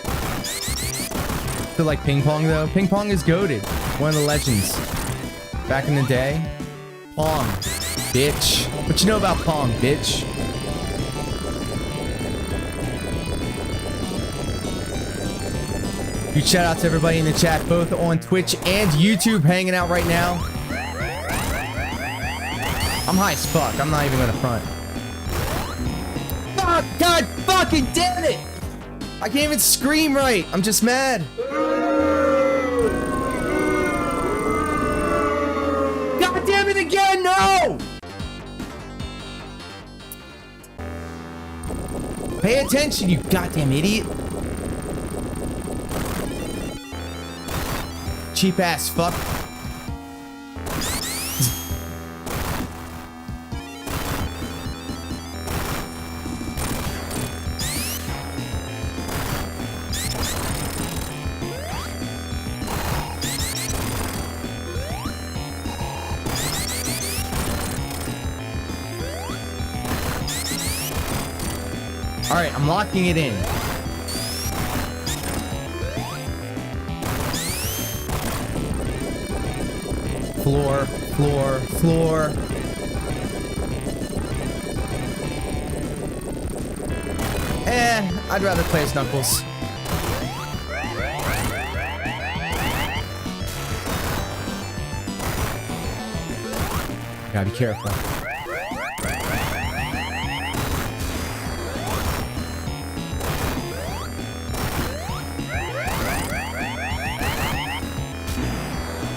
[SPEAKER 1] Feel like ping pong though? Ping pong is goated. One of the legends. Back in the day. Pong. Bitch. What you know about pong, bitch? Huge shout out to everybody in the chat, both on Twitch and YouTube, hanging out right now. I'm high as fuck. I'm not even gonna front. Fuck! God fucking damn it! I can't even scream right. I'm just mad. God damn it again! No! Pay attention, you goddamn idiot. Cheap ass fuck. All right, I'm locking it in. Floor, floor, floor. I'd rather play as Knuckles. Gotta be careful.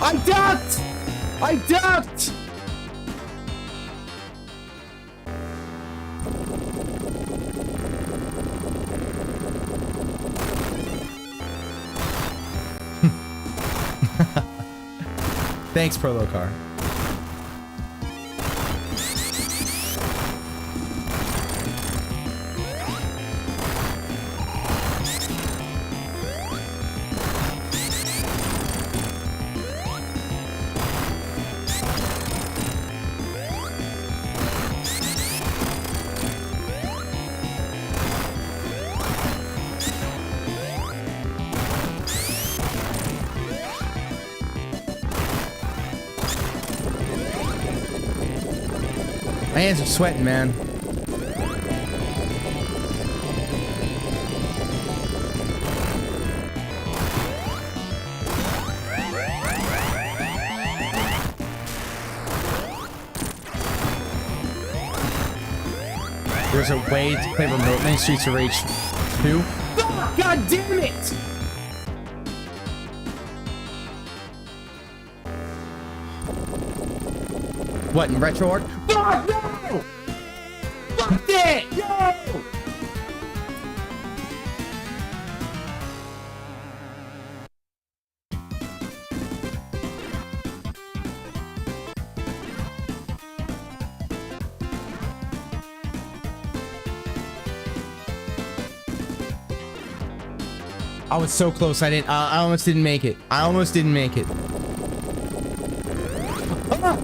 [SPEAKER 1] I ducked! I ducked! Thanks, Prolocar. My hands are sweating, man. There's a way to play remotely in Streets of Rage 2. God damn it! What, in RetroArch? Fuck no! Fuck it! No! I was so close. I almost didn't make it. I almost didn't make it. Ah!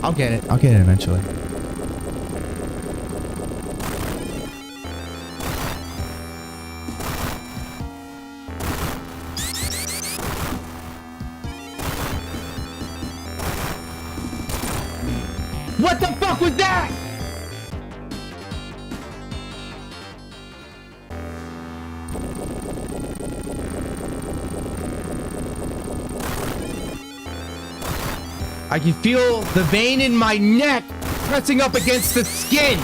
[SPEAKER 1] I'll get it. I'll get it eventually. What the fuck was that? I can feel the vein in my neck pressing up against the skin.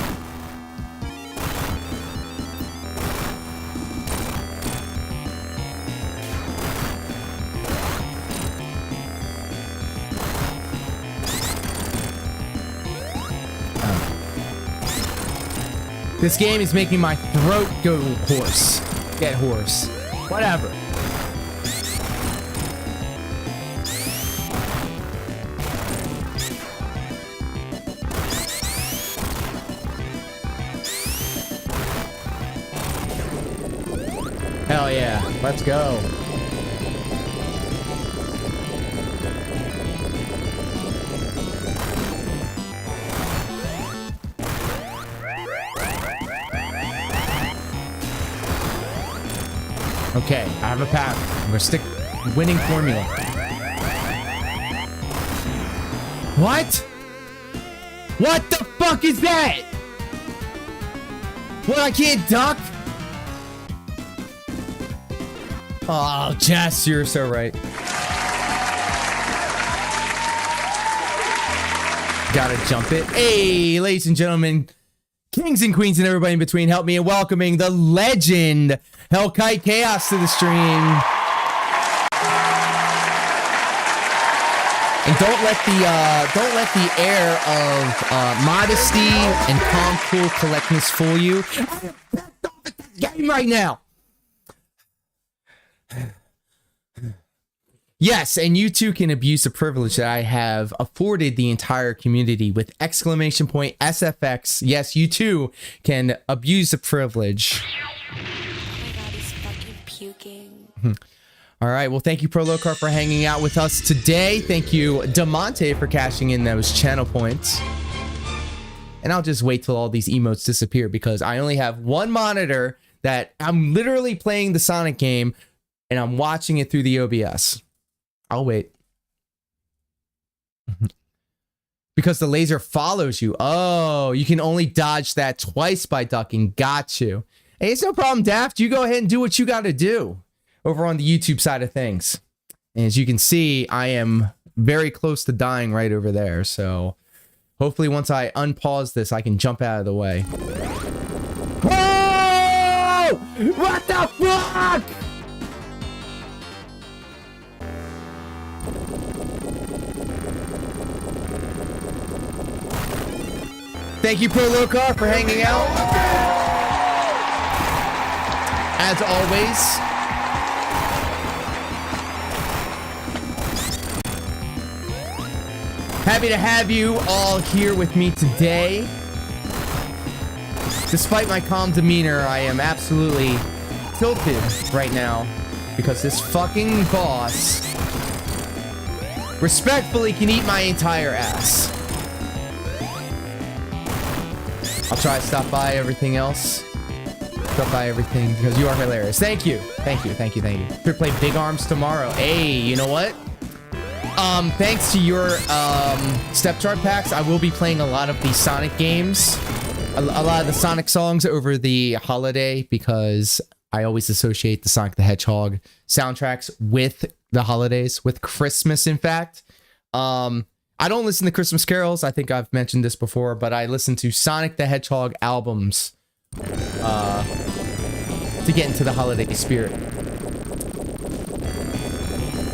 [SPEAKER 1] This game is making my throat go hoarse. Get hoarse. Whatever. Hell yeah. Let's go. Okay, I have a path. I'm gonna stick winning formula. What? What the fuck is that? What, I can't duck? Oh, Jess, you're so right. Gotta jump it. Hey, ladies and gentlemen, kings and queens and everybody in between, help me in welcoming the legend, Hellkite Chaos, to the stream. And don't let the air of modesty and calm, cool collectness fool you. Game right now. Yes, and you too can abuse the privilege that I have afforded the entire community with exclamation point SFX. Yes, you too can abuse the privilege.
[SPEAKER 6] Oh my god, he's fucking puking.
[SPEAKER 1] All right, well, thank you, Prolocar, for hanging out with us today. Thank you, Demonte, for cashing in those channel points. And I'll just wait till all these emotes disappear because I only have one monitor that I'm literally playing the Sonic game and I'm watching it through the OBS. I'll wait. Because the laser follows you. Oh, you can only dodge that twice by ducking. Got you. Hey, it's no problem, Daft. You go ahead and do what you got to do over on the YouTube side of things. And as you can see, I am very close to dying right over there. So hopefully once I unpause this, I can jump out of the way. Oh! What the fuck? Thank you, Prolocar, for hanging out. As always, happy to have you all here with me today. Despite my calm demeanor, I am absolutely tilted right now because this fucking boss respectfully can eat my entire ass. I'll try to stop by everything else. Stop by everything because you are hilarious. Thank you. Thank you. Thank you. Thank you. We play Big Arms tomorrow. Hey, you know what? Thanks to your step chart packs, I will be playing a lot of the Sonic games. A lot of the Sonic songs over the holiday because I always associate the Sonic the Hedgehog soundtracks with the holidays, with Christmas, in fact. I don't listen to Christmas carols. I think I've mentioned this before, but I listen to Sonic the Hedgehog albums to get into the holiday spirit.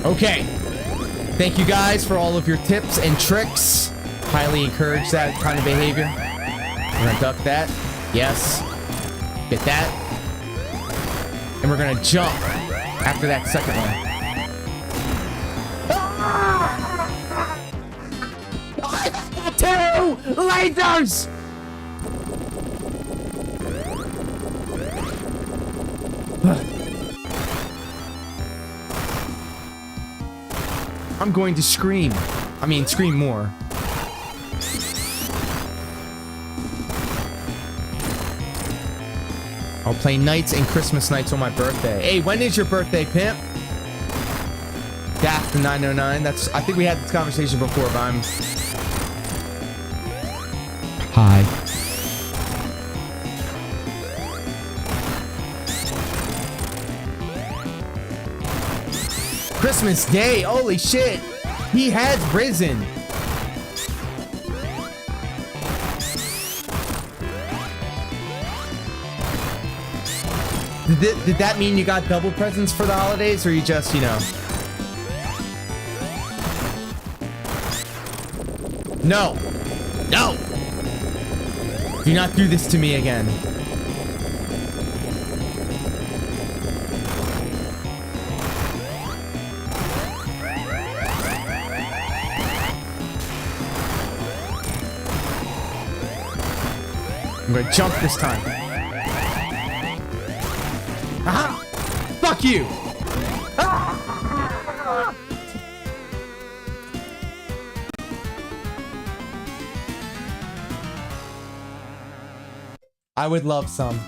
[SPEAKER 1] Okay. Thank you guys for all of your tips and tricks. Highly encourage that kind of behavior. We're gonna duck that. Yes. Get that. And we're gonna jump after that second one. Two lasers! I'm going to scream. I mean, scream more. I'll play nights and Christmas nights on my birthday. Hey, when is your birthday, pimp? Daft the 909. That's. I think we had this conversation before, but I'm. Hi. Christmas Day. Holy shit. He has risen. Did that mean you got double presents for the holidays, or you just, you know? No. No. Do not do this to me again. I'm gonna jump this time. Aha! Fuck you! Ah! I would love some.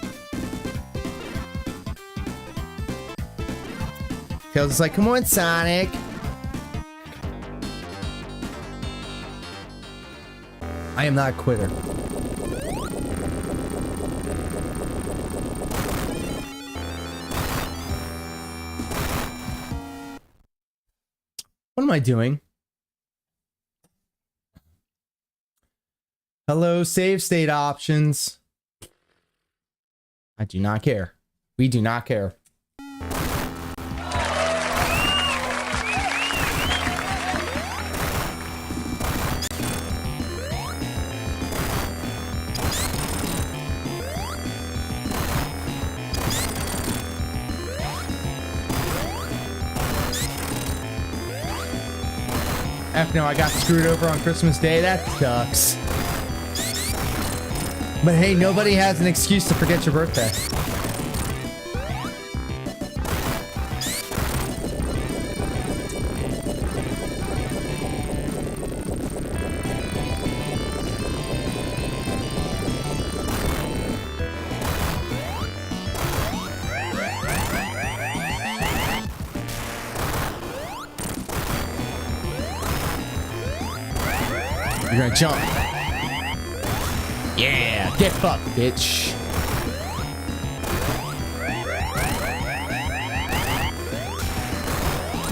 [SPEAKER 1] Tails is like, come on, Sonic. I am not a quitter. What am I doing? Hello, save state options. I do not care. We do not care. No, I got screwed over on Christmas Day. That sucks. But hey, nobody has an excuse to forget your birthday. You're gonna jump. Yeah, get fucked, bitch.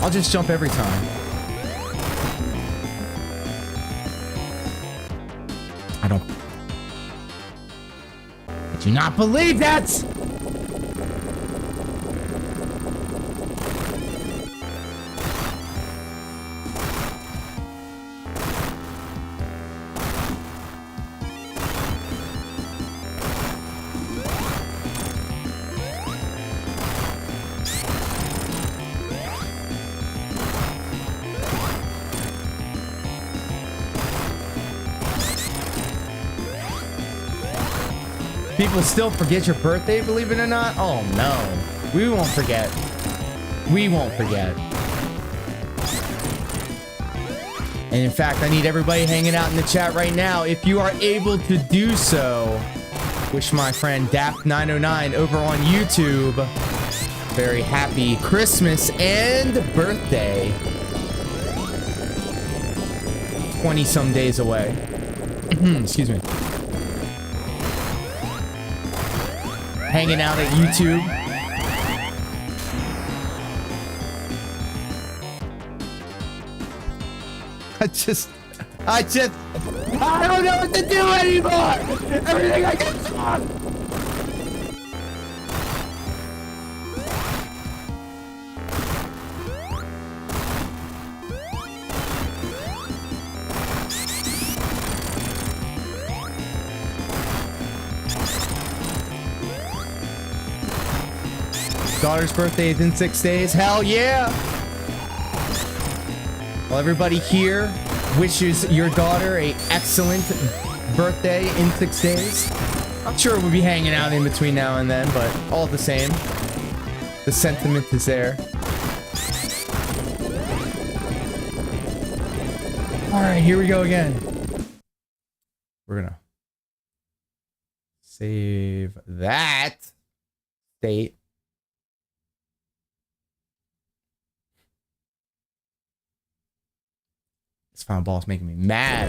[SPEAKER 1] I'll just jump every time. I don't. I do not believe that! People still forget your birthday, believe it or not? Oh no. We won't forget. We won't forget. And in fact, I need everybody hanging out in the chat right now, if you are able to do so, wish my friend Daft909 over on YouTube very happy Christmas and birthday. 20 some days away. Excuse me. Hanging out at YouTube. I don't know what to do anymore. Everything I get on. Daughter's birthday is in 6 days. Hell yeah! Well, everybody here wishes your daughter a excellent birthday in 6 days. I'm sure we'll be hanging out in between now and then, but all the same, the sentiment is there. All right, here we go again. We're gonna save that state. This final boss making me mad.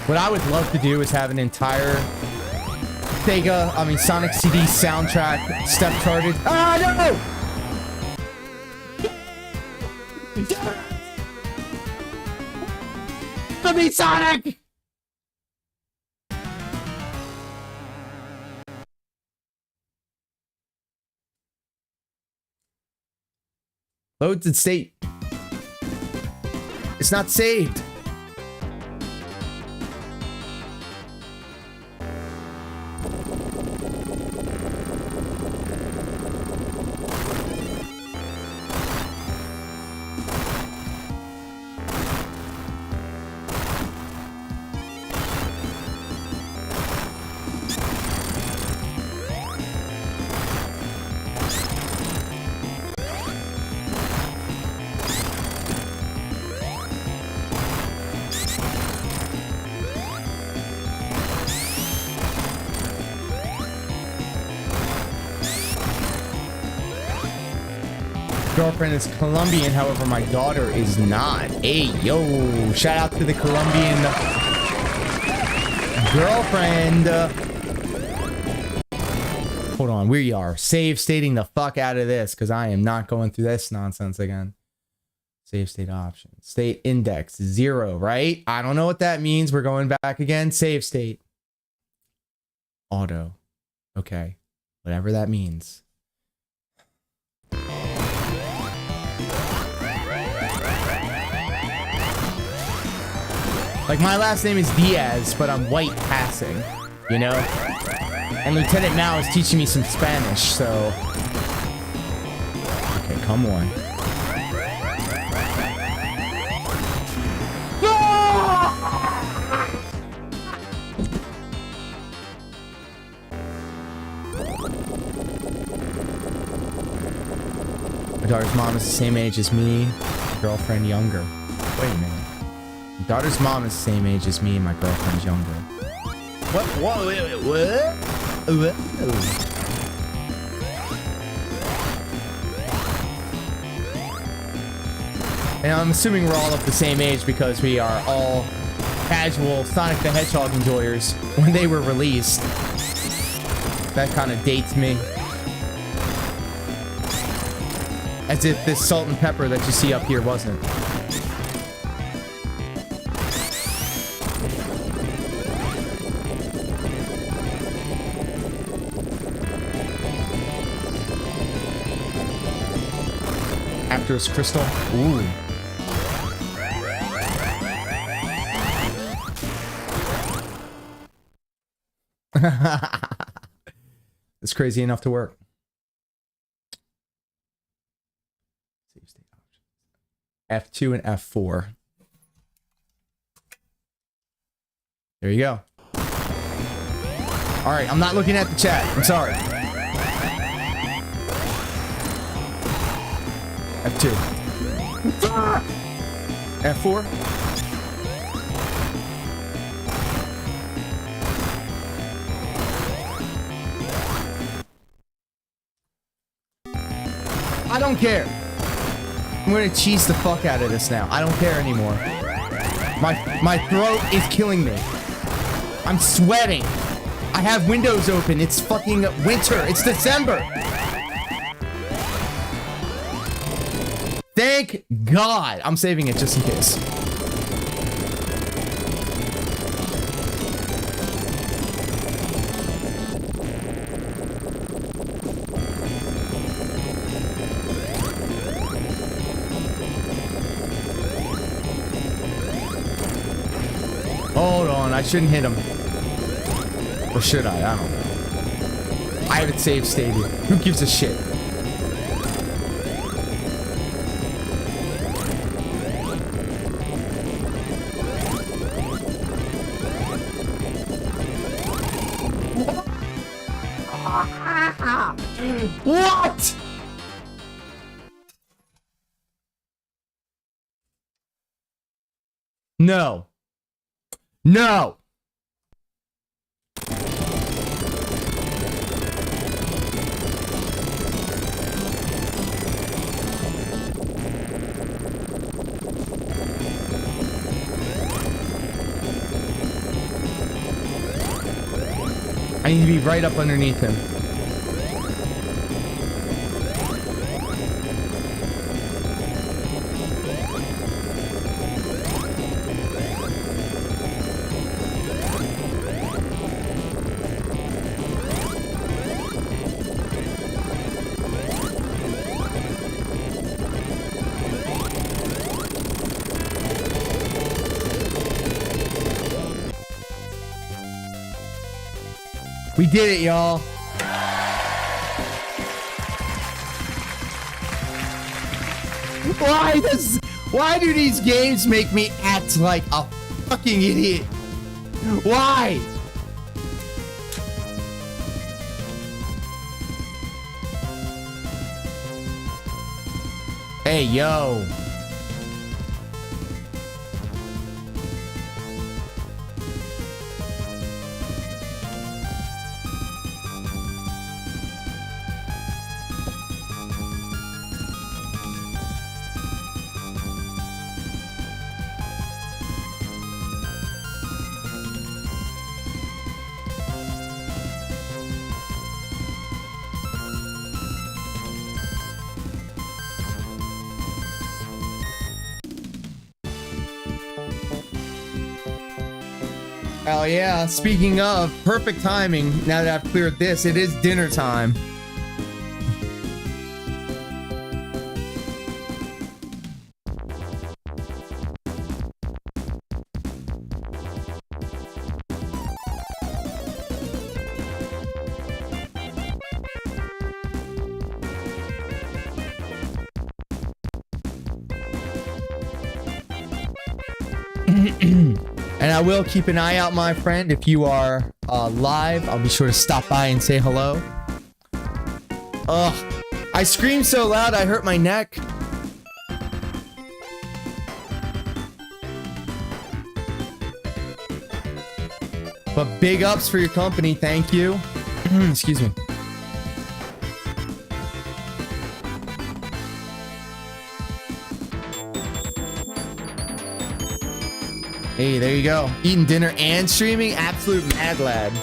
[SPEAKER 1] What I would love to do is have an entire Sonic CD soundtrack step charted. Ah, no! For me, Sonic! Loads and state. It's not saved. Girlfriend is Colombian, however, my daughter is not. Hey, yo, shout out to the Colombian girlfriend. Hold on, we are save stating the fuck out of this because I am not going through this nonsense again. Save state options. State index 0, right? I don't know what that means. We're going back again. Save state. Auto. Okay. Whatever that means. Like, my last name is Diaz, but I'm white passing, you know? And Lieutenant Mao is teaching me some Spanish, so... Okay, come on. My daughter's mom is the same age as me, my girlfriend younger. Wait a minute. My daughter's mom is the same age as me and my girlfriend's younger. What? What? What? And I'm assuming we're all of the same age because we are all casual Sonic the Hedgehog enjoyers when they were released. That kind of dates me. As if this salt and pepper that you see up here wasn't. Actress Crystal. Ooh. It's crazy enough to work. F2 and F4. There you go. All right, I'm not looking at the chat. I'm sorry. F2. F4. I don't care. I'm gonna cheese the fuck out of this now. I don't care anymore. My throat is killing me. I'm sweating. I have windows open. It's fucking winter. It's December. Thank God. I'm saving it just in case. Hold on, I shouldn't hit him. Or should I? I don't know. I have it saved stated. Who gives a shit? What? No. No. I need to be right up underneath him. We did it, y'all. Why do these games make me act like a fucking idiot? Why? Hey, yo. Oh yeah, speaking of perfect timing, now that I've cleared this, it is dinner time. And I will keep an eye out, my friend. If you are live, I'll be sure to stop by and say hello. Ugh. I screamed so loud I hurt my neck. But big ups for your company. Thank you. Excuse me. Hey, there you go. Eating dinner and streaming. Absolute mad lad.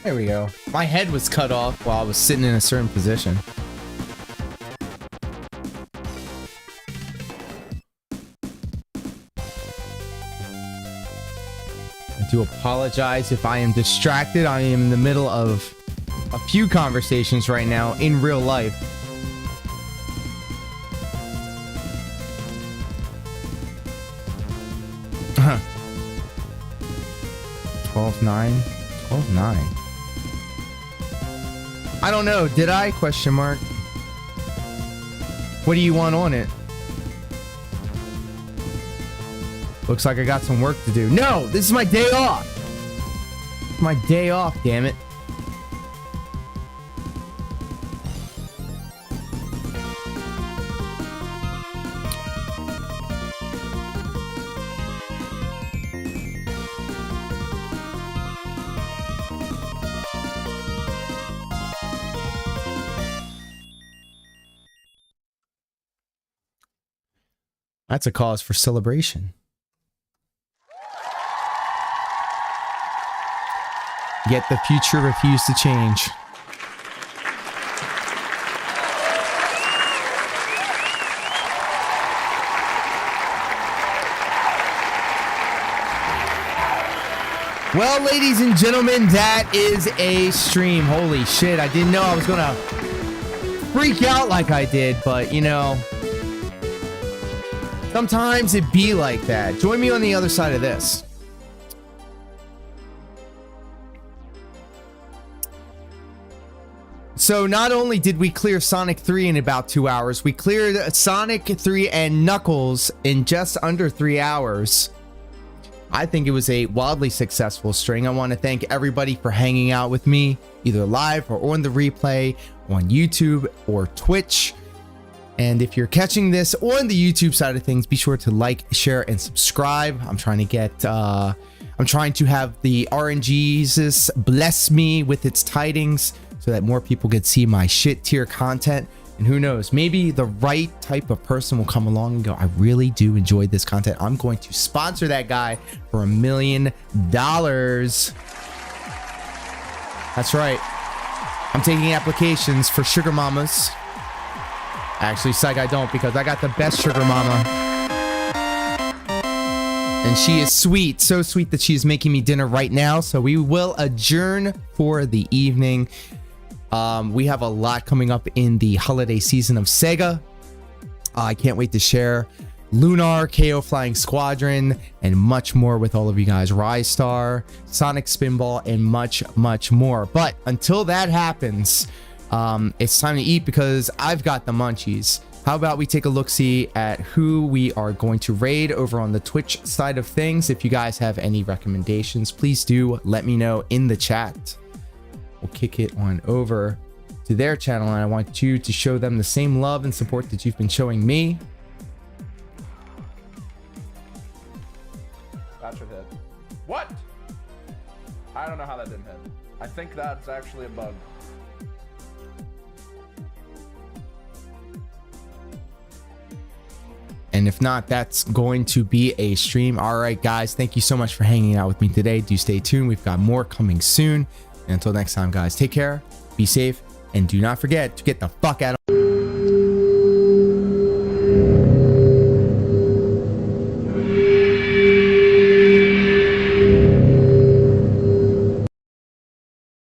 [SPEAKER 1] There we go. My head was cut off while I was sitting in a certain position. I do apologize if I am distracted. I am in the middle of a few conversations right now in real life. Huh. 12-9. 12-9. I don't know. Did I? Question mark. What do you want on it? Looks like I got some work to do. No, this is my day off. It's my day off, damn it. That's a cause for celebration. Yet the future refused to change. Well, ladies and gentlemen, that is a stream. Holy shit, I didn't know I was gonna freak out like I did, but you know, sometimes it be like that. Join me on the other side of this. So not only did we clear Sonic 3 in about 2 hours, we cleared Sonic 3 and Knuckles in just under 3 hours. I think it was a wildly successful string. I want to thank everybody for hanging out with me, either live or on the replay on YouTube or Twitch. And if you're catching this on the YouTube side of things, be sure to like, share, and subscribe. I'm trying to have the RNGesus bless me with its tidings so that more people could see my shit tier content. And who knows, maybe the right type of person will come along and go, I really do enjoy this content. I'm going to sponsor that guy for $1 million. That's right. I'm taking applications for sugar mamas. Actually, psych, I don't, because I got the best sugar mama. And she is sweet, so sweet that she is making me dinner right now. So we will adjourn for the evening. We have a lot coming up in the holiday season of Sega. I can't wait to share Lunar, KO Flying Squadron, and much more with all of you guys. Rise Star, Sonic Spinball, and much, much more. But until that happens, it's time to eat because I've got the munchies. How about we take a look-see at who we are going to raid over on the Twitch side of things. If you guys have any recommendations, please do let me know in the chat. We'll kick it on over to their channel, and I want you to show them the same love and support that you've been showing me.
[SPEAKER 7] That should hit. What? I don't know how that didn't hit. I think that's actually a bug.
[SPEAKER 1] And if not, that's going to be a stream. All right, guys, thank you so much for hanging out with me today. Do stay tuned. We've got more coming soon. And until next time, guys, take care, be safe, and do not forget to get the fuck out of